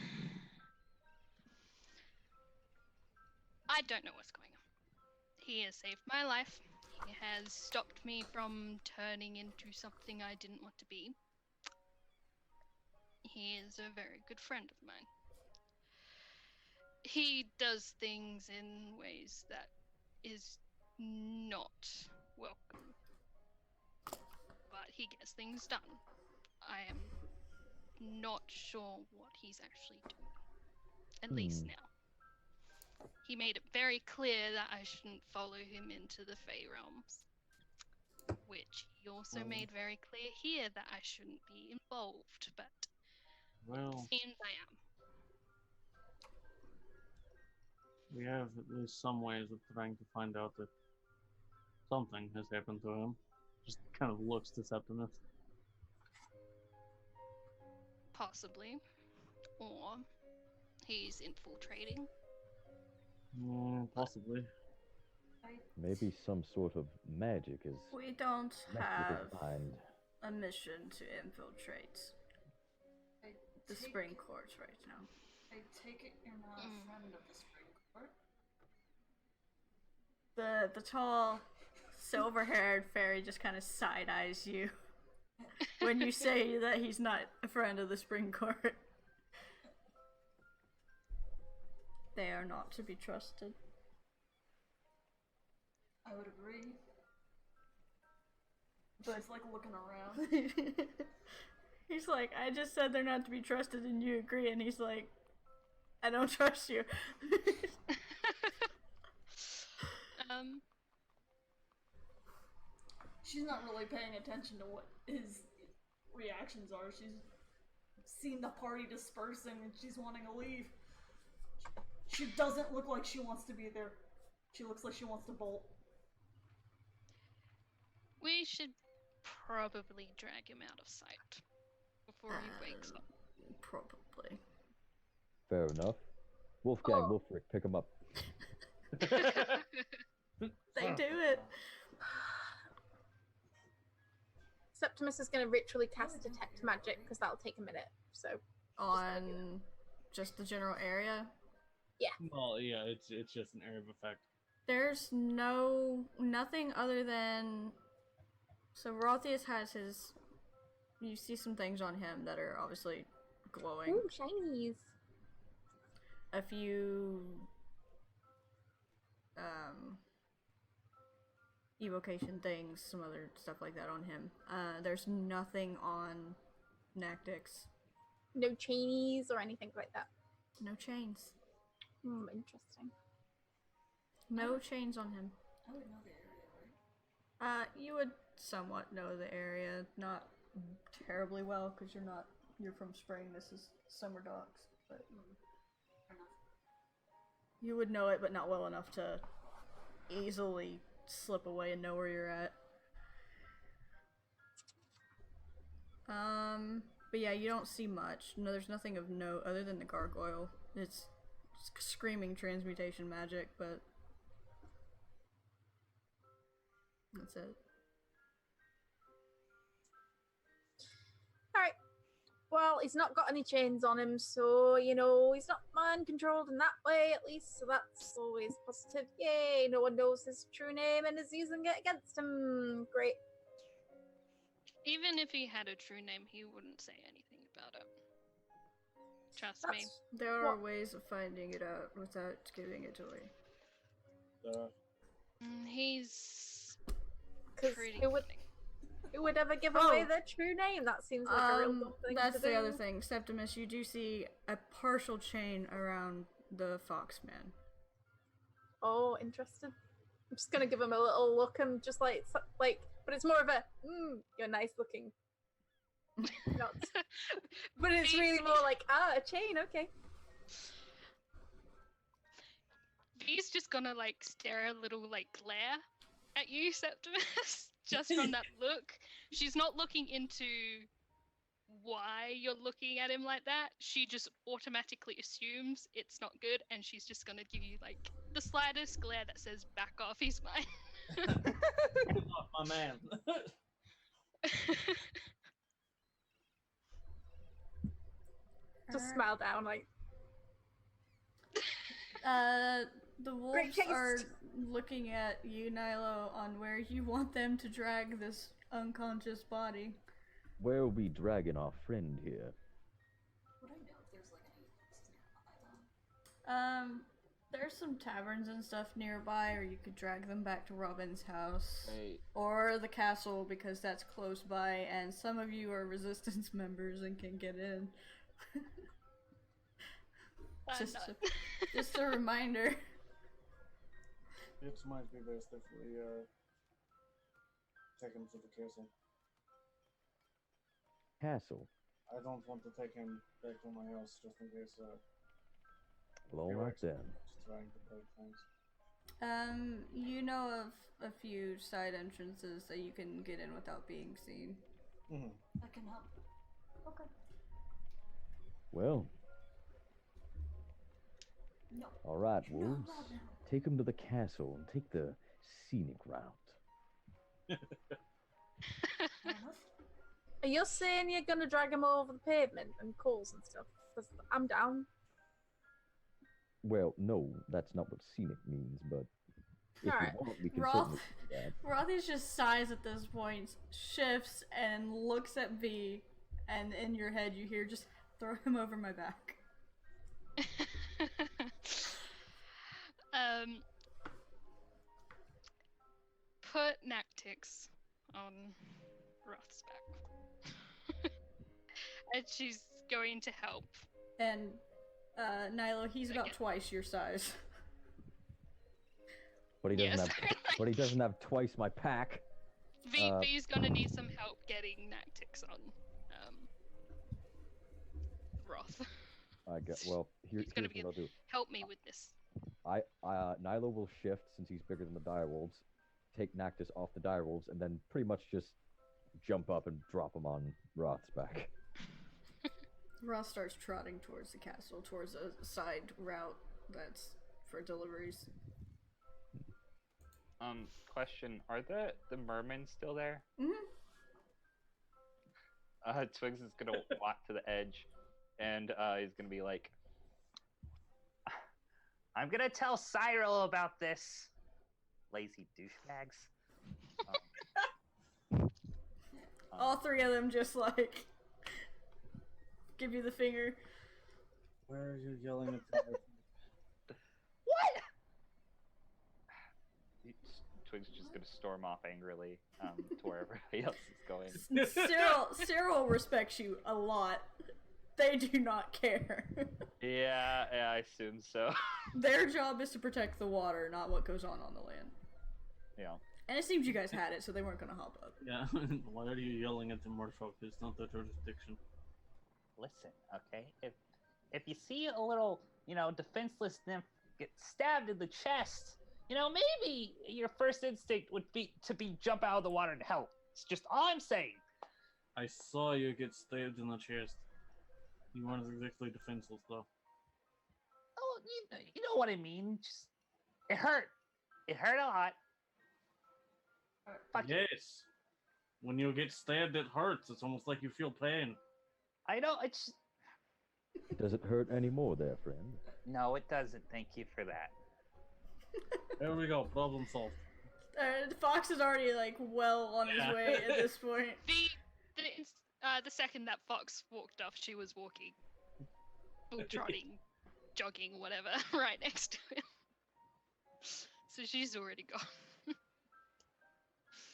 I don't know what's going on. He has saved my life. He has stopped me from turning into something I didn't want to be. He is a very good friend of mine. He does things in ways that is not welcome. But he gets things done. I am not sure what he's actually doing. At least now. He made it very clear that I shouldn't follow him into the Fey realms. Which he also made very clear here that I shouldn't be involved, but well, it seems I am. we have at least some ways of trying to find out that something has happened to him. Just kind of looks to Septimus. Possibly. Or he's infiltrating. Possibly. Maybe some sort of magic is We don't messed with have his mind. a mission to infiltrate the spring court right now. I take it you're not a friend of the spring court? The tall, silver-haired fairy just kind of side-eyes you when you say that he's not a friend of the spring court. They are not to be trusted. I would agree. But it's like looking around. He's like, I just said they're not to be trusted and you agree, and he's like, I don't trust you. She's not really paying attention to what his reactions are. She's seen the party dispersing and she's wanting to leave. She doesn't look like she wants to be there. She looks like she wants to bolt. We should probably drag him out of sight before he wakes up. Probably. Fair enough. Wolfgang, Wolfric, pick him up. They do it. Septimus is going to ritually cast Detect Magic because that'll take a minute. So On just the general area. Well, yeah, it's just an area of effect. There's nothing other than, so Rothius has his, you see some things on him that are obviously glowing. ooh, shinies. A few evocation things, some other stuff like that on him. There's nothing on Nactix. No chainies or anything like that. No chains. Interesting. No chains on him. I would know the area, right? You would somewhat know the area, not terribly well, because you're from Spring, this is Summer Docks, but Fair enough. you would know it, but not well enough to easily slip away and know where you're at. But yeah, you don't see much. No, there's nothing of note other than the gargoyle. It's screaming transmutation magic, but that's it. Alright. Well, he's not got any chains on him, so, he's not mind-controlled in that way, at least, so that's always positive. Yay, no one knows his true name and is using it against him. Great. Even if he had a true name, he wouldn't say anything about it. Trust me. There are ways of finding it out without giving it away. He's Because pretty who would, cunning. who would ever give away their true name? That seems like a real dumb thing that's to the do. other thing. Septimus, you do see a partial chain around the Foxman. Oh, interested. I'm just gonna give him a little look and just like, but it's more of a, you're nice looking. Not, but it's really more like, a chain, okay. V's just gonna like stare a little like glare at you, Septimus, just from that look. She's not looking into why you're looking at him like that. She just automatically assumes it's not good, and she's just gonna give you like the slightest glare that says "back off, he's mine." Oh, my man. Just smile down, like, The wolves taste. are looking at you, Nilo, on where you want them to drag this unconscious body. Where are we dragging our friend here? Would I know if there's like any There's some taverns and stuff nearby, or you could drag them back to Robin's house. Wait. Or the castle, because that's close by, and some of you are resistance members and can get in. I'm Just a reminder. It might be best if we take him to the castle. Castle. I don't want to take him back to my house just in case. Well, all right then. Just trying to break things. You know of a few side entrances that you can get in without being seen. Mm-hmm. that can help. Okay. Well, No. all right, No, wolves. not now. Take him to the castle and take the scenic route. Fair enough. are you saying you're gonna drag him over the pavement and coals and stuff? Because I'm down. Well, no, that's not what scenic means, but if Alright. you want, we can Roth- certainly do that. Rothy's just sighs at this point, shifts, and looks at V, and in your head you hear, just throw him over my back. Put Nactix on Roth's back. And she's going to help. And, Nilo, he's about Okay. twice your size. But he doesn't Yes. have. But he doesn't have twice my pack. V's gonna need some help getting Nactix on Roth. I get. Well, He's gonna here's what I'll do. Help me with this. Nilo will shift since he's bigger than the direwolves. Take Nactus off the direwolves, and then pretty much just jump up and drop him on Roth's back. Roth starts trotting towards the castle, towards a side route that's for deliveries. Question: are the mermen still there? Mm-hmm. Twigs is gonna walk to the edge, and he's gonna be like, "I'm gonna tell Cyril about this, lazy douchebags." All three of them just like give you the finger. Where are you yelling at me? What? Twigs is just gonna storm off angrily to where everybody else is going. Cyril respects you a lot. They do not care. Yeah, I assume so. Their job is to protect the water, not what goes on the land. Yeah. And it seems you guys had it, so they weren't gonna hop up. Yeah, why are you yelling at the Morfolk? It's not their jurisdiction. Listen, okay? If you see a little, defenseless nymph get stabbed in the chest, maybe your first instinct would be to jump out of the water to help. It's just all I'm saying. I saw you get stabbed in the chest. You weren't exactly defenseless, though. Oh, you know what I mean. Just it hurt. It hurt a lot. Fuck it. Yes. When you get stabbed, it hurts. It's almost like you feel pain. I know it's. Does it hurt anymore, there, friend? No, it doesn't. Thank you for that. There we go. Problem solved. Fox is already like well on his Yeah. way at this point. The second that Fox walked off, she was walking, or trotting, jogging, whatever, right next to him. So she's already gone.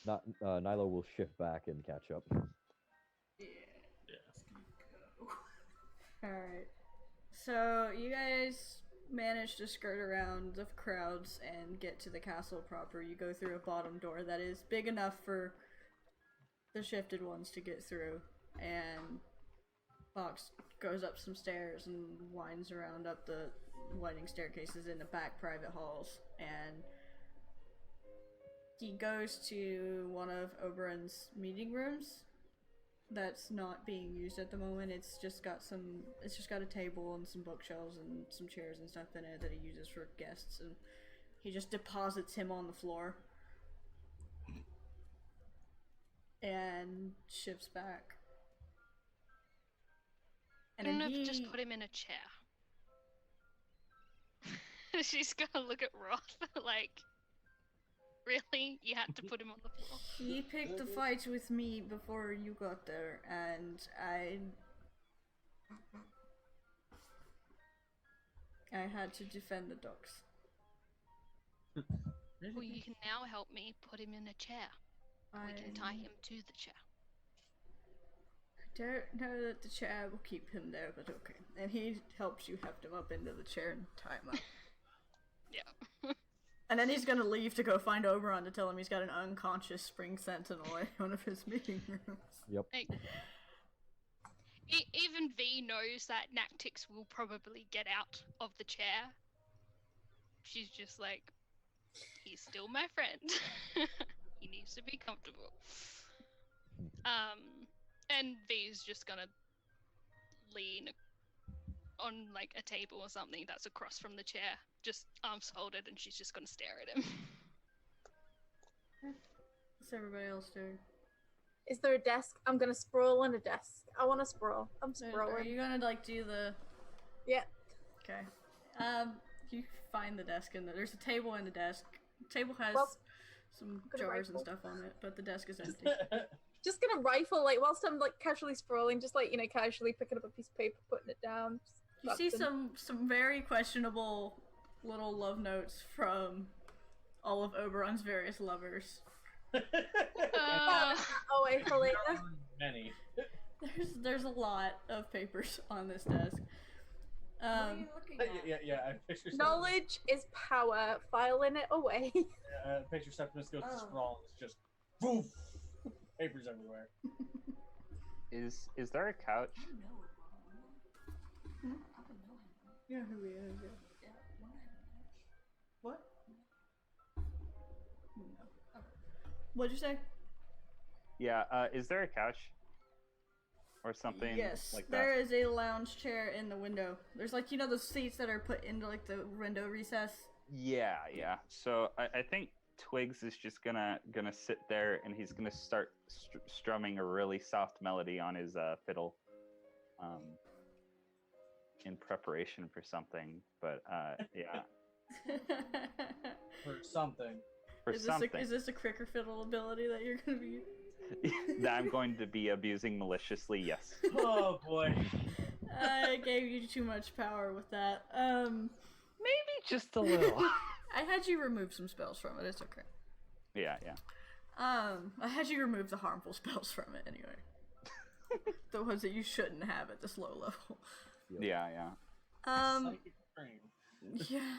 Not. Nilo will shift back and catch up. Yeah. Yes. Alright. So you guys manage to skirt around the crowds and get to the castle proper, you go through a bottom door that is big enough for the shifted ones to get through, and Fox goes up some stairs and winds around up the winding staircases in the back private halls, and he goes to one of Oberon's meeting rooms that's not being used at the moment. It's just got a table and some bookshelves and some chairs and stuff in it that he uses for guests, and he just deposits him on the floor and shifts back. And I don't then know if just put him in a chair. She's gonna look at Roth like, really? You had to put him on the floor? He picked the fight with me before you got there, and I had to defend the dogs. Well, you can now help me put him in a chair. We can tie him to the chair. I don't know that the chair will keep him there, but okay. And he helps you heft him up into the chair and tie him up. Yeah. And then he's gonna leave to go find Oberon to tell him he's got an unconscious spring sentinel in one of his meeting rooms. Yep. Like, even V knows that Nactix will probably get out of the chair. She's just like, he's still my friend. He needs to be comfortable. And V's just gonna lean on like a table or something that's across from the chair, just arms folded, and she's just gonna stare at him. What's everybody else doing? Is there a desk? I'm gonna sprawl on a desk. I want to sprawl. I'm Are sprawling. you gonna like do the? Yeah. Okay. You find the desk in there's a table and a desk. The table has some gonna jars and rifle. stuff on it, but the desk is empty. Just gonna rifle, like, whilst I'm, like, casually sprawling, just, like, casually picking up a piece of paper, putting it down. You see some very questionable little love notes from all of Oberon's various lovers. Oh, wait, for later. Many. There's a lot of papers on this desk. What are you looking at? Yeah. I picture Knowledge is power. Filing it away. Picture Septimus goes to Oh. sprawl. It's just woof, papers everywhere. Is there a couch? I know it, Ron. I would know him. Yeah, who he is. Yeah, why not? What? No. What'd you say? Yeah. Is there a couch? Or something Yes, like that? there is a lounge chair in the window. There's like, the seats that are put into like the window recess. Yeah. So I think Twigs is just gonna sit there, and he's gonna start strumming a really soft melody on his fiddle, in preparation for something. But yeah, For something. for is something this a cricker fiddle ability that you're gonna be? that I'm going to be abusing maliciously. Yes. Oh boy. I gave you too much power with that. Maybe just a little. I had you remove some spells from it. It's okay. Yeah. I had you remove the harmful spells from it anyway. The ones that you shouldn't have at this low level. Yeah. Psychic brain. Yeah.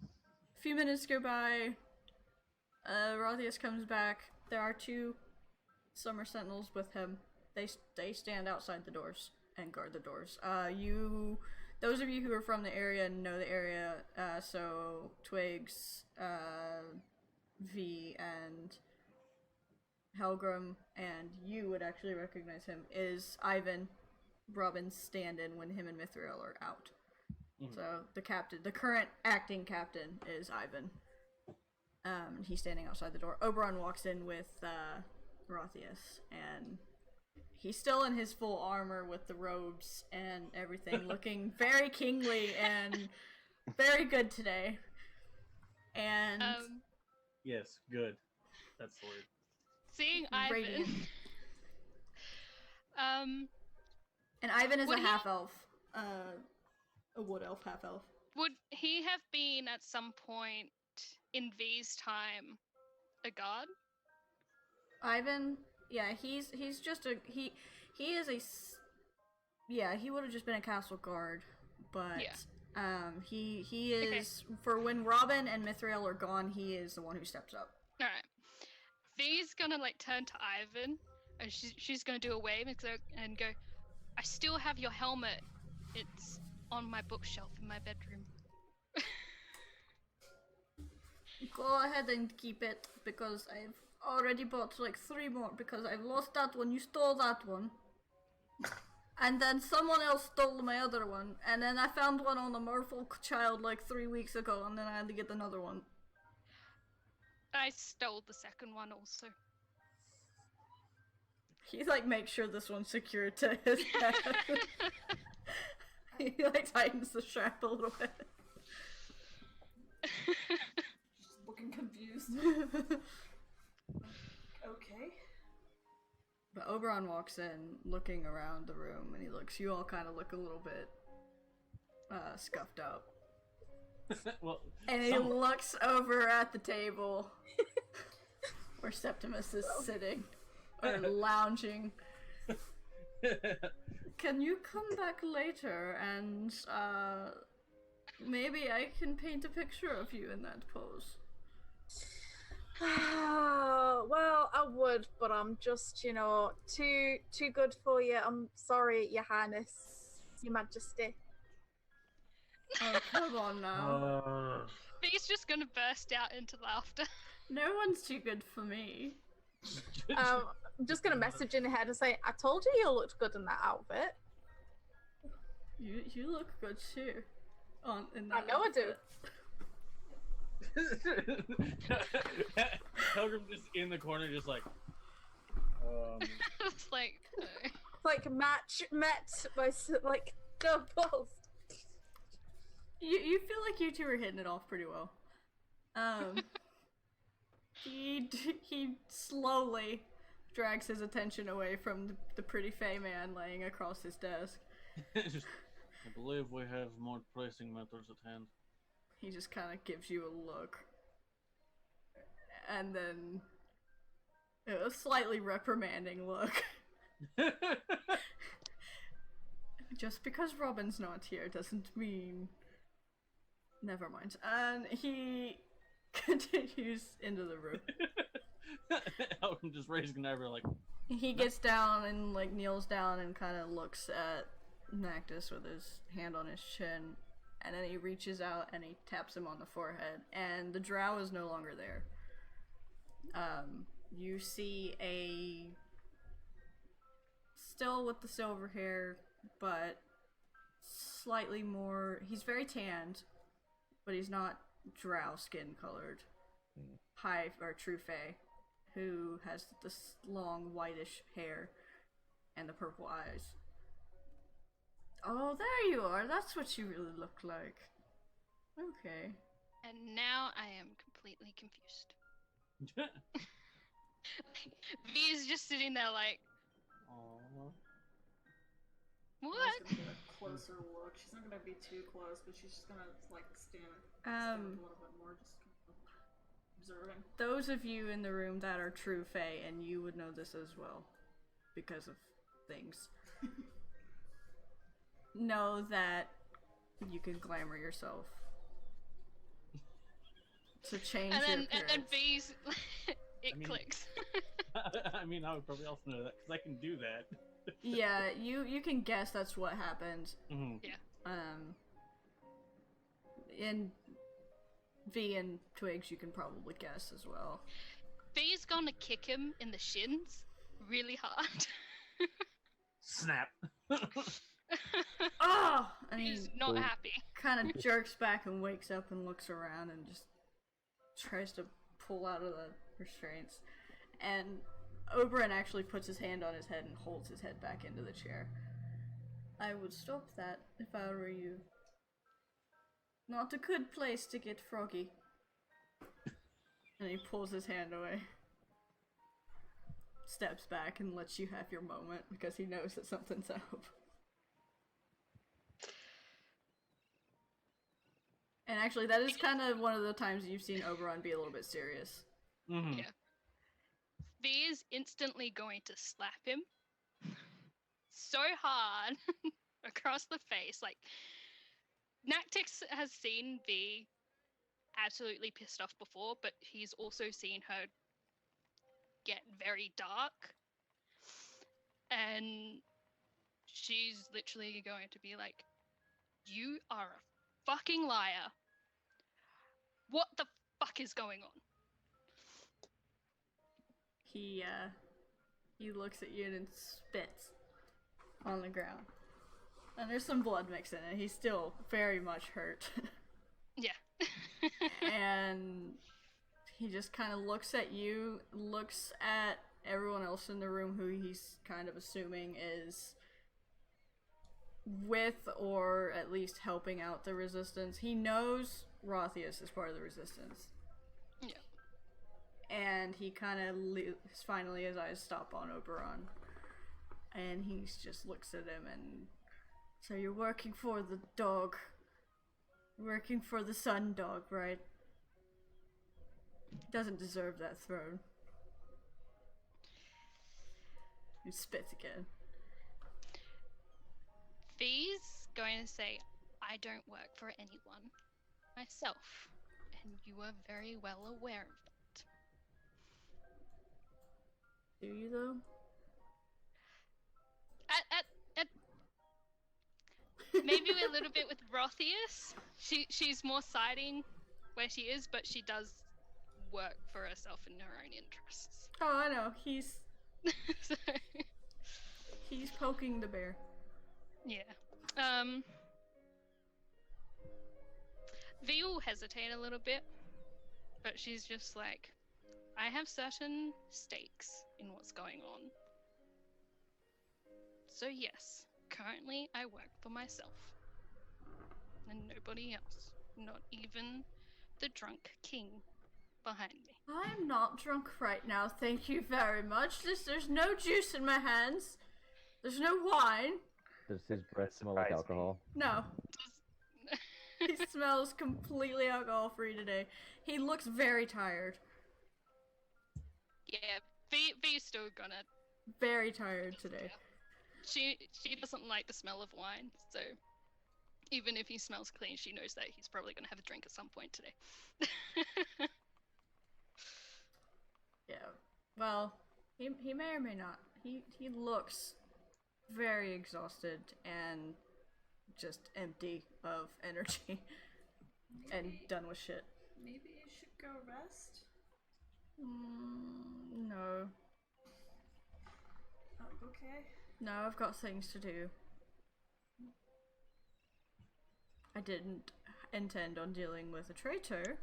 A few minutes go by. Rothius comes back. There are 2 summer sentinels with him. They stand outside the doors and guard the doors. Those of you who are from the area know the area. So Twigs, V, and Helgrim, and you would actually recognize him, is Ivan, Robin's stand-in when him and Mithril are out. Mhm. So the current acting captain is Ivan. He's standing outside the door. Oberon walks in with Rothius, and he's still in his full armor with the robes and everything, looking very kingly and very good today. And Yes, good. That's the word. Seeing Ivan. radiant. And Ivan is a Would he- half-elf. A wood elf, half-elf. Would he have been at some point in V's time a god? Ivan, yeah, he's just he is he would have just been a castle guard, but Yeah. He is for when Robin and Mithriel are gone. He is the one who steps up. All right. V's gonna like turn to Ivan, and she's gonna do a wave and go. I still have your helmet. It's on my bookshelf in my bedroom. Go ahead and keep it because I've already bought like 3 more because I've lost that one. You stole that one. And then someone else stole my other one. And then I found one on a merfolk child like 3 weeks ago, and then I had to get another one. I stole the second one also. He like makes sure this one's secured to his head. He like tightens the strap a little bit. Just looking confused. Okay. But Oberon walks in, looking around the room, and he looks. You all kind of look a little bit scuffed up. Well, And he looks over at the table where Septimus is sitting or lounging. Can you come back later and maybe I can paint a picture of you in that pose? Well, I would, but I'm just, too good for you. I'm sorry, Your Highness, Your Majesty. Oh, come on now. V's just gonna burst out into laughter. No one's too good for me. I'm just gonna message in ahead and say, I told you looked good in that outfit. You look good too. In I that know outfit. Pilgrim just in the corner, just like. It's like. Like met by like the balls. You feel like you two are hitting it off pretty well. He slowly drags his attention away from the pretty fey man laying across his desk. Just, I believe we have more pressing matters at hand. He just kind of gives you a look. And then a slightly reprimanding look. Just because Robin's not here doesn't mean... Never mind. And he continues into the room. I'm just raising an eyebrow like... He gets down and like kneels down and kind of looks at Nactus with his hand on his chin. And then he reaches out and he taps him on the forehead. And the drow is no longer there. You see still with the silver hair, but slightly more... He's very tanned, but he's not drow skin colored. High or true fae, who has this long whitish hair and the purple eyes. Oh, there you are. That's what you really look like. Okay. And now I am completely confused. V is just sitting there like, Aww. what? She's gonna get a closer look. She's not gonna be too close, but she's just gonna like stand a little bit more, just kind of observing. Those of you in the room that are true fae, and you would know this as well, because of things, know that you can glamour yourself to change your appearance. And then V's, clicks. I mean, I would probably also know that, because I can do that. Yeah, you can guess that's what happened. Mm-hmm. Yeah. In V and Twigs, you can probably guess as well. V's gonna kick him in the shins really hard. Snap. Oh! And He's not happy. kind of jerks back and wakes up and looks around and just tries to pull out of the restraints. And Oberon actually puts his hand on his head and holds his head back into the chair. I would stop that if I were you. Not a good place to get froggy. And he pulls his hand away. Steps back and lets you have your moment because he knows that something's up. And actually, that is kind of one of the times you've seen Oberon be a little bit serious. Mm-hmm. Yeah. V is instantly going to slap him so hard across the face, like Nactix has seen V absolutely pissed off before, but he's also seen her get very dark. And she's literally going to be like, "You are a fucking liar. What the fuck is going on?" He looks at you and spits on the ground. And there's some blood mixed in it. He's still very much hurt. Yeah. And he just kind of looks at you, looks at everyone else in the room who he's kind of assuming is with or at least helping out the resistance. He knows Rothius is part of the resistance. Yeah. And he kind of finally his eyes stop on Oberon. And he just looks at him and... So you're working for the dog. Working for the sun dog, right? Doesn't deserve that throne. He spits again. V's going to say, "I don't work for anyone myself, and you are very well aware of that." Do you though? At maybe a little bit with Rothius. She's more siding where she is, but she does work for herself in her own interests. Oh, I know. He's So, poking the bear. yeah. V will hesitate a little bit, but she's just like, "I have certain stakes in what's going on. So yes, currently I work for myself. And nobody else. Not even the drunk king behind me." I'm not drunk right now, thank you very much. There's no juice in my hands. There's no wine. Does his breath smell like surprised me. alcohol? No. He smells completely alcohol-free today. He looks very tired. Yeah, V's still gonna... Very tired today. She doesn't like the smell of wine, so even if he smells clean, she knows that he's probably gonna have a drink at some point today. Yeah. Well, he may or may not. He looks very exhausted and just empty of energy and done with shit. Maybe you should go rest? No. Oh, okay. No, I've got things to do. I didn't intend on dealing with a traitor.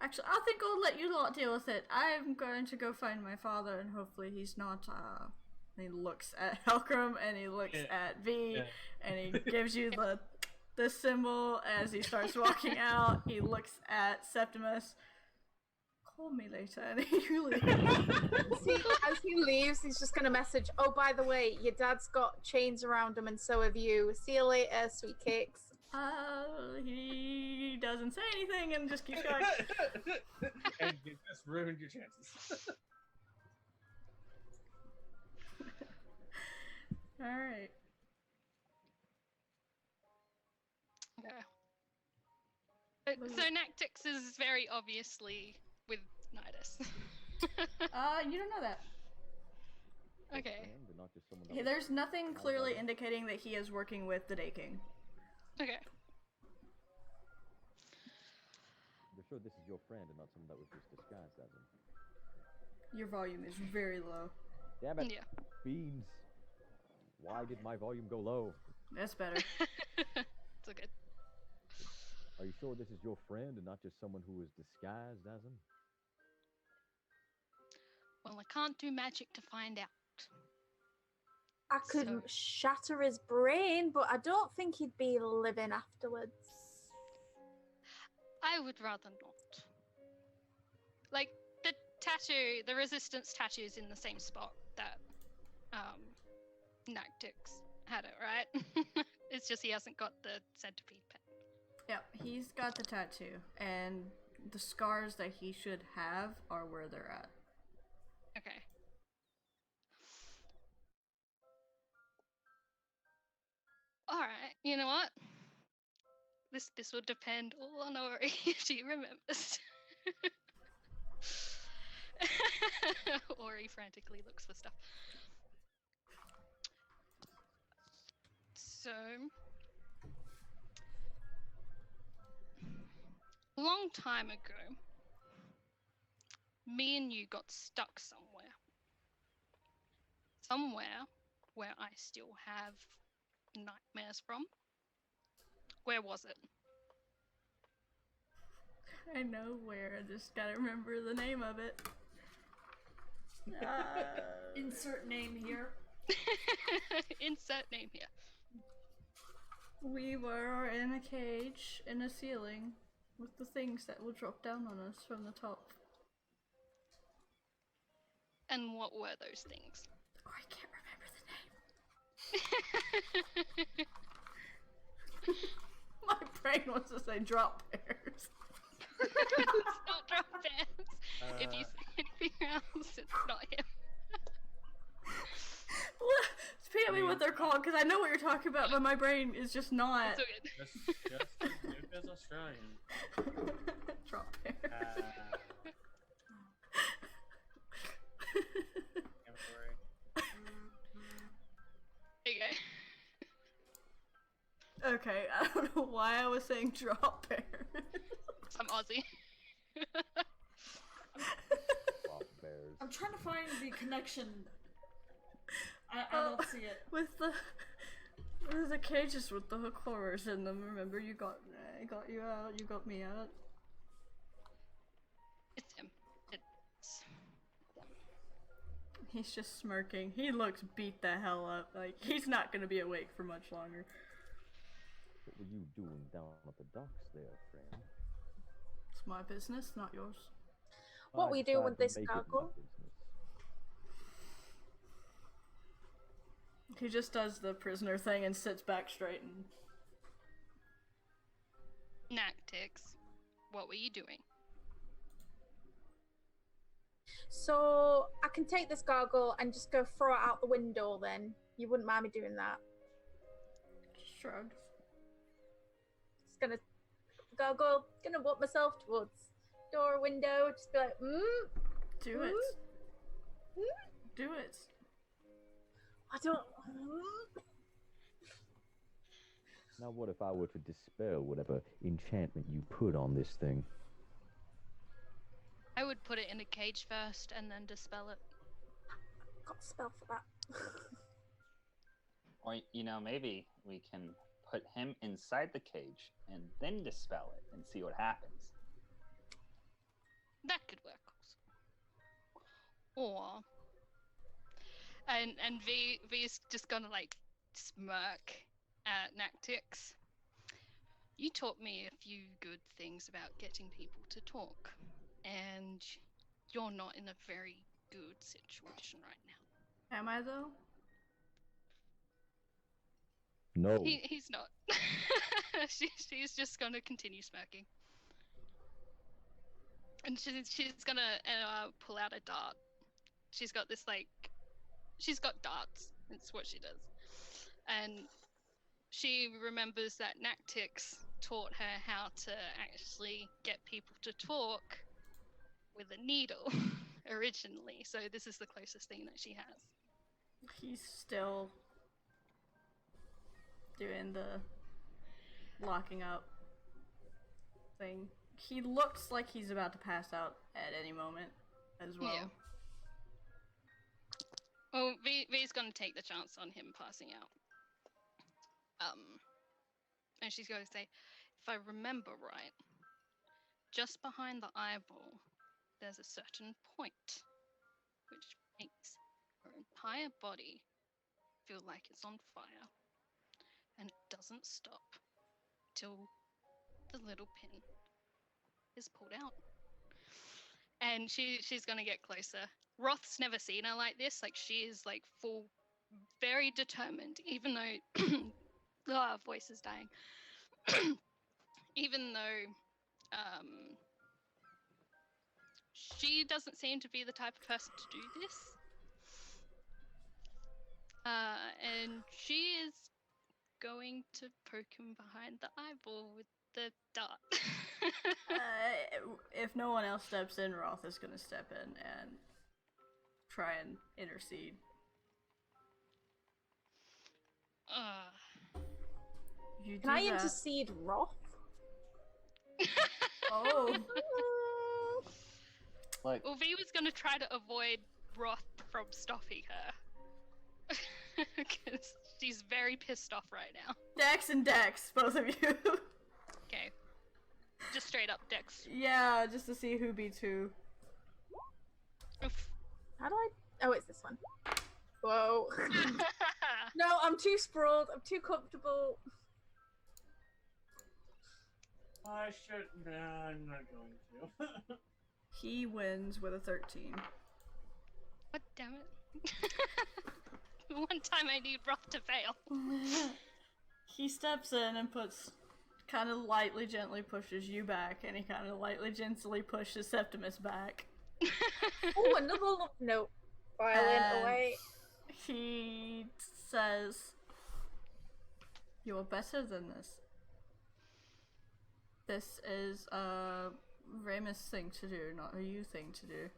Actually, I think I'll let you lot deal with it. I'm going to go find my father and hopefully he's not, He looks at Helgrim and he looks at V and he gives you the symbol as he starts walking out. He looks at Septimus. Call me later, and he leaves. As he leaves, he's just gonna message, "Oh, by the way, your dad's got chains around him and so have you. See you later, sweet cakes." He doesn't say anything and just keeps going. And you just ruined your chances. Alright. Yeah. So Nactix is very obviously with Nidus. You don't know that. Okay. And not just someone Hey, there's nothing clearly indicating that he is working with the Day King. Okay. You're sure this is your friend and not someone that was just disguised as him? Your volume is very low. Damn it. Yeah. Beans. Why did my volume go low? That's better. It's all good. Are you sure this is your friend and not just someone who was disguised as him? Well, I can't do magic to find out. I could So- shatter his brain, but I don't think he'd be living afterwards. I would rather not. Like, the tattoo, the resistance tattoo is in the same spot that Nactix had it, right? It's just he hasn't got the centipede pen. Yep, he's got the tattoo, and the scars that he should have are where they're at. Okay. Alright, you know what? This will depend all on Ori if she remembers. Ori frantically looks for stuff. So, long time ago, me and you got stuck somewhere. Somewhere where I still have nightmares from. Where was it? I know where. I just gotta remember the name of it. Insert name here. Insert name here. We were in a cage in a ceiling with the things that will drop down on us from the top. And what were those things? Oh, I can't remember the name. My brain wants to say drop bears. It's not drop bears. If you say anything else, it's not him. Speak me what they're called, because I know what you're talking about, but my brain is just not. It's okay. Just Duke is Australian. Drop bears. Okay. Okay, I don't know why I was saying drop bears. Some Aussie. Drop bears. I'm trying to find the connection. I don't see it. With the cages with the hook horrors in them. Remember, I got you out. You got me out. It's him. It's them. He's just smirking. He looks beat the hell up. Like he's not gonna be awake for much longer. What were you doing down at the docks there, friend? It's my business, not yours. What I we do with decided to this make it my gargle? business. He just does the prisoner thing and sits back straight and. Nactix, what were you doing? So I can take this gargle and just go throw it out the window then. You wouldn't mind me doing that. Shrugs. Just gonna gargle, gonna walk myself towards door, window, just be like, Do it. Do it. I don't. Now, what if I were to dispel whatever enchantment you put on this thing? I would put it in a cage first and then dispel it. Got a spell for that. Or, maybe we can put him inside the cage and then dispel it and see what happens. That could work also. Or and V's just gonna like smirk at Nactix. You taught me a few good things about getting people to talk, and you're not in a very good situation right now. Am I though? No. He's not. She's just gonna continue smirking. And she's gonna pull out a dart. She's got this she's got darts. It's what she does. And she remembers that Nactix taught her how to actually get people to talk with a needle originally. So this is the closest thing that she has. He's still doing the locking up thing. He looks like he's about to pass out at any moment as well. Yeah. Well, V's gonna take the chance on him passing out. And she's going to say, if I remember right, just behind the eyeball, there's a certain point, which makes her entire body feel like it's on fire, and it doesn't stop till the little pin is pulled out. And she's gonna get closer. Roth's never seen her like this. Like, she is like full, very determined, even though voice is dying. Even though she doesn't seem to be the type of person to do this. And she is going to poke him behind the eyeball with the dart. If no one else steps in, Roth is gonna step in and try and intercede. You Can do I that. intercede Roth? Oh. Like, Well, V was gonna try to avoid Roth from stopping her. Because she's very pissed off right now. Dex and Dex, both of you. Okay. Just straight up Dex. Yeah, just to see who beats who. Oof. How do I? Oh, it's this one. Whoa. No, I'm too sprawled. I'm too comfortable. I should. Nah, I'm not going to. He wins with a 13. God damn it. One time I need Roth to fail. He steps in and kind of lightly, gently pushes you back, and he kind of lightly, gently pushes Septimus back. Oh, another love note. Violin And away. he says, "You're better than this. This is a Ramus thing to do, not a you thing to do.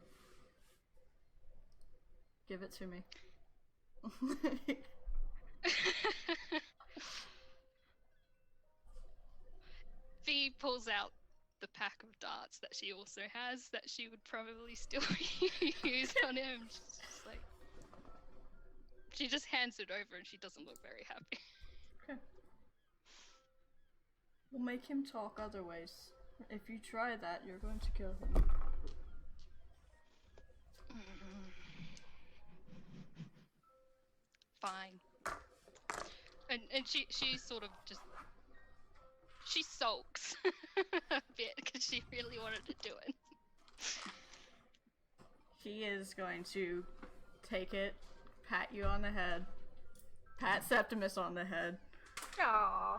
Give it to me." V pulls out the pack of darts that she also has that she would probably still use on him. She's just like, she just hands it over and she doesn't look very happy. Okay. We'll make him talk other ways. If you try that, you're going to kill him. Fine. And she sort of just, she sulks a bit because she really wanted to do it. He is going to take it, pat you on the head, pat Septimus on the head, Aww.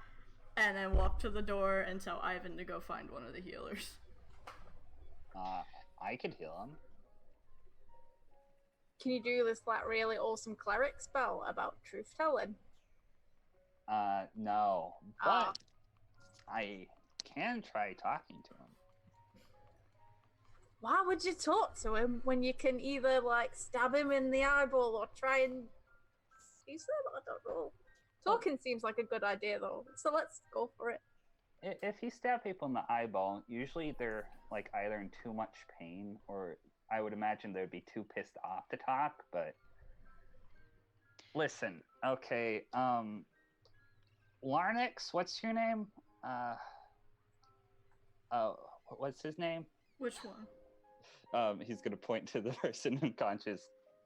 and then walk to the door and tell Ivan to go find one of the healers. I could heal him. Can you do this like really awesome cleric spell about truth telling? No, but Ah. I can try talking to him. Why would you talk to him when you can either like stab him in the eyeball or try and seize him? I don't know. Talking seems like a good idea though, so let's go for it. If you stab people in the eyeball, usually they're like either in too much pain or I would imagine they'd be too pissed off to talk, but listen, okay, Larnix, what's your name? What's his name? Which one? He's gonna point to the person unconscious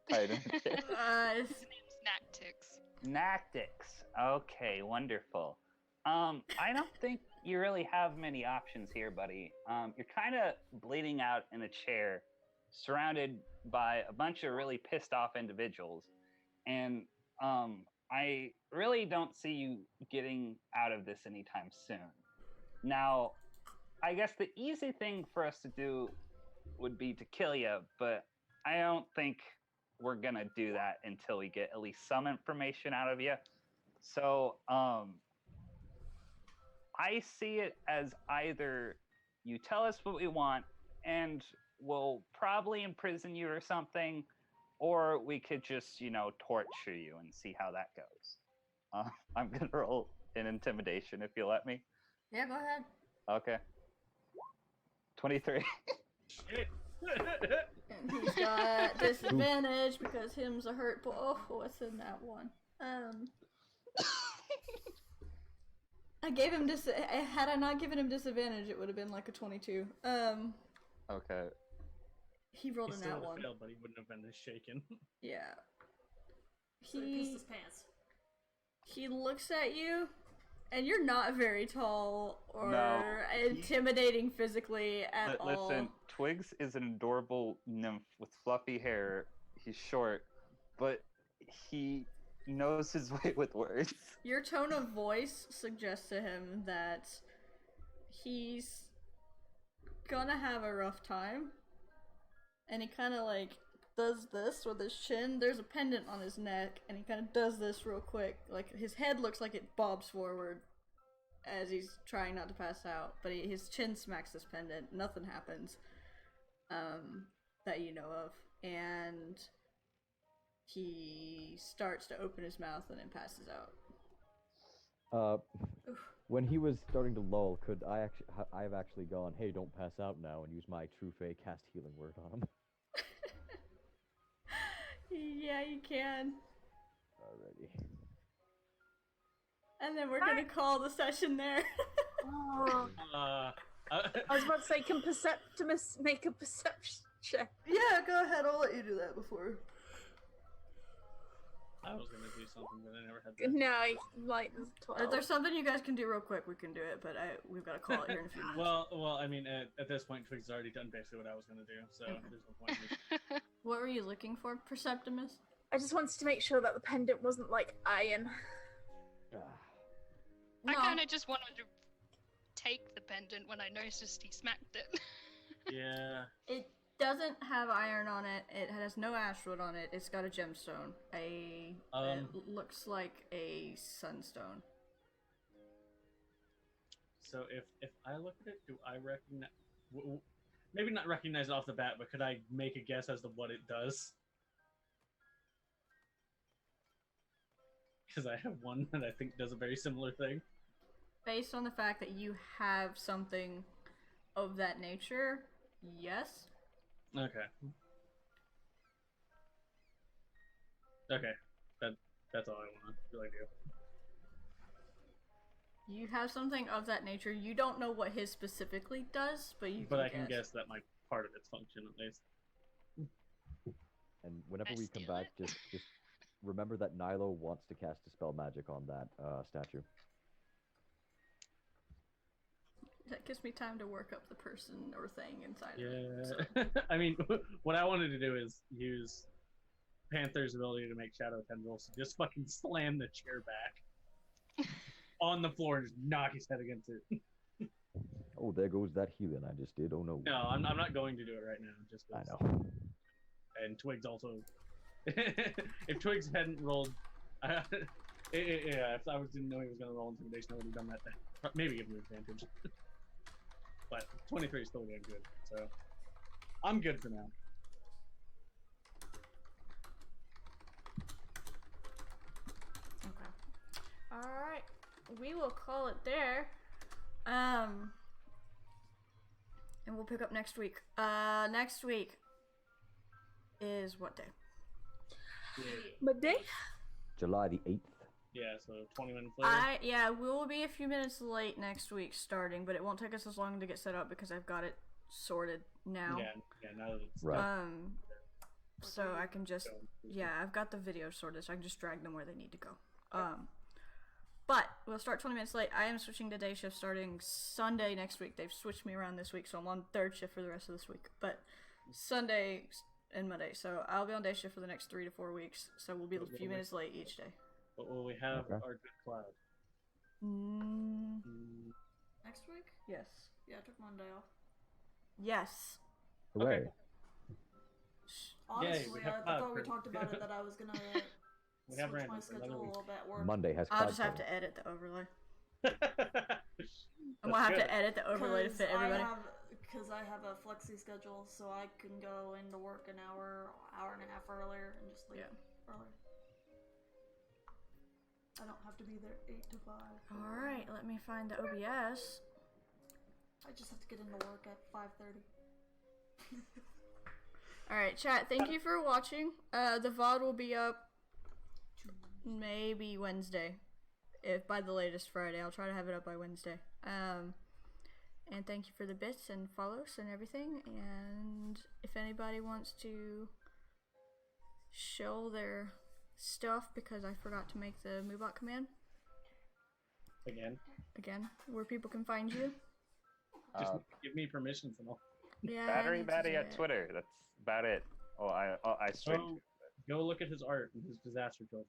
tied in the chair. His name's Nactix. Nactix. Okay, wonderful. I don't think you really have many options here, buddy. You're kind of bleeding out in a chair, surrounded by a bunch of really pissed off individuals, and I really don't see you getting out of this anytime soon. Now, I guess the easy thing for us to do would be to kill you, but I don't think we're gonna do that until we get at least some information out of you. So, I see it as either you tell us what we want and we'll probably imprison you or something, or we could just, torture you and see how that goes. I'm gonna roll an intimidation if you let me. Yeah, go ahead. Okay. 23. Shit. And he's got disadvantage because him's a hurt boy. Oh, what's in that one? I gave him had I not given him disadvantage, it would have been like a 22. Okay. He rolled He a still nat would have one. failed, but he wouldn't have been this shaken. Yeah. So he pissed his pants. He looks at you, and you're not very tall or No, intimidating physically at all. Listen, Twigs is an adorable nymph with fluffy hair. He's short, but he knows his way with words. Your tone of voice suggests to him that he's gonna have a rough time, and he kind of does this with his chin. There's a pendant on his neck, and he kind of does this real quick. Like his head looks like it bobs forward as he's trying not to pass out, but his chin smacks this pendant. Nothing happens that you know of, and he starts to open his mouth and then passes out. When he was starting to lull, could I have actually gone, hey, don't pass out now, and use my true fey cast healing word on him? Yeah, you can. Alrighty. And then we're gonna call the session there. Oh, I I was about to say, can Perceptimus make a perception check? Yeah, go ahead. I'll let you do that before. was gonna do something, but I never had that. No, like, there's 12. If there's something you guys can do real quick, we can do it, but we've got to call it here in a few minutes. Well, I mean, at this point, Twigs has already done basically what I was gonna do, so there's no point in me. What were you looking for, Perceptimus? I just wanted to make sure that the pendant wasn't like iron. I kind of just wanted to take the pendant when I noticed he smacked it. Yeah. It doesn't have iron on it. It has no ashwood on it. It's got a gemstone. It looks like a sunstone. So if I look at it, do I recognize? Maybe not recognize it off the bat, but could I make a guess as to what it does? Because I have one that I think does a very similar thing. Based on the fact that you have something of that nature, yes. Okay. Okay. That's all I want to really do. You have something of that nature. You don't know what his specifically does, but you. But can I can guess that might part of its function at least. And whenever I we come steal back, it? just remember that Nilo wants to cast Dispel Magic on that statue. That gives me time to work up the person or thing inside Yeah. of it. So. I mean, what I wanted to do is use Panther's ability to make shadow tendrils to just fucking slam the chair back on the floor and just knock his head against it. Oh, there goes that healing I just did. Oh no. No, I'm not going to do it right now. Just I 'cause. know. And Twigs also. If Twigs hadn't rolled, yeah, if I didn't know he was going to roll intimidation, I would have done that. Then. Maybe give him advantage. But 23 is still damn good, so I'm good for now. Okay. Alright. We will call it there. And we'll pick up next week. Next week is what day? Monday? July the 8th. Yeah, so 20 minutes later. We will be a few minutes late next week starting, but it won't take us as long to get set up because I've got it sorted now. Yeah, now that it's Right. So I can just I've got the video sorted, so I can just drag them where they need to go. But we'll start 20 minutes late. I am switching to day shift starting Sunday next week. They've switched me around this week, so I'm on third shift for the rest of this week. But Sunday and Monday, so I'll be on day shift for the next 3 to 4 weeks. So we'll be a few minutes late each day. But will we have Okay. our good cloud? Next week? Yes. Yeah, I took Monday off. Yes. Hooray. Okay. Honestly, we have I cloud thought we for- talked about it that I was gonna We have switch random my for another schedule a week. little bit at work. Monday has I'll cloud just have cover. to edit the overlay. That's I'm gonna have good. to edit the overlay to fit everybody. Because I have a flexi schedule, so I can go into work an hour and a half earlier and just leave earlier. I don't have to be there 8 to 5. Alright, let me find the OBS. I just have to get into work at 5:30. Alright, chat, thank you for watching. The VOD will be up maybe Wednesday. If by the latest Friday. I'll try to have it up by Wednesday. And thank you for the bits and follows and everything. And if anybody wants to show their stuff because I forgot to make the Moobot command again, where people can find you. Just give me permissions and all. Yeah. Battery I need to Batty do at it. Twitter. That's about it. Oh, I streamed Go look at his art and his disaster children.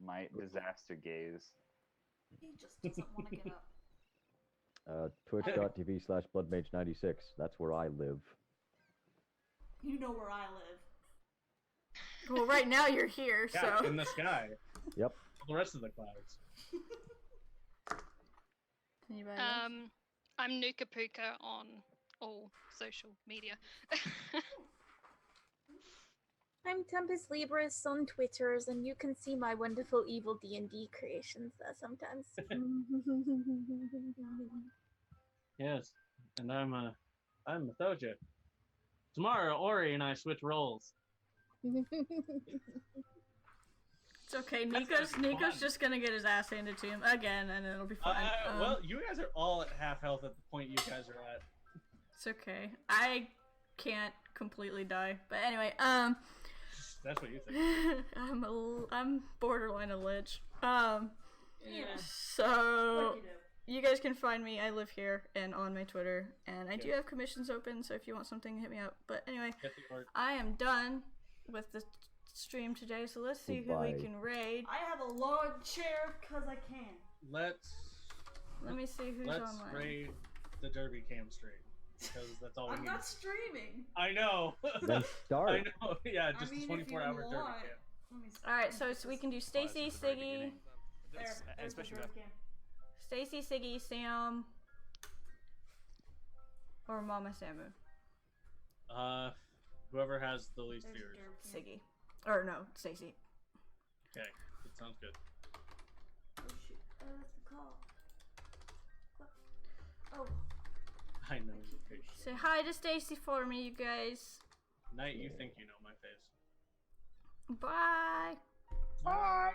my disaster gaze. He just doesn't want to get up. Twitch.tv/bloodmage96. That's where I live. You know where I live. Well, right now you're here, Yeah, so. in the sky. Yep. The rest of the clouds. Anybody else? I'm Nuka Puka on all social media. I'm Tempest Libris on Twitters, and you can see my wonderful evil D&D creations there sometimes. Yes, and I'm Methoja. Tomorrow, Ori and I switch roles. It's okay. That's Nico's fun. just gonna get his ass handed to him again, and it'll be fine. Well, you guys are all at half health at the point you guys are at. It's okay. I can't completely die, but anyway, That's what you think. I'm borderline a lich. Yeah. So Like you do. you guys can find me. I live here and on my Twitter, and I do have commissions open. So if you want something, hit me up. But anyway, Get the art. I am done with the stream today. So let's see who we Goodbye. can raid. I have a log chair because I can. Let's Let me see who's online. raid the Derby cam straight because that's all we I'm need. not streaming. I know. Then start. I know. Yeah, just I mean, a if you 24-hour Derby want. cam. Let me see. All right, so we can do Stacy, Since the very Siggy, beginning. There, That's- there's the especially Derby with- cam. Stacy, Siggy, Sam, or Mama Samu. Whoever has the least There's the viewers. Derby cam. Siggy, or no, Stacy. Okay, that sounds good. Oh shoot. That's the call. Oh. I know your face. Say hi to Stacy for me, you guys. Night, you think you know my face. Bye. Bye.